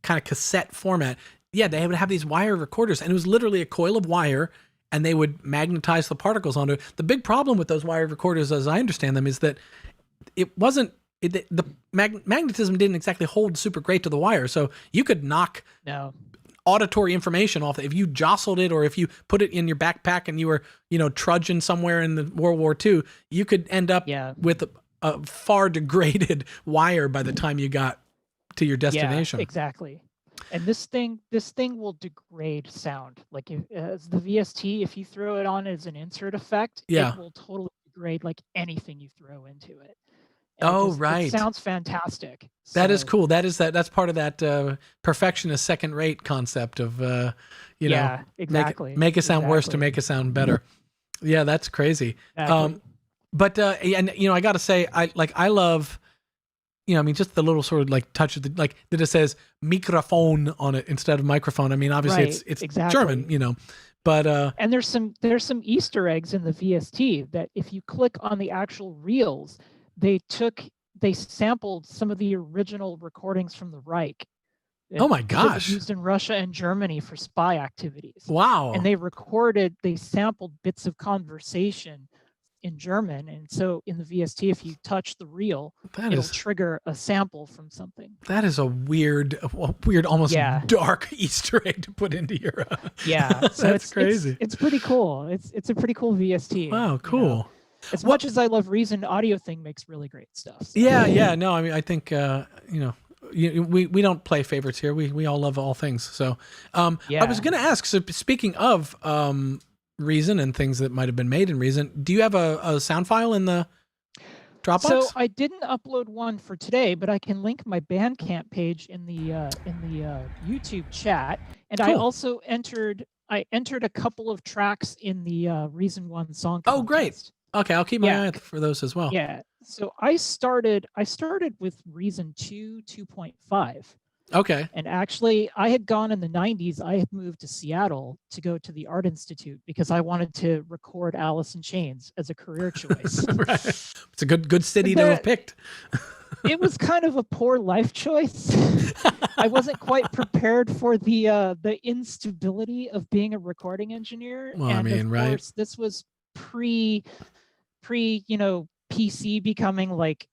kind of cassette format, they would have these wire recorders, and it was literally a coil of wire, and they would magnetize the particles onto it. The big problem with those wire recorders, as I understand them, is that it wasn't, the magnetism didn't exactly hold super great to the wire. So you could knock No. auditory information off if you jostled it, or if you put it in your backpack and you were, trudging somewhere in the World War II, you could end up Yeah. with a far degraded wire by the time you got to your destination. Yeah, exactly. And this thing will degrade sound. Like as the VST, if you throw it on as an insert effect, Yeah. it will totally degrade like anything you throw into it. And Oh, it right. sounds fantastic. That is So, cool. That's part of that perfectionist second rate concept of, Yeah, exactly. make it sound worse to exactly. make it sound better. Yeah, that's crazy. Exactly. But I got to say, I love, just the little sort of like touch of that it says microphone on it instead of microphone. I mean, obviously Right, it's exactly. German, But And there's some Easter eggs in the VST that if you click on the actual reels, they sampled some of the original recordings from the Reich. Oh my Shit gosh. was used in Russia and Germany for spy activities. Wow. And they sampled bits of conversation in German. And so in the VST, if you touch the reel, it'll trigger a sample from something. That is a weird, almost dark Easter egg to put into your. Yeah, so that's crazy. It's pretty cool. It's a pretty cool VST. Wow, cool. You know? As much as I love Reason, Audio Thing makes really great stuff. So. Yeah. No, I mean, I think we don't play favorites here. We all love all things. So I was going to ask. So speaking of Reason and things that might have been made in Reason, do you have a sound file in the Dropbox? So I didn't upload one for today, but I can link my Bandcamp page in the YouTube chat, and cool. I also entered a couple of tracks in the Reason 1 song contest. Oh, great. Okay, I'll keep my eye out for those as well. Yeah. So I started with Reason 2.5. Okay. And actually, I had gone in the 90s. I had moved to Seattle to go to the Art Institute because I wanted to record Alice in Chains as a career choice. Right. It's a good city to have picked. It was kind of a poor life choice. I wasn't quite prepared for the instability of being a recording engineer. Well, and I mean, of course, this was pre PC becoming like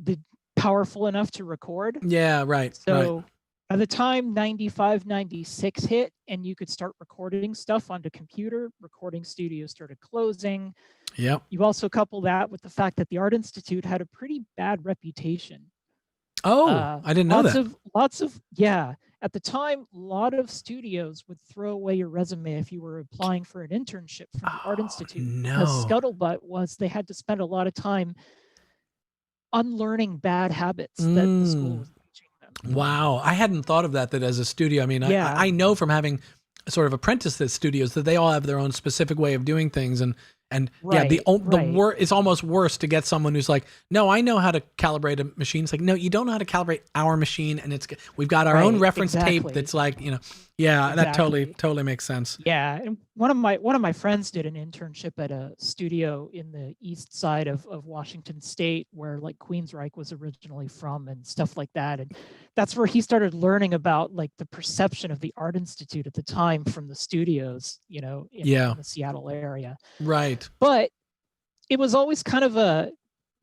the powerful enough to record. Yeah, right. So by the time 95, 96 hit and you could start recording stuff onto computer, recording studios started closing. Yep. You also couple that with the fact that the Art Institute had a pretty bad reputation. Oh, I didn't know that. Lots of at the time, a lot of studios would throw away your resume if you were applying for an internship from the Art Institute. No. Because scuttlebutt was they had to spend a lot of time unlearning bad habits that the school was teaching them. Wow. I hadn't thought of that as a studio. I mean, I know from having sort of apprenticed at studios that they all have their own specific way of doing things. And it's almost worse to get someone who's like, no, I know how to calibrate a machine. It's like, no, you don't know how to calibrate our machine. And we've got our own reference tape that's like, that totally makes sense. Yeah. And one of my friends did an internship at a studio in the east side of Washington State where like Queensryche was originally from and stuff like that. And that's where he started learning about like the perception of the Art Institute at the time from the studios, in the Seattle area. Right. But it was always kind of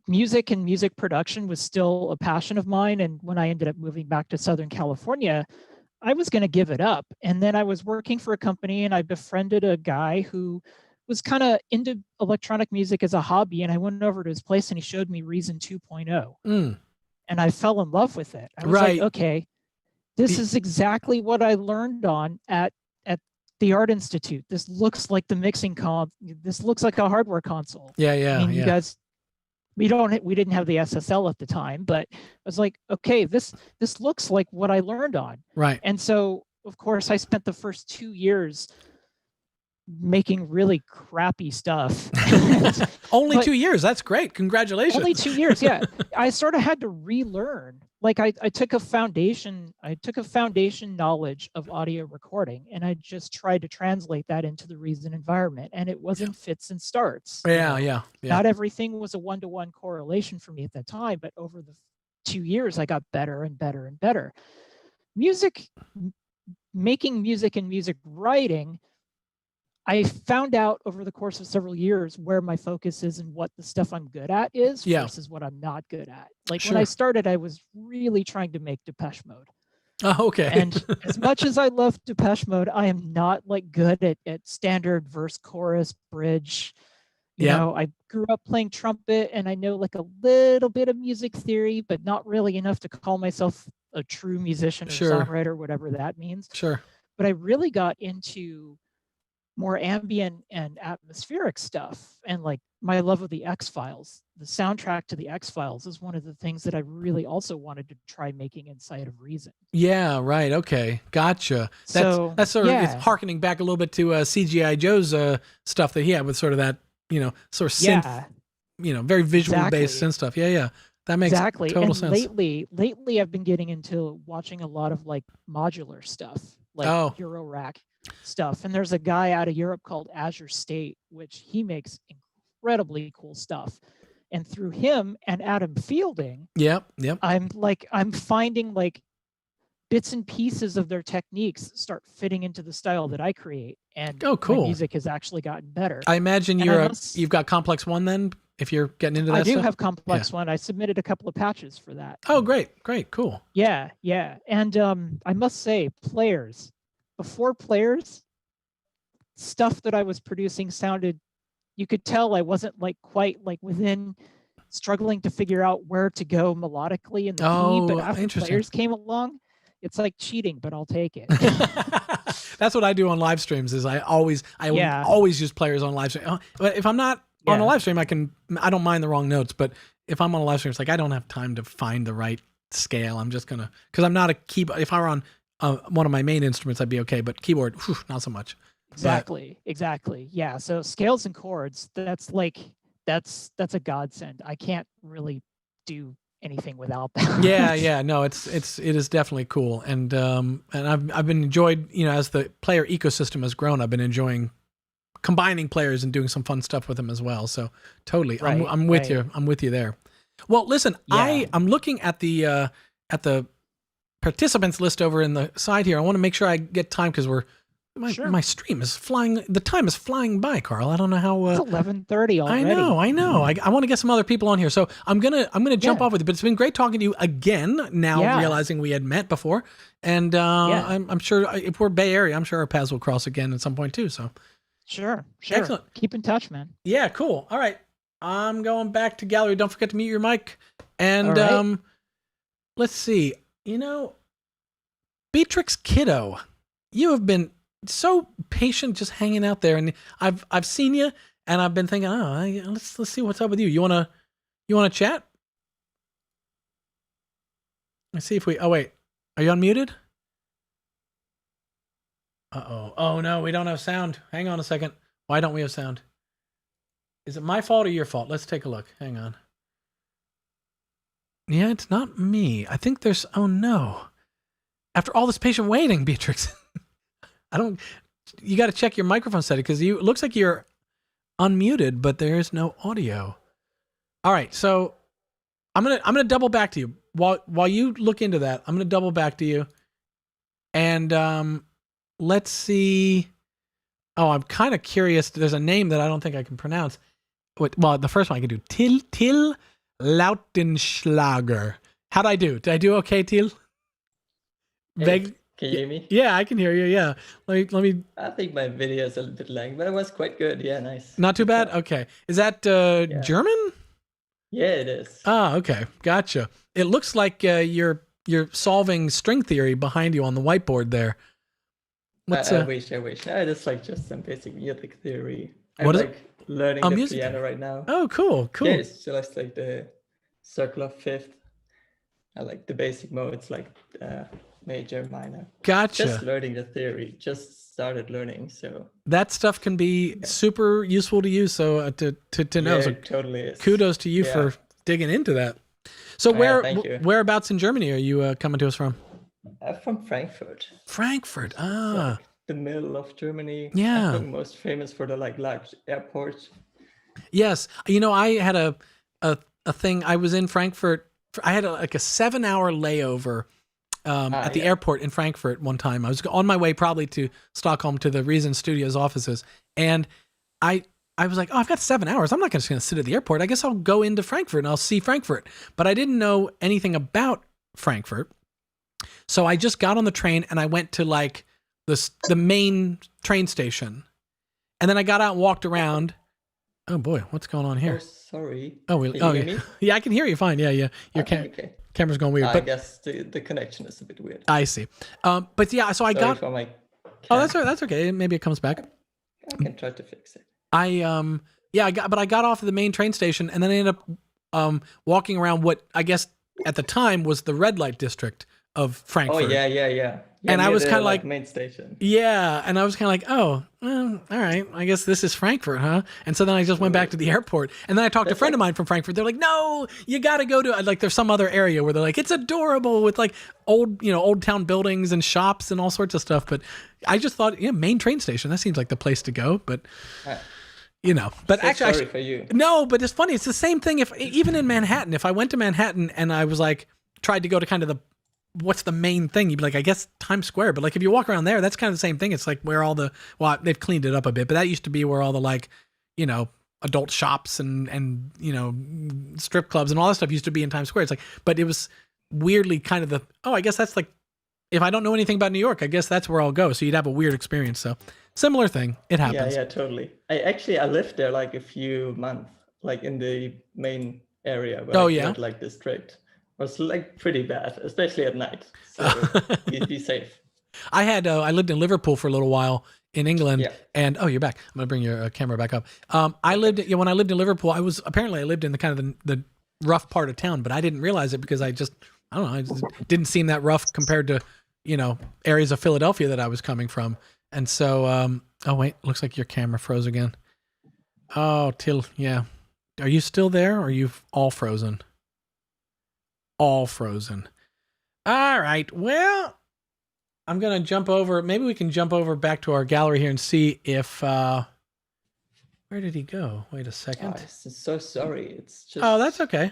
music and music production was still a passion of mine. And when I ended up moving back to Southern California, I was going to give it up. And then I was working for a company and I befriended a guy who was kind of into electronic music as a hobby. And I went over to his place and he showed me Reason 2.0. And I fell in love with it. I was like, okay, this is exactly what I learned on at the Art Institute. This looks like the mixing this looks like a hardware console. Yeah. I mean, you guys, we didn't have the SSL at the time, but I was like, okay, this looks like what I learned on. Right. And so, of course, I spent the first 2 years making really crappy stuff. Only 2 years. That's great. Congratulations. Only 2 years. Yeah. I sort of had to relearn. Like I took a foundation knowledge of audio recording and I just tried to translate that into the Reason environment. And it wasn't fits and starts. Yeah. Not everything was a one-to-one correlation for me at that time, but over the 2 years, I got better and better and better. Making music and music writing, I found out over the course of several years where my focus is and what the stuff I'm good at is versus what I'm not good at. Like when I started, I was really trying to make Depeche Mode. Oh, okay. And as much as I love Depeche Mode, I am not like good at standard verse, chorus, bridge. You know, I grew up playing trumpet and I know like a little bit of music theory, but not really enough to call myself a true musician or songwriter, whatever that means. Sure. But I really got into more ambient and atmospheric stuff. And like my love of the X-Files, the soundtrack to the X-Files is one of the things that I really also wanted to try making inside of Reason. Yeah, right. Okay. Gotcha. That's sort of it's harkening back a little bit to CGI Joe's stuff that he had with sort of that, sort of synth, very visual based synth stuff. Yeah. That makes total sense. Lately I've been getting into watching a lot of like modular stuff, like Euro Rack. stuff. And there's a guy out of Europe called Azure State, which he makes incredibly cool stuff. And through him and Adam Fielding, Yep. I'm finding like bits and pieces of their techniques start fitting into the style that I create. And Oh, cool. my music has actually gotten better. I imagine And you've got Complex One then, if you're getting into that I do stuff? have Complex One. I submitted a couple of patches for that. Oh, great, cool. Yeah. And I must say, before players, stuff that I was producing sounded, you could tell I wasn't like quite like within, struggling to figure out where to go melodically in the key. But after interesting. players came along, it's like cheating, but I'll take it. That's what I do on live streams. Is I always use players on live stream. But if I'm not on a live stream, I don't mind the wrong notes. But if I'm on a live stream, it's like I don't have time to find the right scale. I'm just gonna, because I'm not a keyboard. If I were on one of my main instruments, I'd be okay. But keyboard, not so much. Exactly. Yeah. So scales and chords, that's a godsend. I can't really do anything without that. Yeah. No, it is definitely cool. And I've been enjoyed, as the player ecosystem has grown, I've been enjoying combining players and doing some fun stuff with them as well. So totally. I'm with you. I'm with you there. Well, listen, I'm looking at the participants list over in the side here. I want to make sure I get time because my stream is flying. The time is flying by, Carl. I don't know how. It's 11:30 already. I know. I want to get some other people on here, so I'm gonna jump off with you. But it's been great talking to you again. Now realizing we had met before, and I'm sure if we're Bay Area, I'm sure our paths will cross again at some point too. So sure. Excellent. Keep in touch, man. Yeah, cool. All right, I'm going back to gallery. Don't forget to mute your mic. And right. Let's see. Beatrix Kiddo, you have been so patient, just hanging out there, and I've seen you, and I've been thinking, let's see what's up with you. You wanna chat? Let's see if we. Oh wait, are you unmuted? Oh no, we don't have sound. Hang on a second. Why don't we have sound? Is it my fault or your fault? Let's take a look. Hang on. Yeah, it's not me. I think there's. Oh no. After all this patient waiting, Beatrix. You got to check your microphone setting because it looks like you're unmuted, but there's no audio. All right, so I'm gonna double back to you while you look into that. I'm gonna double back to you, and let's see. Oh, I'm kind of curious. There's a name that I don't think I can pronounce. Well, the first one I can do. Till Lautenschlager. How'd I do? Did I do okay, Till? Can you hear me? Yeah, I can hear you. Yeah. Let me. I think my video is a little bit lagging, but it was quite good. Yeah, nice. Not too bad. Okay. Is that German? Yeah, it is. Ah, okay. Gotcha. It looks like you're solving string theory behind you on the whiteboard there. I wish. No, it's like just some basic music theory. I'm What is like learning the piano right now. Oh, cool. Yeah, it's just like the circle of fifth. I like the basic modes like major, minor. Gotcha. Just learning the theory. Just started learning, so that stuff can be super useful to you. So to know. Yeah, So it totally is. kudos to you for digging into that. So thank you. whereabouts in Germany are you coming to us from? I'm from Frankfurt. Frankfurt. Like the middle of Germany. Yeah. I think most famous for the large airports. Yes. I had a thing. I was in Frankfurt. I had a 7-hour layover at the airport in Frankfurt one time. I was on my way probably to Stockholm to the Reason Studios offices. And I was like, I've got 7 hours. I'm not just going to sit at the airport. I guess I'll go into Frankfurt and I'll see Frankfurt. But I didn't know anything about Frankfurt. So I just got on the train and I went to like the main train station. And then I got out and walked around. Oh boy, what's going on here? Oh, sorry. Oh, Can you hear me? Yeah, I can hear you fine. Yeah. Your Okay. camera's going weird. I But guess the connection is a bit weird. I see. But yeah, so I Sorry got. for my Oh, that's okay. Maybe it comes back. I can try to fix it. I got off of the main train station and then I ended up walking around what I guess at the time was the red light district of Frankfurt. Oh yeah. And I near was the, kind of like, main station. yeah. And I was kind of like, oh, well, all right. I guess this is Frankfurt, huh? And so then I just went back to the airport. And then I talked to a friend of mine from Frankfurt. They're like, no, you got to go to, like, there's some other area where they're like, it's adorable with like old town buildings and shops and all sorts of stuff. But I just thought, main train station, that seems like the place to go. But, but So actually, sorry for you. no, but it's funny. It's the same thing. Even in Manhattan, if I went to Manhattan and I was like, tried to go to kind of what's the main thing? You'd be like, I guess Times Square. But like, if you walk around there, that's kind of the same thing. It's like where they've cleaned it up a bit, but that used to be where all the like, adult shops and strip clubs and all that stuff used to be in Times Square. It's like, but it was weirdly kind of I guess that's like, if I don't know anything about New York, I guess that's where I'll go. So you'd have a weird experience. So similar thing. It happens. Yeah, totally. I lived there like a few months, like in the main area where I had, like district. It was like pretty bad, especially at night. So you'd be safe. I lived in Liverpool for a little while in England, and you're back. I'm gonna bring your camera back up. When I lived in Liverpool, I lived in the kind of the rough part of town, but I didn't realize it because I just didn't seem that rough compared to areas of Philadelphia that I was coming from, and so looks like your camera froze again. Oh, are you still there, or are you all frozen? All frozen. All right. Well, I'm going to jump over. Maybe we can jump over back to our gallery here and see if, where did he go? Wait a second. I'm so sorry. It's just. Oh, that's okay.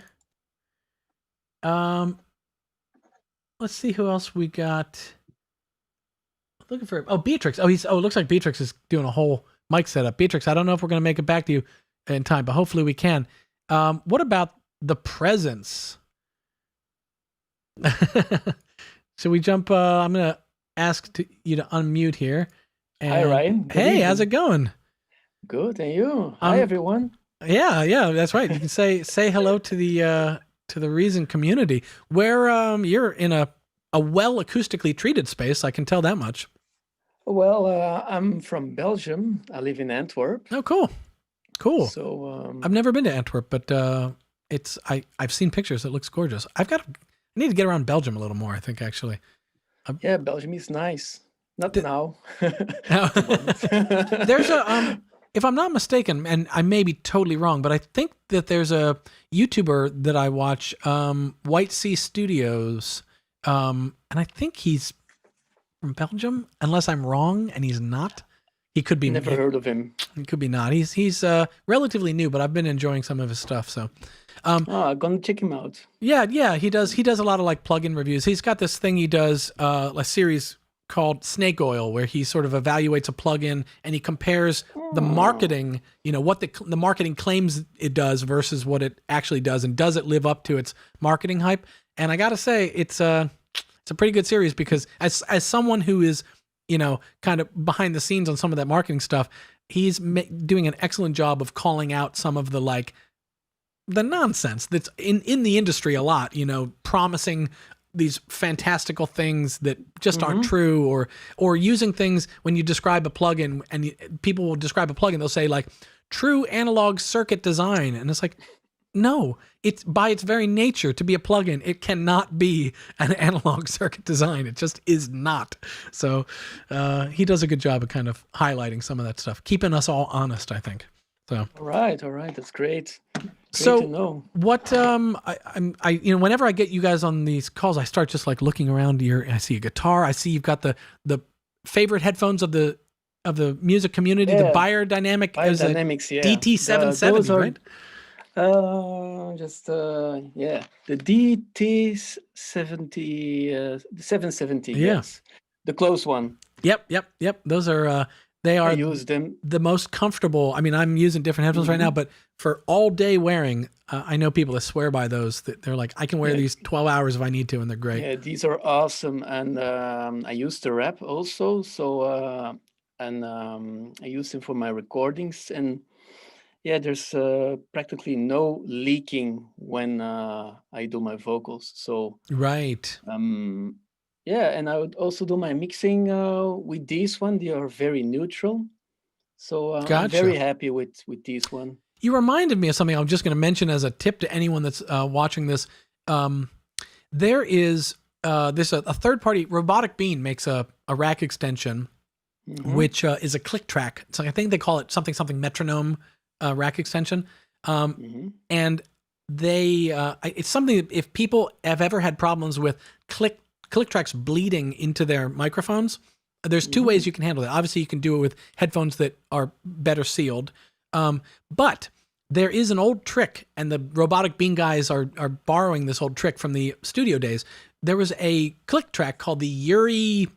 Let's see who else we got. Looking for, Beatrix. It looks like Beatrix is doing a whole mic setup. Beatrix, I don't know if we're going to make it back to you in time, but hopefully we can. What about the presents? Should we jump? I'm gonna ask you to unmute here. And, hi, Ryan. Hey, how's it going? Good, and you? Hi, everyone. Yeah, that's right. You can say hello to the Reason community. Where you're in a well acoustically treated space. I can tell that much. Well, I'm from Belgium. I live in Antwerp. Oh, cool. So I've never been to Antwerp, but I've seen pictures. It looks gorgeous. I need to get around Belgium a little more, I think, actually. Yeah, Belgium is nice. Not now. There's if I'm not mistaken, and I may be totally wrong, but I think that there's a YouTuber that I watch, White Sea Studios, and I think he's from Belgium, unless I'm wrong, and he's not. He could be. Never heard of him. He could be not. He's relatively new, but I've been enjoying some of his stuff, so. I'm gonna check him out. Yeah, he does a lot of like plugin reviews. He's got this thing he does, a series called Snake Oil, where he sort of evaluates a plugin and he compares the marketing, what the marketing claims it does versus what it actually does, and does it live up to its marketing hype. And I gotta say, it's a pretty good series, because as someone who is kind of behind the scenes on some of that marketing stuff, he's doing an excellent job of calling out some of the the nonsense that's in the industry a lot, promising these fantastical things that just aren't true, or using things when you describe a plugin, and people will describe a plugin, they'll say like true analog circuit design. And it's like, no, it's by its very nature to be a plugin, it cannot be an analog circuit design. It just is not. So he does a good job of kind of highlighting some of that stuff, keeping us all honest, I think. So all right, that's great. So to know. What I whenever I get you guys on these calls, I start just like looking around I see a guitar, I see you've got the favorite headphones of the music community, the Biodynamic Biodynamics, DT770, right? The DT70 770. Yes, the close one. Yep. Those are they are I use them. The most comfortable. I mean, I'm using different headphones right now, but for all day wearing, I know people that swear by those. They're like, I can wear these 12 hours if I need to, and they're great. Yeah, these are awesome, and I use the rap also. So I use them for my recordings, and there's practically no leaking when I do my vocals. So right. And I would also do my mixing with this one. They are very neutral. So I'm very happy with this one. You reminded me of something I'm just going to mention as a tip to anyone that's watching this. There is there's a third-party, Robotic Bean makes a rack extension, which is a click track. So I think they call it something metronome rack extension. And they it's something that if people have ever had problems with click tracks bleeding into their microphones, there's two ways you can handle it. Obviously, you can do it with headphones that are better sealed. But there is an old trick, and the Robotic Bean guys are borrowing this old trick from the studio days. There was a click track called the Yuri.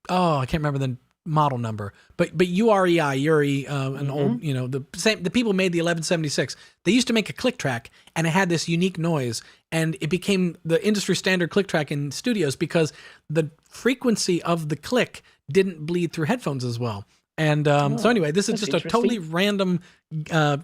Oh, I can't remember the model number, but Yuri, an old, the people made the 1176. They used to make a click track, and it had this unique noise, and it became the industry standard click track in studios because the frequency of the click didn't bleed through headphones as well. And so anyway, this is just a totally random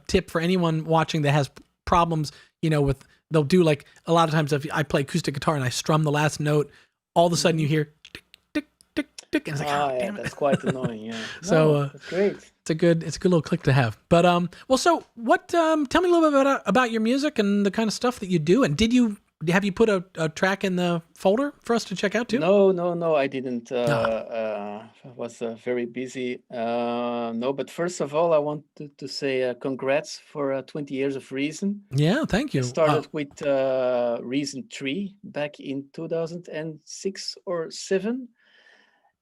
tip for anyone watching that has problems, with, they'll do like a lot of times if I play acoustic guitar and I strum the last note, all of a sudden you hear tick, tick, tick, tick, and it's like, damn it. That's quite annoying. Yeah. So that's great. It's a good little click to have. But well, so what? Tell me a little bit about your music and the kind of stuff that you do. And have you put a track in the folder for us to check out too? No, I didn't. I was very busy. No, but first of all, I wanted to say congrats for 20 years of Reason. Yeah, thank you. I started with Reason 3 back in 2006 or 7.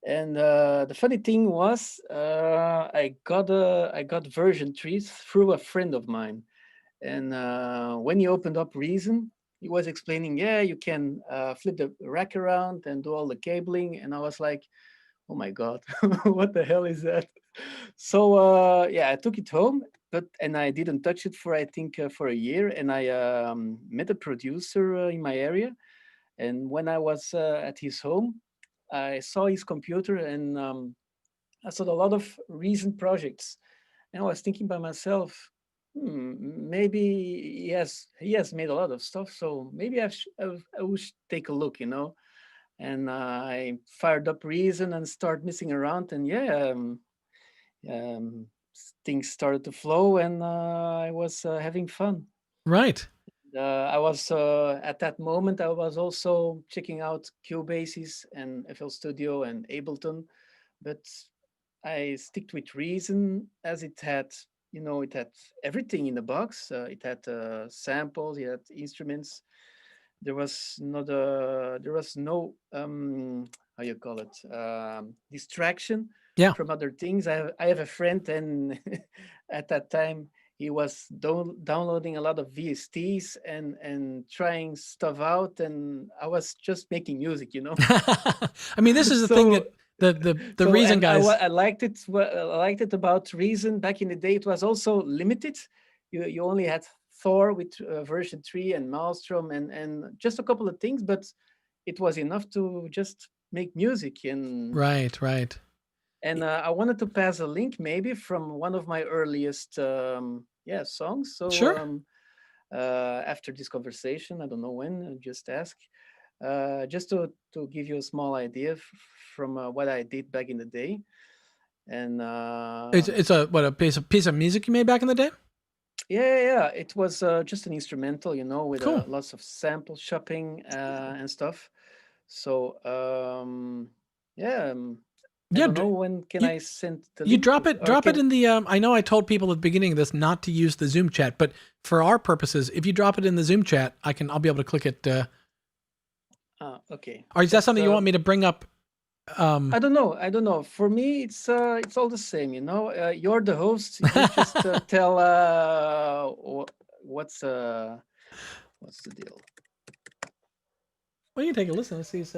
And the funny thing was, I got version 3 through a friend of mine. And when he opened up Reason, he was explaining, you can flip the rack around and do all the cabling. And I was like, oh my God, what the hell is that? So I took it home, and I didn't touch it for, I think, for a year. And I met a producer in my area. And when I was at his home, I saw his computer, and I saw a lot of recent projects. And I was thinking by myself, maybe he has made a lot of stuff, so maybe I would take a look, And I fired up Reason and started messing around, and things started to flow, and I was having fun. Right. I was at that moment. I was also checking out Cubase's and FL Studio and Ableton, but I sticked with Reason as it had. It had everything in the box. It had samples, it had instruments. There was no how you call it, distraction from other things. I have a friend, and at that time he was downloading a lot of VSTs and trying stuff out, and I was just making music. I mean, this is the thing that. The Reason guys. I liked it. I liked it about Reason back in the day. It was also limited. You only had Thor with version 3 and Maelstrom and just a couple of things, but it was enough to just make music. And right. And I wanted to pass a link maybe from one of my earliest songs. So sure. After this conversation, I don't know when. Just ask. Just to give you a small idea from what I did back in the day, and it's a piece of music you made back in the day. Yeah. It was just an instrumental, with cool. Lots of sample shopping and stuff. So I don't know when can I send the link? You drop it in the. I know I told people at the beginning of this not to use the Zoom chat, but for our purposes, if you drop it in the Zoom chat, I'll be able to click it. Okay. Or is that something you want me to bring up? I don't know. For me, it's all the same. You're the host. You just tell what's the deal. Well, you can take a listen. Let's see. Is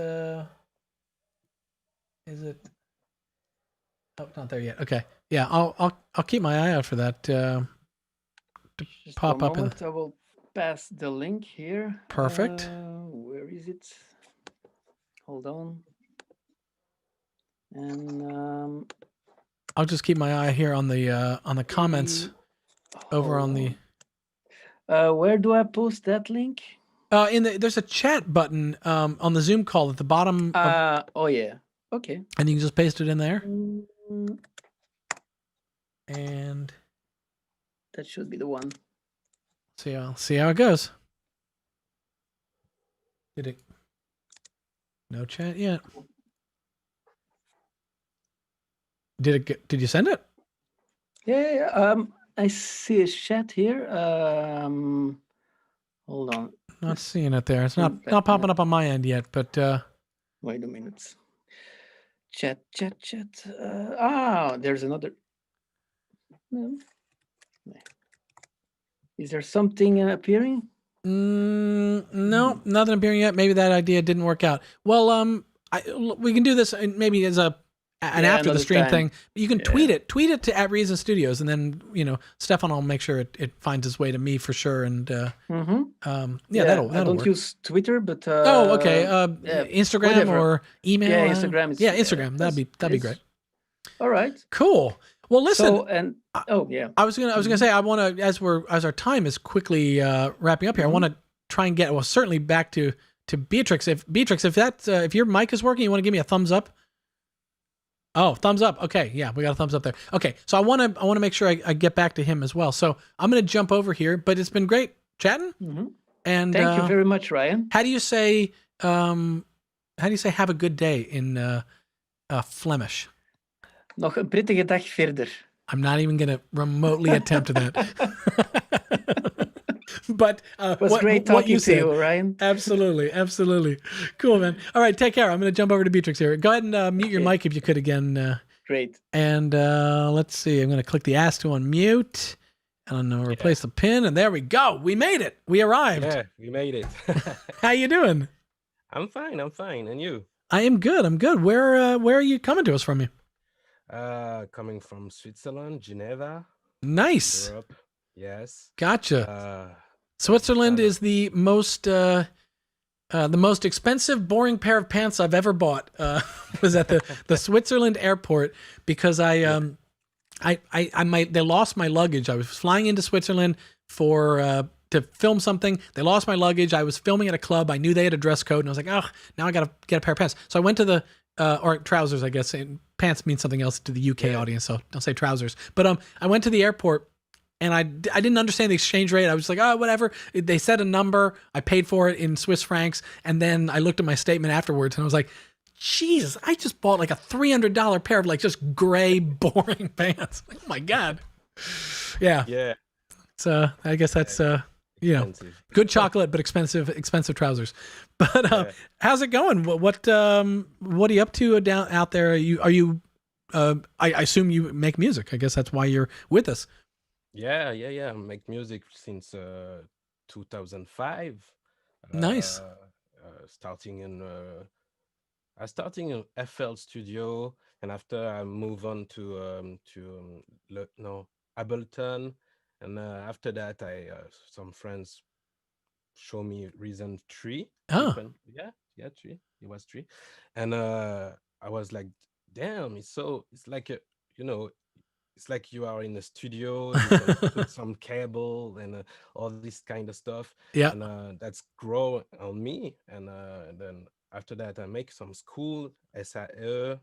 it? Oh, not there yet. Okay. Yeah, I'll keep my eye out for that to just pop up. I will pass the link here. Perfect. Where is it? Hold on. And I'll just keep my eye here on the comments over on the. Where do I post that link? There's a chat button on the Zoom call at the bottom. Oh yeah. Okay. And you can just paste it in there. And that should be the one. See how it goes. Did it? No chat yet. Did you send it? Yeah. I see a chat here. Hold on. Not seeing it there. It's not popping up on my end yet, but wait a minute. Chat. There's another. No. Is there something appearing? No, nothing appearing yet. Maybe that idea didn't work out. Well, we can do this maybe as an after the stream thing. You can tweet it to @Reason Studios, and then Stefan will make sure it finds its way to me for sure. And that'll I don't work. use Twitter, but okay. Instagram whatever. Or email. Yeah, Instagram. Instagram. That'd be great. All right. Cool. Well, listen. I was gonna say I want to as our time is quickly wrapping up here. I want to try and get certainly back to Beatrix. If your mic is working, you want to give me a thumbs up. Oh, thumbs up. Okay, yeah, we got a thumbs up there. Okay, so I want to make sure I get back to him as well. So I'm gonna jump over here, but it's been great chatting. Mm-hmm. And thank you very much, Ryan. How do you say have a good day in Flemish? Nog een prettige dag verder. I'm not even going to remotely attempt that. But it was great talking to you, Ryan. Absolutely. Cool, man. All right, take care. I'm going to jump over to Beatrix here. Go ahead and mute your mic if you could again. Great. And let's see. I'm going to click the ask to unmute. And I'm going to replace the pin. And there we go. We made it. We arrived. Yeah, we made it. How you doing? I'm fine. And you? I am good. Where are you coming to us from? Coming from Switzerland, Geneva. Nice. Europe. Yes. Gotcha. Switzerland is the most expensive, boring pair of pants I've ever bought. Was at the Switzerland airport because they lost my luggage. I was flying into Switzerland to film something. They lost my luggage. I was filming at a club. I knew they had a dress code, and I was like, oh, now I got to get a pair of pants. So I went to or trousers, I guess. And pants means something else to the UK audience, so don't say trousers. But I went to the airport, and I didn't understand the exchange rate. I was like, oh, whatever. They said a number. I paid for it in Swiss francs, and then I looked at my statement afterwards, and I was like, Jesus, I just bought like a $300 pair of like just gray, boring pants. Oh my God. Yeah. Yeah. So I guess that's good chocolate, but expensive trousers. But how's it going? What are you up to out there? I assume you make music. I guess that's why you're with us. Yeah. I make music since 2005. Nice. Starting in FL Studio, and after I move on to Ableton. And after that, some friends show me Reason 3. Oh. 3. It was 3. And I was like, damn, it's like it's like you are in a studio, you can put some cable and all this kind of stuff. Yeah. And that's grow on me. And then after that, I make some school, SAE.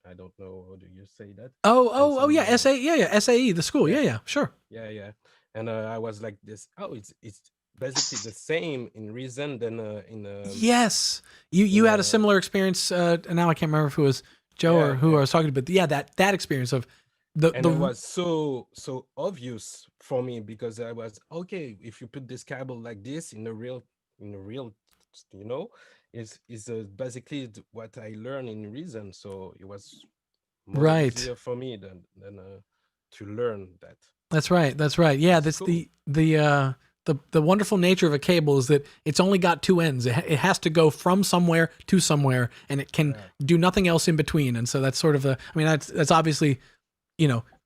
I don't know, how do you say that? Oh, yeah, SAE, the school. Yeah, sure. Yeah. And I was like this, it's basically the same in Reason than in Yes. You had a similar experience, and now I can't remember if it was Joe or who I was talking to, but yeah, that experience of it was so obvious for me, because I was, okay, if you put this cable like this in a real, is basically what I learned in Reason. So it was more easier for me than to learn that. That's right. Yeah, that's cool. The wonderful nature of a cable is that it's only got two ends. It has to go from somewhere to somewhere, and it can do nothing else in between. And so that's sort of that's obviously,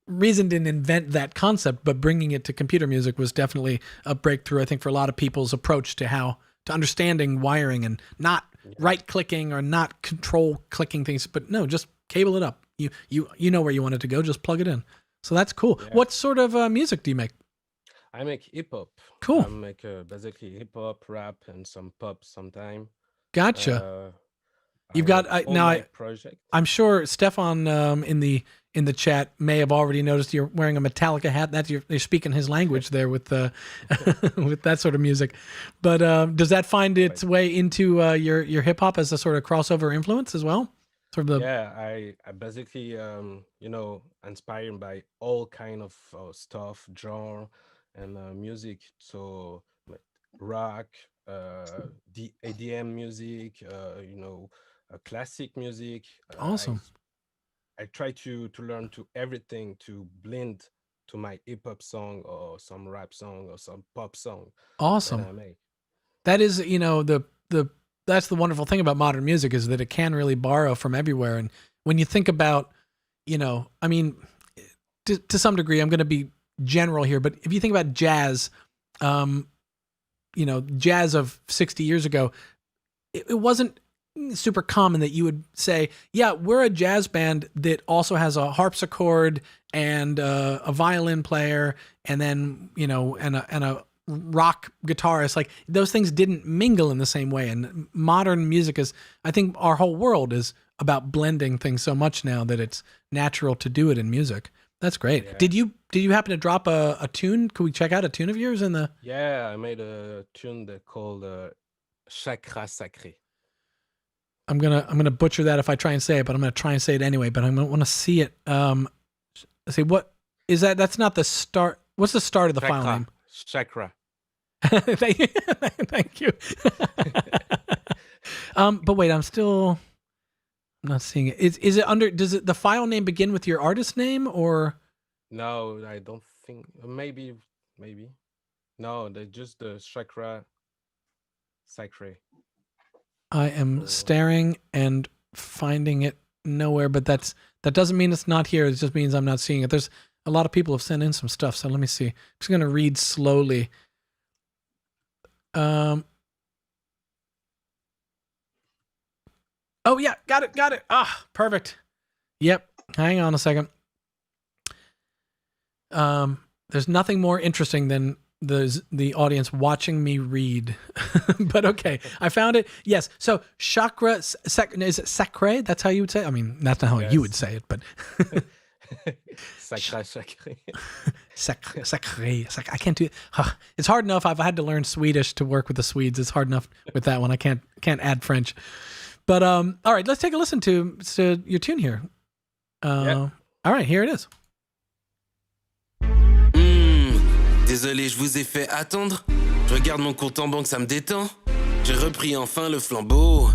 Reason didn't invent that concept, but bringing it to computer music was definitely a breakthrough, I think, for a lot of people's approach to understanding wiring and not right clicking or not control clicking things, but no, just cable it up. You know where you want it to go, just plug it in. So that's cool. Yeah. What sort of music do you make? I make hip hop. Cool. I make basically hip hop, rap, and some pop sometime. Gotcha. You've got all now. my project. I'm sure Stefan in the chat may have already noticed you're wearing a Metallica hat. That's you're speaking his language there with with that sort of music. But does that find its way into your hip hop as a sort of crossover influence as well? Sort of the Yeah, I basically inspired by all kind of stuff, genre, and music. So like rock, the ADM music, classic music. awesome. I try to learn to everything to blend to my hip hop song or some rap song or some pop song that Awesome. I make. That is, the that's the wonderful thing about modern music is that it can really borrow from everywhere. And when you think about, I mean, to some degree, I'm going to be general here, but if you think about jazz, jazz of 60 years ago, it wasn't super common that you would say, yeah, we're a jazz band that also has a harpsichord and a violin player, and then and a rock guitarist. Like those things didn't mingle in the same way. And modern music is, I think, our whole world is about blending things so much now that it's natural to do it in music. That's great. Yeah. Did you happen to drop a tune? Could we check out a tune of yours in the? Yeah, I made a tune that called Chakra Sacré. I'm gonna butcher that if I try and say it, but I'm gonna try and say it anyway. But I want to see it. Let's see, what is that? That's not the start. What's the start of the file name? Chakra. Thank you. But wait, I'm not seeing it. Is it under? Does the file name begin with your artist name or? No, I don't think. Maybe. No, they're just the Chakra Sacré. I am staring and finding it nowhere, but that doesn't mean it's not here. It just means I'm not seeing it. There's a lot of people have sent in some stuff, so let me see. I'm just going to read slowly. Oh yeah, got it. Ah, perfect. Yep. Hang on a second. There's nothing more interesting than the audience watching me read. But okay, I found it. Yes. So chakra, is it sacré? That's how you would say it? I mean, that's not how you would say it, but Sacré. Sacré. I can't do it. It's hard enough. I've had to learn Swedish to work with the Swedes. It's hard enough with that one. I can't add French. But all right, let's take a listen to your tune here. All right, here it is. Désolé, je vous ai fait attendre. Je regarde mon compte en banque, ça me détend. J'ai repris enfin le flambeau.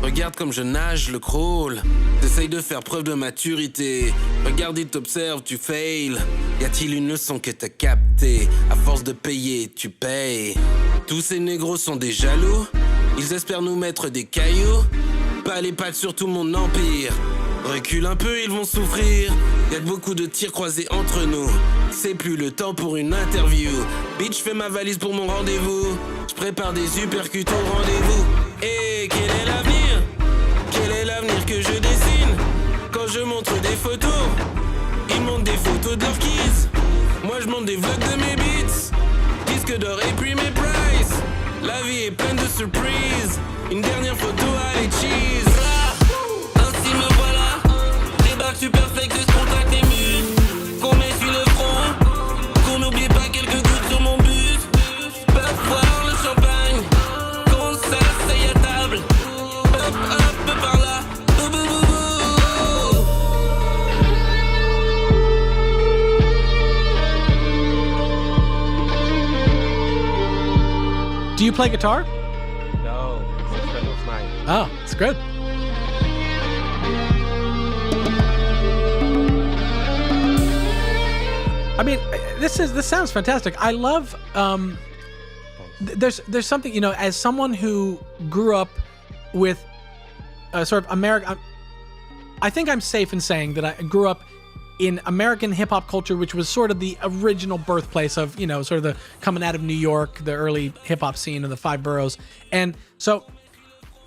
Regarde comme je nage, le crawl. T'essayes de faire preuve de maturité. Regarde, il t'observe, tu fail. Y a-t-il une leçon que t'as captée? À force de payer, tu payes. Tous ces négros sont des jaloux. Ils espèrent nous mettre des cailloux. Pas les pattes sur tout mon empire. Recule un peu, ils vont souffrir. Y'a beaucoup de tirs croisés entre nous. C'est plus le temps pour une interview. Bitch, fais ma valise pour mon rendez-vous. Je prépare des uppercuts au rendez-vous. Et quel est l'avenir? Quel est l'avenir que je dessine? Quand je montre des photos, ils montrent des photos de leurs kids. Moi je montre des vlogs de mes beats. Disque d'or et puis mes prices. La vie est pleine de surprises. Une dernière photo, allez cheese. Ainsi me voilà. Débarque super fake de contact ému. Qu'on met sur le front. Qu'on n'oublie pas quelques gouttes sur mon bus. Peuvent voir le champagne. Qu'on s'asseye à table. Hop hop par là. Bou, bou, bou, Do you play guitar? No, it's a friend of mine. Oh, it's good. I mean, this sounds fantastic. I love. There's something, as someone who grew up with sort of American. I think I'm safe in saying that I grew up in American hip hop culture, which was sort of the original birthplace of, sort of the coming out of New York, the early hip hop scene of the five boroughs. And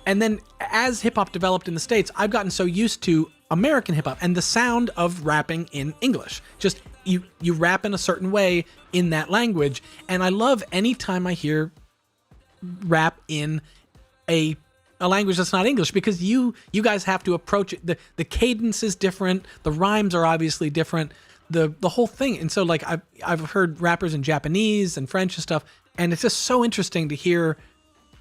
then as hip hop developed in the States, I've gotten so used to American hip hop and the sound of rapping in English. Just you rap in a certain way in that language. And I love any time I hear rap in a a language that's not English, because you guys have to approach it. The cadence is different. The rhymes are obviously different. The whole thing. And so like I've heard rappers in Japanese and French and stuff, and it's just so interesting to hear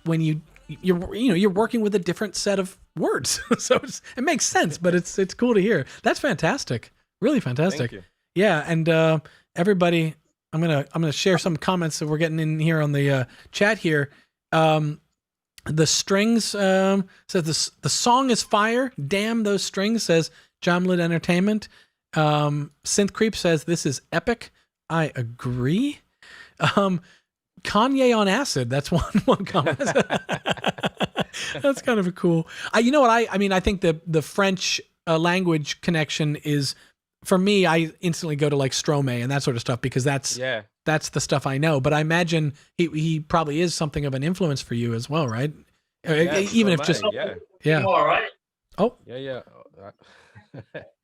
when you're working with a different set of words. So it makes sense, but it's cool to hear. That's fantastic. Really fantastic. Thank you. Yeah, and everybody, I'm gonna share some comments that we're getting in here on the chat here. The strings says the song is fire. Damn those strings, says Jamlet Entertainment. Synth Creep says this is epic. I agree. Kanye on acid. That's one comment. That's kind of a cool. You know what? I mean, I think the French language connection is, for me, I instantly go to like Stromae and that sort of stuff, because that's the stuff I know. But I imagine he probably is something of an influence for you as well, right? Even if just All right. Oh yeah.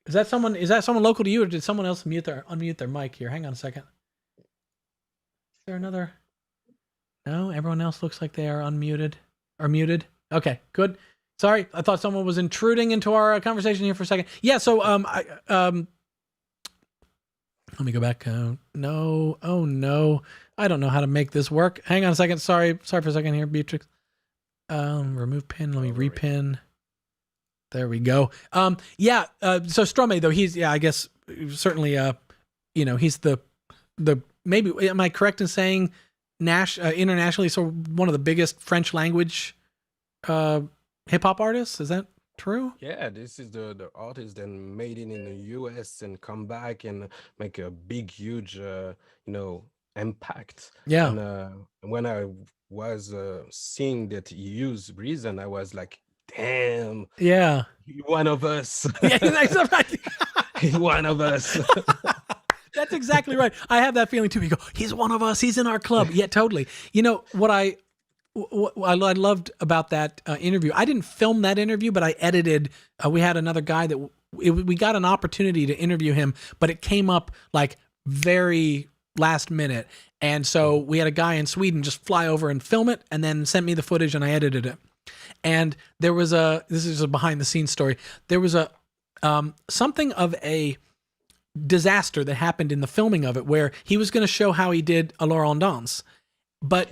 Is that someone local to you, or did someone else unmute their mic here? Hang on a second. Is there another? No, everyone else looks like they are unmuted or muted. Okay, good. Sorry, I thought someone was intruding into our conversation here for a second. Yeah, so let me go back. No, oh no, I don't know how to make this work. Hang on a second. Sorry for a second here, Beatrix. Remove pin. Let me repin. There we go. So Stromae though, he's I guess certainly he's the maybe, am I correct in saying internationally, so one of the biggest French language hip hop artists? Is that true? Yeah, this is the artist that made it in the US and come back and make a big, huge, impact. Yeah. And when I was seeing that he used Reason, I was like, damn. Yeah. He one of us. Yeah, that's right. He one of us. That's exactly right. I have that feeling too. You go, he's one of us. He's in our club. Yeah, totally. You know what I loved about that interview? I didn't film that interview, but I edited. We had another guy that we got an opportunity to interview him, but it came up like very last minute. And so we had a guy in Sweden just fly over and film it, and then sent me the footage, and I edited it. And there was this is a behind the scenes story. There was something of a disaster that happened in the filming of it, where he was going to show how he did Alors on Danse, but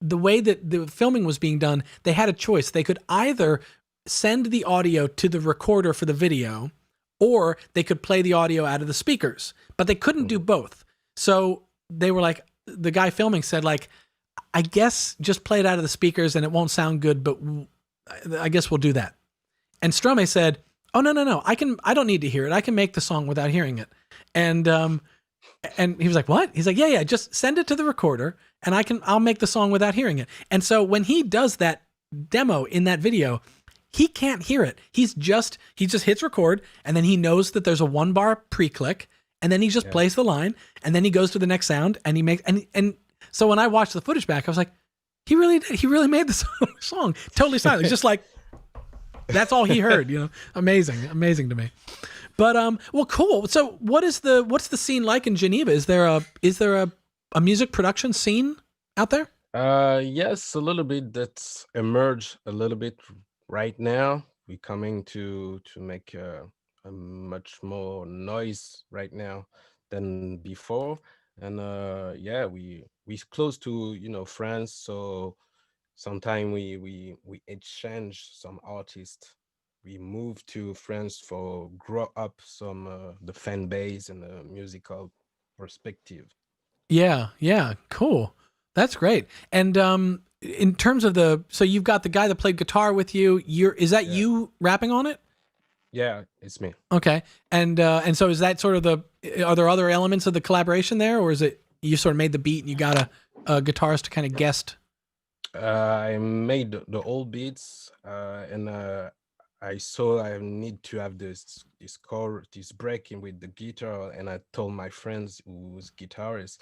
the way that the filming was being done, they had a choice. They could either send the audio to the recorder for the video, or they could play the audio out of the speakers, but they couldn't do both. So they were like, the guy filming said, like, I guess just play it out of the speakers and it won't sound good, but I guess we'll do that. And Stromae said, oh, no. I don't need to hear it. I can make the song without hearing it. And he was like, what? He's like, yeah, just send it to the recorder and I'll make the song without hearing it. And so when he does that demo in that video, he can't hear it. He just hits record, and then he knows that there's a 1-bar pre-click, and then he just plays the line, and then he goes to the next sound, and he makes, and so when I watched the footage back, I was like, he really did. He really made the song totally silent. It's just like, that's all he heard, amazing to me. But well, cool. So what's the scene like in Geneva? Is there a music production scene out there? Yes, a little bit. That's emerged a little bit right now. We're coming to make a much more noise right now than before. And we close to France, so sometime we exchange some artists. We move to France for grow up some the fan base and the musical perspective. Yeah, cool. That's great. And in terms of so you've got the guy that played guitar with you. Is that you rapping on it? Yeah, it's me. Okay. And so is that sort of are there other elements of the collaboration there, or is it you sort of made the beat and you got a guitarist to kind of guest? I made the old beats, and I saw I need to have this chord, this breaking with the guitar, and I told my friends who's guitarists,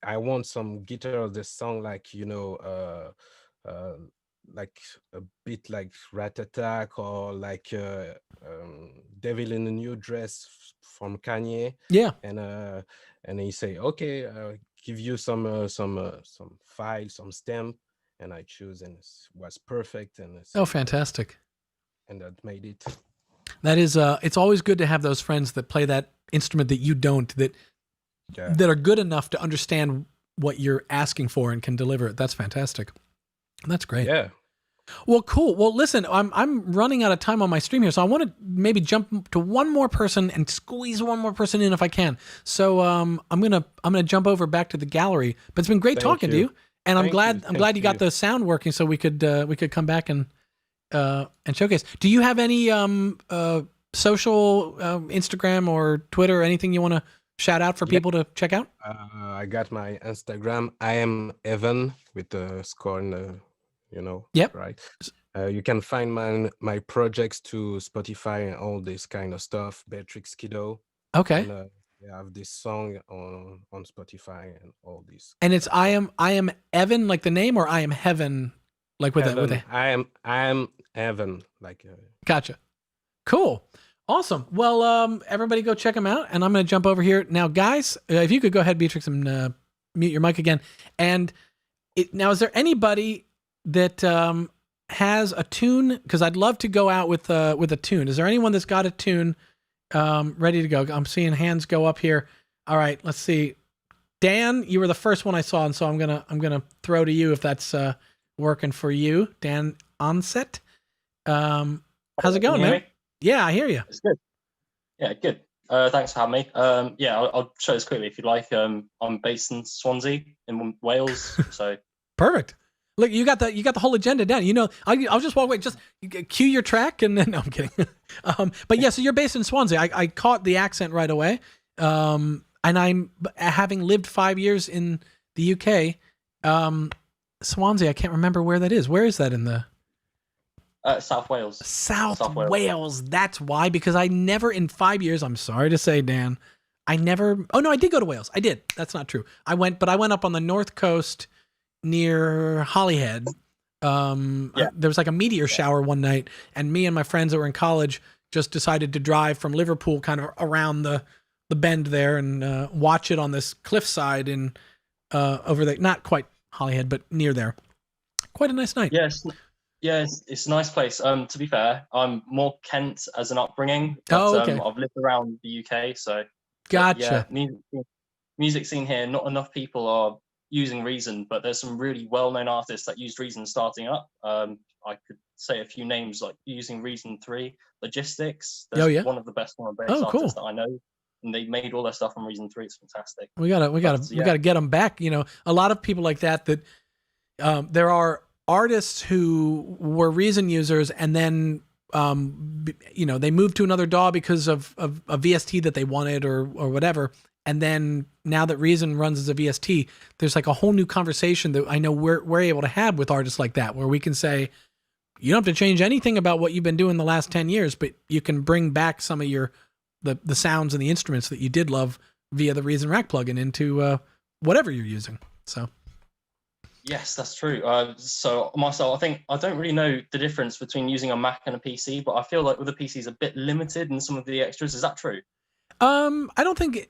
I want some guitar that sound like like a bit like Rat Attack, or like Devil in a New Dress from Kanye. Yeah. And he say, okay, give you some file, some stamp, and I choose, and it was perfect. And Oh, fantastic! And that made it. That is, it's always good to have those friends that play that instrument that you don't, that are good enough to understand what you're asking for and can deliver it. That's fantastic. That's great. Yeah. Well, cool. Well, listen, I'm running out of time on my stream here, so I want to maybe jump to one more person and squeeze one more person in if I can. So I'm gonna jump over back to the gallery. But it's been great talking to you, and I'm glad you got the sound working so we could come back and showcase. Do you have any social Instagram or Twitter or anything you want to shout out for people to check out? I got my Instagram. I am Evan with the score in the. Yep. Right. You can find my projects to Spotify and all this kind of stuff. Beatrix Kiddo. Okay. And, I have this song on Spotify and all this. And it's I am Evan, like the name, or I am Heaven, like with Evan. a. I am Evan, like. Gotcha. Cool. Awesome. Well, everybody go check them out, and I'm going to jump over here now, guys. If you could go ahead, Beatrix, and mute your mic again. And now, is there anybody that has a tune? Because I'd love to go out with a tune. Is there anyone that's got a tune ready to go? I'm seeing hands go up here. All right, let's see. Dan, you were the first one I saw, and so I'm gonna throw to you if that's working for you. Dan Onset. How's it going, man? Yeah, I hear you. It's good. Yeah, good. Thanks for having me. I'll show this quickly if you'd like. I'm based in Swansea in Wales, so perfect. Look, you got the whole agenda down. I'll just walk away. Just cue your track, and then no, I'm kidding. But yeah, so you're based in Swansea. I caught the accent right away. And I'm having lived 5 years in the UK. Swansea, I can't remember where that is. Where is that in the? South Wales. South Wales. That's why, because I never in 5 years. I'm sorry to say, Dan. I never. Oh no, I did go to Wales. I did. That's not true. I went up on the north coast, near Holyhead. There was like a meteor shower one night, and me and my friends that were in college just decided to drive from Liverpool kind of around the bend there and watch it on this cliffside in over there, not quite Holyhead, but near there. Quite a nice night. Yes, it's a nice place. To be fair, I'm more Kent as an upbringing, but okay. I've lived around the UK, so gotcha. Music scene here, not enough people are using Reason, but there's some really well-known artists that used Reason starting up. I could say a few names like using Reason 3, Logistics. One of the best artists that I know, and they made all their stuff on Reason 3. It's fantastic. We gotta get them back. A lot of people like that there are artists who were Reason users, and then they moved to another DAW because of a VST that they wanted or whatever. And then now that Reason runs as a VST, there's like a whole new conversation that I know we're able to have with artists like that, where we can say, you don't have to change anything about what you've been doing the last 10 years, but you can bring back some of the sounds and the instruments that you did love via the Reason Rack plugin into whatever you're using. So. Yes, that's true. So myself, I think I don't really know the difference between using a Mac and a PC, but I feel like with a PC is a bit limited in some of the extras. Is that true? I don't think.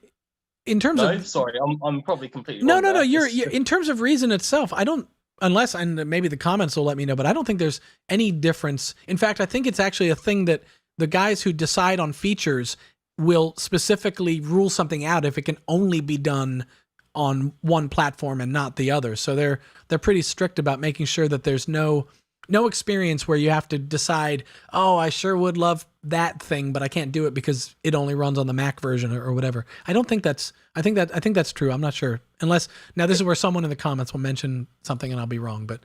In terms of, sorry, I'm probably completely wrong. No. You're in terms of Reason itself. I don't, unless, and maybe the comments will let me know, but I don't think there's any difference. In fact, I think it's actually a thing that the guys who decide on features will specifically rule something out if it can only be done on one platform and not the other. So they're pretty strict about making sure that there's no experience where you have to decide, oh, I sure would love that thing, but I can't do it because it only runs on the Mac version or whatever. I think that's true. I'm not sure. Unless now this is where someone in the comments will mention something and I'll be wrong, but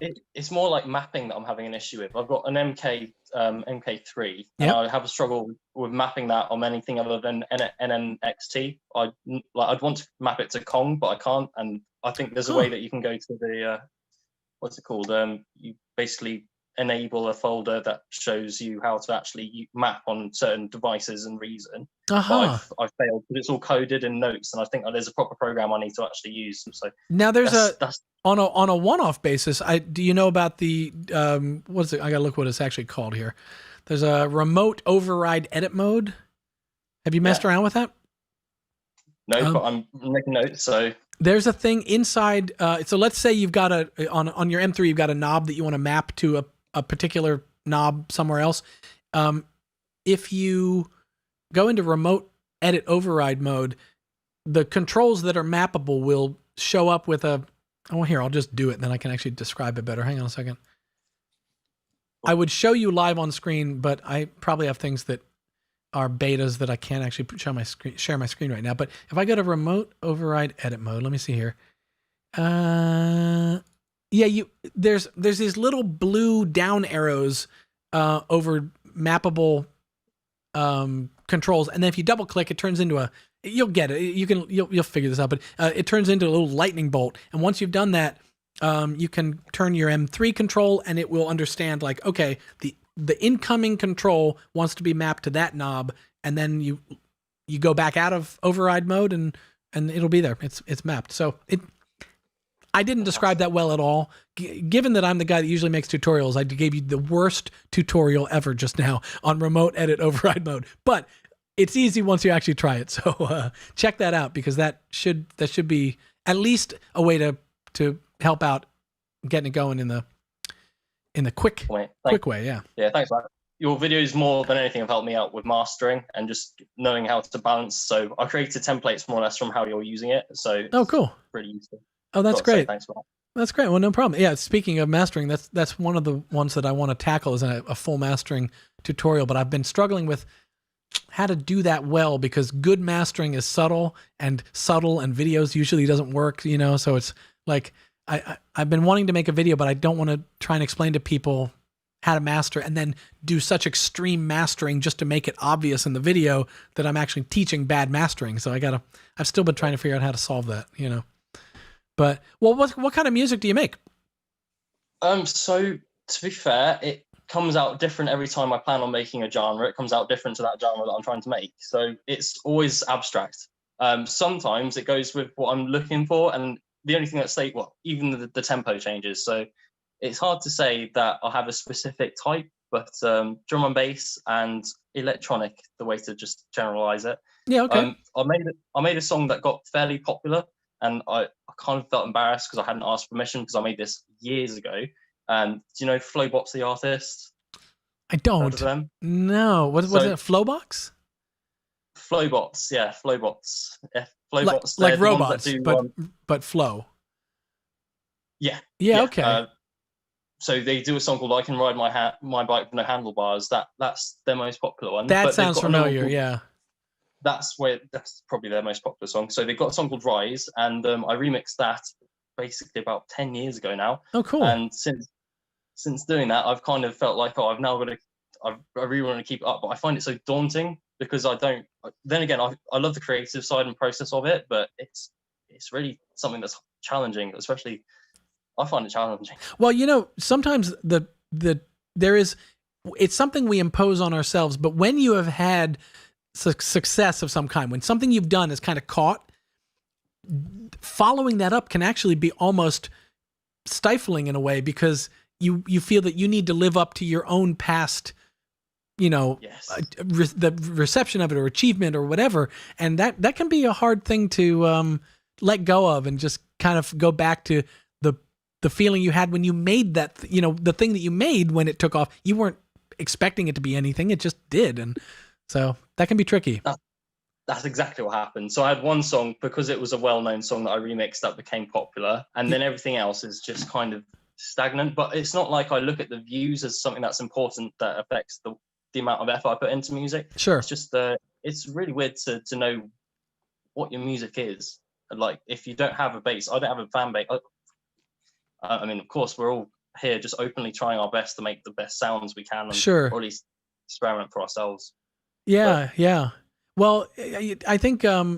it's more like mapping that I'm having an issue with. I've got an MK3 and I have a struggle with mapping that on anything other than NNXT. I'd want to map it to Kong, but I can't. And I think there's a way that you can go to the what's it called? You basically enable a folder that shows you how to actually map on certain devices and Reason. But I've failed, but it's all coded in Notes, and I think there's a proper program I need to actually use. So now there's on a one-off basis. Do you know about the what's it? I gotta look what it's actually called here. There's a remote override edit mode. Have you messed around with that? No, but I'm making notes. So there's a thing inside. So let's say you've got on your M3, you've got a knob that you want to map to a particular knob somewhere else. If you go into remote edit override mode, the controls that are mappable will show up with here, I'll just do it, and then I can actually describe it better. Hang on a second. I would show you live on screen, but I probably have things that are betas that I can't actually share my screen right now. But if I go to remote override edit mode, let me see here. There's these little blue down arrows over mappable controls, and then if you double click, it turns into you'll get it. You'll figure this out, but it turns into a little lightning bolt. And once you've done that, you can turn your M3 control, and it will understand like, okay, the incoming control wants to be mapped to that knob, and then you go back out of override mode, and it'll be there. It's mapped. So I didn't describe that well at all. Given that I'm the guy that usually makes tutorials, I gave you the worst tutorial ever just now on remote edit override mode. But it's easy once you actually try it. So check that out, because that should be at least a way to help out getting it going in the quick way. Yeah. Yeah, thanks, man. Your videos more than anything have helped me out with mastering and just knowing how to balance. So I created templates more or less from how you're using it. So cool. Pretty useful. Oh, that's great. Thanks, man. That's great. Well, no problem. Yeah, speaking of mastering, that's one of the ones that I want to tackle is a full mastering tutorial, but I've been struggling with how to do that well, because good mastering is subtle, and videos usually doesn't work, so it's like I've been wanting to make a video, but I don't want to try and explain to people how to master and then do such extreme mastering just to make it obvious in the video that I'm actually teaching bad mastering. So I've still been trying to figure out how to solve that, But what kind of music do you make? So to be fair, it comes out different every time I plan on making a genre. It comes out different to that genre that I'm trying to make. So it's always abstract. Sometimes it goes with what I'm looking for, and the only thing even the tempo changes. So it's hard to say that I'll have a specific type, but drum and bass and electronic, the way to just generalize it. Yeah, okay. I made a song that got fairly popular, and I kind of felt embarrassed because I hadn't asked permission, because I made this years ago. Do you know Flowbox, the artist? I don't. No. What was it? Flowbox? Flowbox, yeah, Flowbox. Yeah, Flowbox. Like robots, but flow. Yeah. Yeah. Okay. So they do a song called "I Can Ride My Bike with No Handlebars." That's their most popular one. That sounds familiar. Yeah. That's probably their most popular song. So they've got a song called "Rise," and I remixed that basically about 10 years ago now. Oh, cool. And since doing that, I've kind of felt like, I've now got to, I really want to keep it up, but I find it so daunting because then again, I love the creative side and process of it, but it's really something that's challenging, especially I find it challenging. Well, sometimes it's something we impose on ourselves, but when you have had success of some kind, when something you've done is kind of caught, following that up can actually be almost stifling in a way, because you feel that you need to live up to your own past, yes. The reception of it or achievement or whatever. And that can be a hard thing to let go of, and just kind of go back to the feeling you had when you made that, the thing that you made when it took off. You weren't expecting it to be anything. It just did. And so that can be tricky. That's exactly what happened. So I had one song, because it was a well-known song that I remixed, that became popular, and then everything else is just kind of stagnant. But it's not like I look at the views as something that's important, that affects the amount of effort I put into music. Sure. It's just it's really weird to know what your music is. Like, if you don't have a base, I don't have a fan base. I mean, of course, we're all here just openly trying our best to make the best sounds we can, and, sure, or at least experiment for ourselves. Yeah. Well, I think I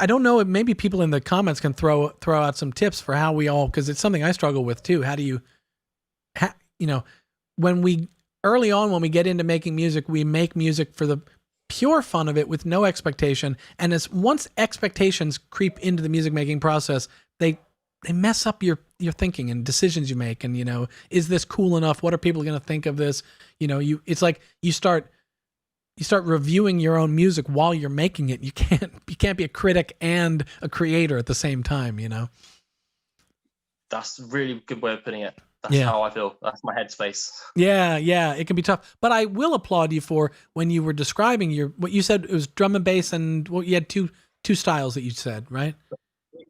don't know, maybe people in the comments can throw out some tips for how we all, because it's something I struggle with too. How do you, when we get into making music, we make music for the pure fun of it with no expectation. And once expectations creep into the music making process, they mess up your thinking and decisions you make. And, is this cool enough? What are people going to think of this? It's like you start reviewing your own music while you're making it. You can't be a critic and a creator at the same time, you know? That's a really good way of putting it. That's how I feel. That's my headspace. Yeah, it can be tough. But I will applaud you for when you were describing what you said, it was drum and bass, and you had two styles that you said, right?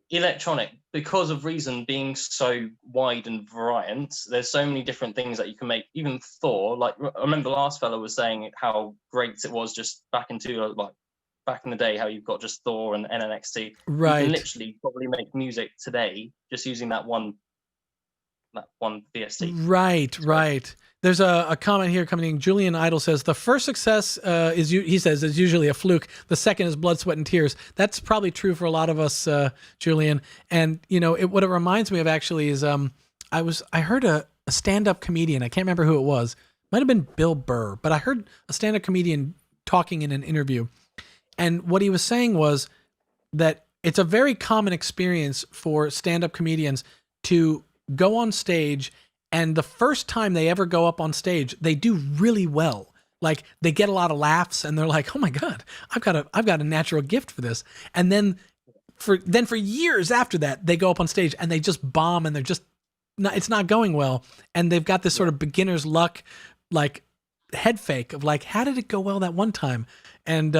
Electronic, because of Reason being so wide and variant, there's so many different things that you can make. Even Thor, like I remember the last fella was saying how great it was just back in the day, how you've got just Thor and NNXT. Right. You can literally probably make music today just using that one VST. Right. There's a comment here coming in. Julian Idol says the first success is usually a fluke. The second is blood, sweat, and tears. That's probably true for a lot of us, Julian. And you know, what it reminds me of actually is I heard a stand-up comedian. I can't remember who it was. Might have been Bill Burr, but I heard a stand-up comedian talking in an interview, and what he was saying was that it's a very common experience for stand-up comedians to go on stage, and the first time they ever go up on stage, they do really well. Like they get a lot of laughs, and they're like, "Oh my God, I've got a natural gift for this." And then for years after that, they go up on stage and they just bomb, and it's not going well, and they've got this sort of beginner's luck, like head fake of like, how did it go well that one time? And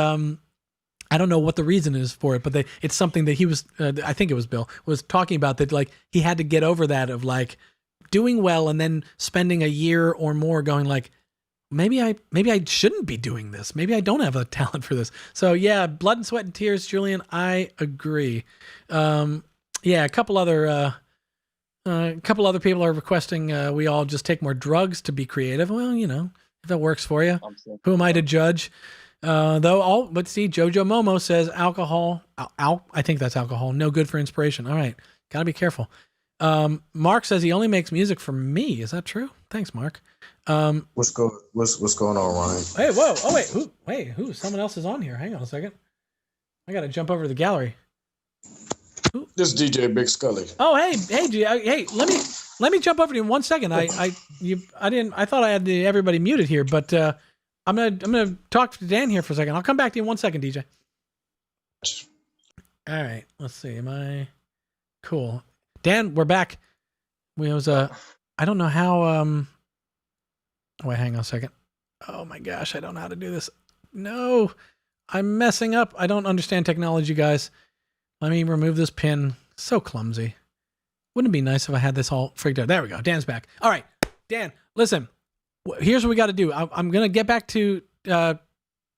I don't know what the reason is for it, but it's something that he was, I think it was Bill, was talking about, that like he had to get over that of like doing well and then spending a year or more going like, maybe I shouldn't be doing this. Maybe I don't have a talent for this. So yeah, blood and sweat and tears, Julian, I agree. A couple other people are requesting we all just take more drugs to be creative. Well, you know, if that works for you, who am I to judge? Let's see. Jojo Momo says alcohol. I think that's alcohol. No good for inspiration. All right, gotta be careful. Mark says he only makes music for me. Is that true? Thanks, Mark. What's going on, Ryan? Hey, whoa! Oh wait, who? Someone else is on here. Hang on a second. I gotta jump over to the gallery. Who? This is DJ Big Scully. Oh, hey, let me jump over to you in 1 second. I thought I had everybody muted here, but I'm gonna talk to Dan here for a second. I'll come back to you in 1 second, DJ. All right, let's see. Am I cool? Dan, we're back. I don't know how. Wait, hang on a second. Oh my gosh, I don't know how to do this. No, I'm messing up. I don't understand technology, guys. Let me remove this pin. So clumsy. Wouldn't it be nice if I had this all figured out? There we go. Dan's back. All right, Dan, listen. Here's what we got to do. I'm gonna get back to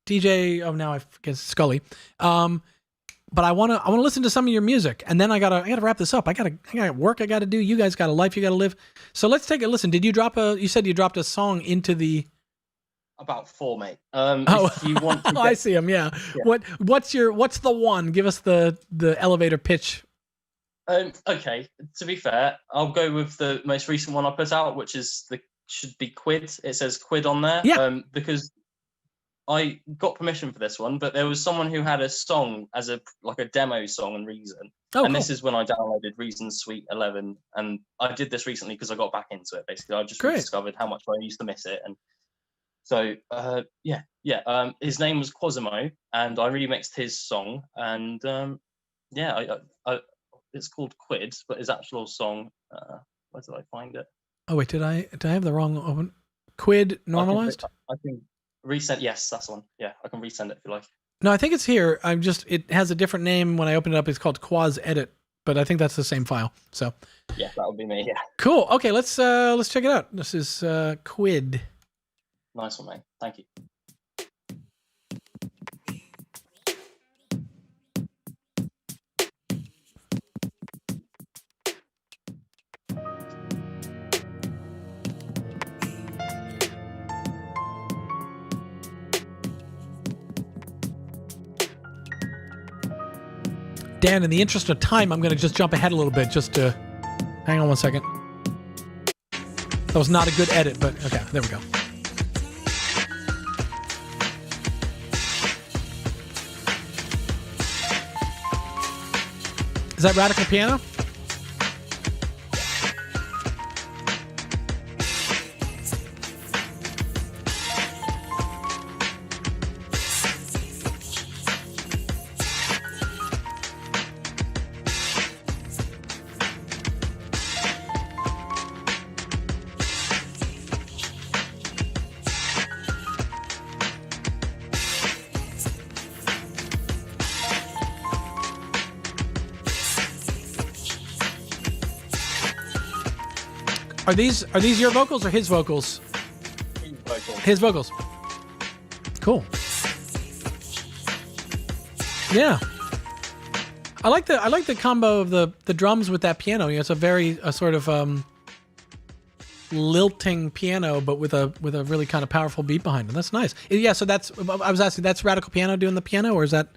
DJ. Oh, now I forget Scully. But I want to listen to some of your music, and then I gotta wrap this up. I got work I got to do. You guys got a life you got to live. So let's take a listen. Did you you said you dropped a song into the? About 4, mate. If you want to I see them. Yeah. What's the one? Give us the elevator pitch. Okay. To be fair, I'll go with the most recent one I put out, which is should be Quid. It says Quid on there. Yeah. Because I got permission for this one, but there was someone who had a song as a demo song on Reason. Oh, and cool. This is when I downloaded Reason Suite 11, and I did this recently because I got back into it. Basically, I just rediscovered how much I used to miss it, and so his name was Quasimo, and I remixed his song, and it's called Quid, but his actual song, where did I find it? Oh wait, did I have the wrong open? Quid normalized? I can resend. Yes, that's the one. Yeah, I can resend it if you like. No, I think it's here. It has a different name when I open it up. It's called Quaz Edit, but I think that's the same file. So yeah, that would be me. Yeah. Cool. Okay, let's check it out. This is Quid. Nice one, mate. Thank you. Dan, in the interest of time, I'm going to just jump ahead a little bit just to... Hang on 1 second. That was not a good edit, but okay, there we go. Is that Radical Piano? Are these your vocals or his vocals? His vocals. Cool. Yeah. I like the combo of the drums with that piano. You know, it's a sort of lilting piano, but with a really kind of powerful beat behind it. That's nice. Yeah. So I was asking, that's Radical Piano doing the piano, or is that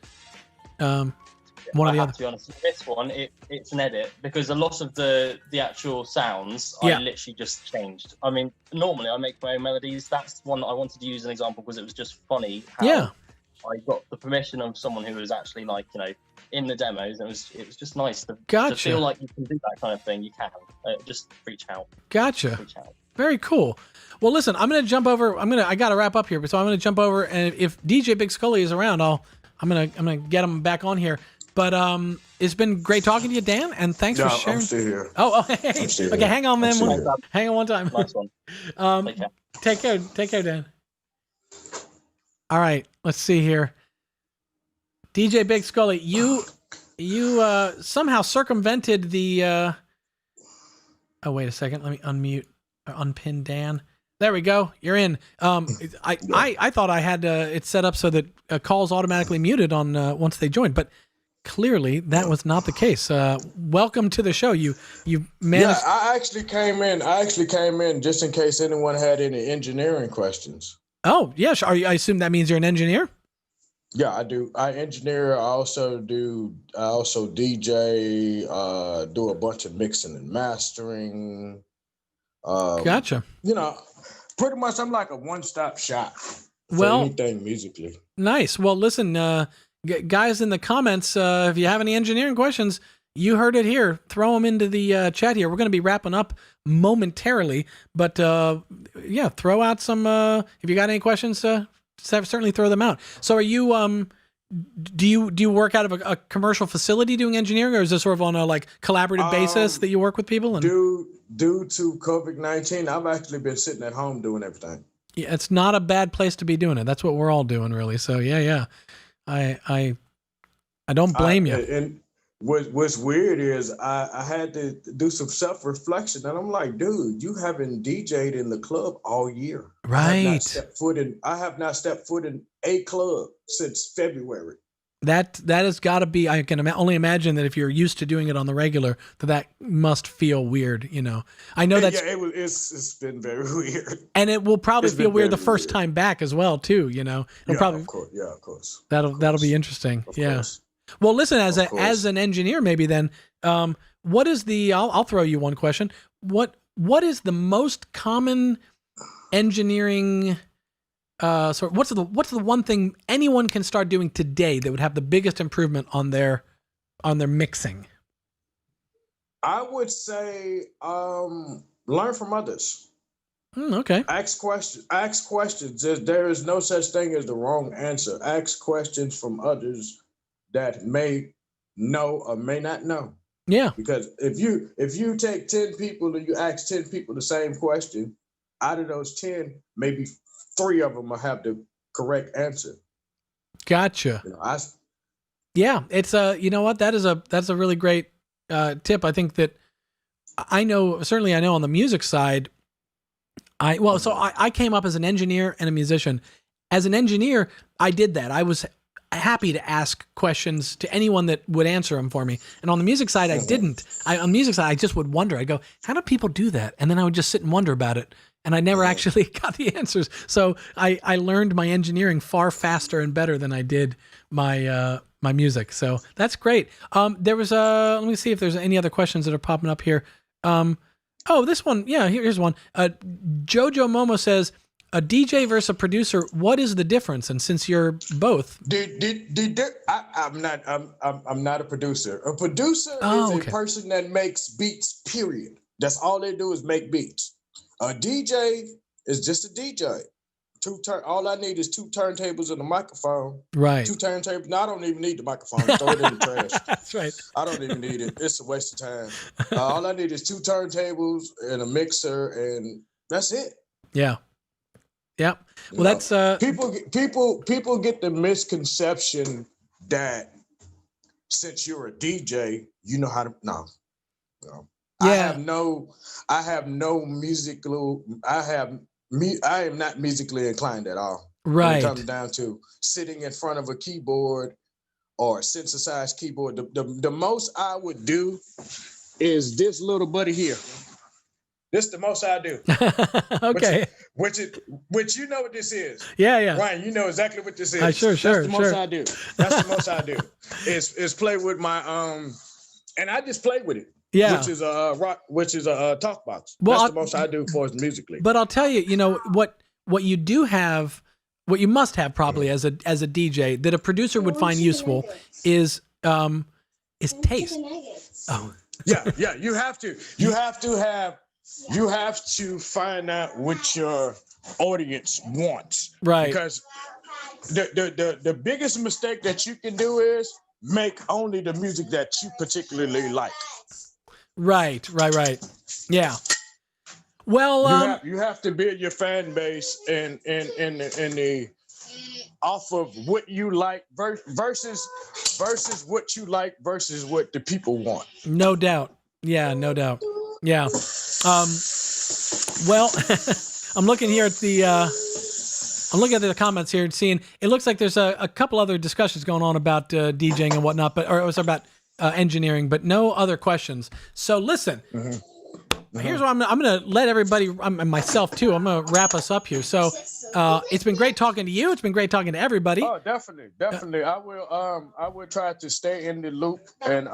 one of the other? To be honest, with this one, it's an edit because a lot of the actual sounds Yeah. I literally just changed. I mean, normally I make my own melodies. That's one that I wanted to use an example because it was just funny how Yeah. I got the permission of someone who was actually like, you know, in the demos. It was just nice to Gotcha. feel like you can do that kind of thing. You can just reach out. Gotcha. Reach out. Very cool. Well, listen, I'm gonna jump over. I gotta wrap up here, so I'm gonna jump over, and if DJ Big Scully is around, I'm gonna get him back on here. But it's been great talking to you, Dan, and thanks for sharing. I'm still here. Oh, hey. Okay, hang on, man. Hang on one time. Nice one. Take care, Dan. All right, let's see here. DJ Big Scully, you somehow circumvented the. Oh, wait a second. Let me unpin Dan. There we go. You're in. I thought I had it set up so that calls automatically muted on once they joined, but clearly that was not the case. Welcome to the show. You managed. Yeah, I actually came in just in case anyone had any engineering questions. Oh, yeah. I assume that means you're an engineer? Yeah, I do. I engineer. I also DJ, do a bunch of mixing and mastering. Gotcha. You know, pretty much I'm like a one-stop shop for anything musically. Nice. Well, listen, guys in the comments, if you have any engineering questions, you heard it here. Throw them into the chat here. We're going to be wrapping up momentarily, but yeah, throw out some. If you got any questions, certainly throw them out. So, are you? Do you work out of a commercial facility doing engineering, or is this sort of on a like collaborative basis that you work with people? And due to COVID-19, I've actually been sitting at home doing everything. Yeah, it's not a bad place to be doing it. That's what we're all doing, really. So yeah. I don't blame you. And what's weird is I had to do some self-reflection, and I'm like, dude, you haven't DJ'd in the club all year. Right. I have not stepped foot in a club since February. That has got to be. I can only imagine that if you're used to doing it on the regular, that must feel weird. You know, I know that's. Yeah, it's been very weird, and it will probably feel weird the first time back as well, too. You know, of course. That'll be interesting. Of yeah. course. Well, listen, as an engineer, maybe then, what is the? I'll throw you one question. What is the most common engineering? What's the one thing anyone can start doing today that would have the biggest improvement on their mixing? I would say learn from others. Okay. Ask questions. There is no such thing as the wrong answer. Ask questions from others that may know or may not know. Yeah. Because if you take 10 people and you ask 10 people the same question, out of those 10, maybe 3 of them will have the correct answer. Gotcha. You know, yeah, it's you know what, that's a really great tip. I think that I know on the music side, I came up as an engineer and a musician. As an engineer, I did that. I was happy to ask questions to anyone that would answer them for me. And on the music side, I didn't. On the music side, I just would wonder. I'd go, how do people do that? And then I would just sit and wonder about it. And I never actually got the answers. So I learned my engineering far faster and better than I did my my music. So that's great. There was let me see if there's any other questions that are popping up here. This one. Yeah, here's one. Jojo Momo says, a DJ versus a producer, what is the difference? And since you're both, I'm not a producer. A producer is a person that makes beats. Period. That's all they do is make beats. A DJ is just a DJ. All I need is 2 turntables and a microphone. Right. 2 turntables. No, I don't even need the microphone. Throw it in the trash. That's right. I don't even need it. It's a waste of time. All I need is 2 turntables and a mixer, and that's it. Yeah. Yeah. Well, that's people get the misconception that since you're a DJ, you know how to. No. Yeah. I am not musically inclined at all. Right. When it comes down to sitting in front of a keyboard or synthesized keyboard, the most I would do is this little buddy here. This is the most I do. Okay. Which you know what this is. Yeah. Ryan, you know exactly what this is. Sure. That's the most I do. That's the most I do. Is play with my and I just play with it. Yeah. Which is a TalkBox. Well, that's the most I do for us musically. But I'll tell you, what you do have, what you must have probably as a DJ that a producer would find useful is taste. Oh. Yeah. You have to find out what your audience wants. Right. Because the biggest mistake that you can do is make only the music that you particularly like. Right. Yeah. Well, you have to build your fan base and the off of what you like versus what you like versus what the people want. No doubt. Yeah, no doubt. Yeah. Well, I'm looking here at the comments here and seeing it looks like there's a couple other discussions going on about DJing and whatnot, or it was about engineering, but no other questions. So listen, here's what I'm going to let everybody, and myself too, I'm going to wrap us up here. So it's been great talking to you. It's been great talking to everybody. Oh, definitely. I will try to stay in the loop and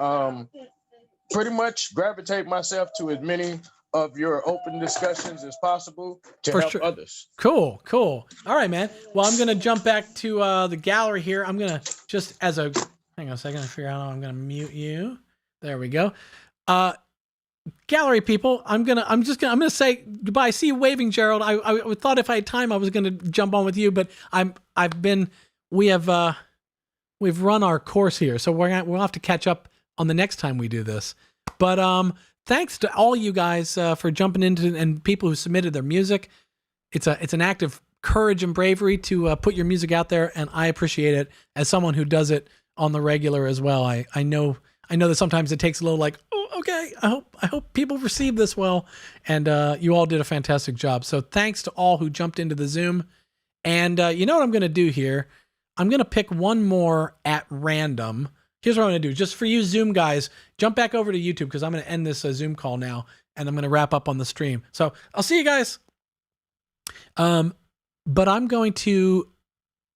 pretty much gravitate myself to as many of your open discussions as possible to help others. Cool. All right, man. Well, I'm going to jump back to the gallery here. I'm going to just hang on a second. I figure out how I'm going to mute you. There we go. Gallery people, I'm going to say goodbye. See you waving, Gerald. I thought if I had time, I was going to jump on with you, but we've run our course here. So we'll have to catch up on the next time we do this. But thanks to all you guys for jumping into and people who submitted their music. It's an act of courage and bravery to put your music out there, and I appreciate it as someone who does it on the regular as well. I know that sometimes it takes a little okay, I hope people receive this well, and you all did a fantastic job. So thanks to all who jumped into the Zoom. And you know what I'm going to do here? I'm going to pick one more at random. Here's what I'm going to do. Just for you Zoom guys, jump back over to YouTube because I'm going to end this Zoom call now, and I'm going to wrap up on the stream. So I'll see you guys. But I'm going to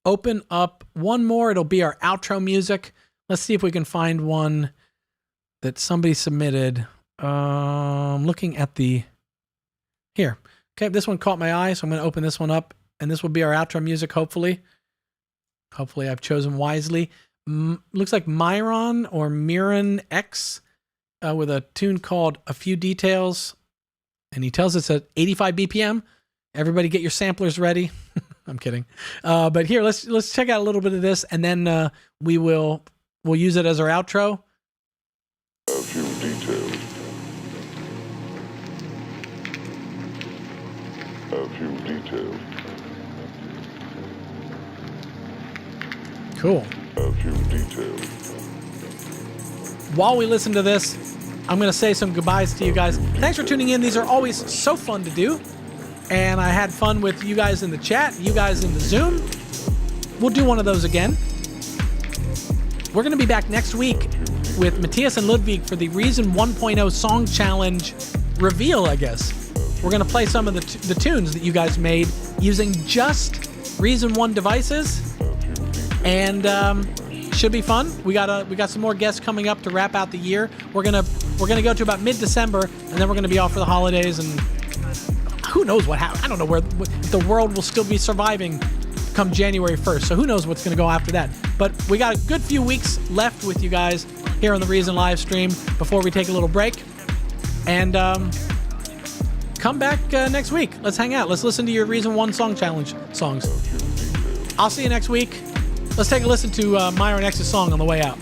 open up one more. It'll be our outro music. Let's see if we can find one that somebody submitted. Looking at here. Okay, this one caught my eye, so I'm going to open this one up, and this will be our outro music, hopefully. Hopefully I've chosen wisely. Looks like Myron or Miran X with a tune called A Few Details. And he tells us at 85 BPM. Everybody get your samplers ready. I'm kidding. But here, let's check out a little bit of this, and then we'll use it as our outro. A few details. A few details. Cool. A few details. While we listen to this, I'm going to say some goodbyes to you guys. Thanks for tuning in. These are always so fun to do. And I had fun with you guys in the chat, you guys in the Zoom. We'll do one of those again. We're going to be back next week with Matthias and Ludwig for the Reason 1.0 Song Challenge reveal, I guess. We're going to play some of the tunes that you guys made using just Reason 1 devices. And should be fun. We got some more guests coming up to wrap out the year. We're gonna go to about mid-December, and then we're gonna be off for the holidays, and who knows what happens. I don't know where the world will still be surviving come January 1st. So who knows what's gonna go after that. But we got a good few weeks left with you guys here on the Reason Livestream before we take a little break. And come back next week. Let's hang out. Let's listen to your Reason 1 Song Challenge songs. I'll see you next week. Let's take a listen to Myron X's song on the way out.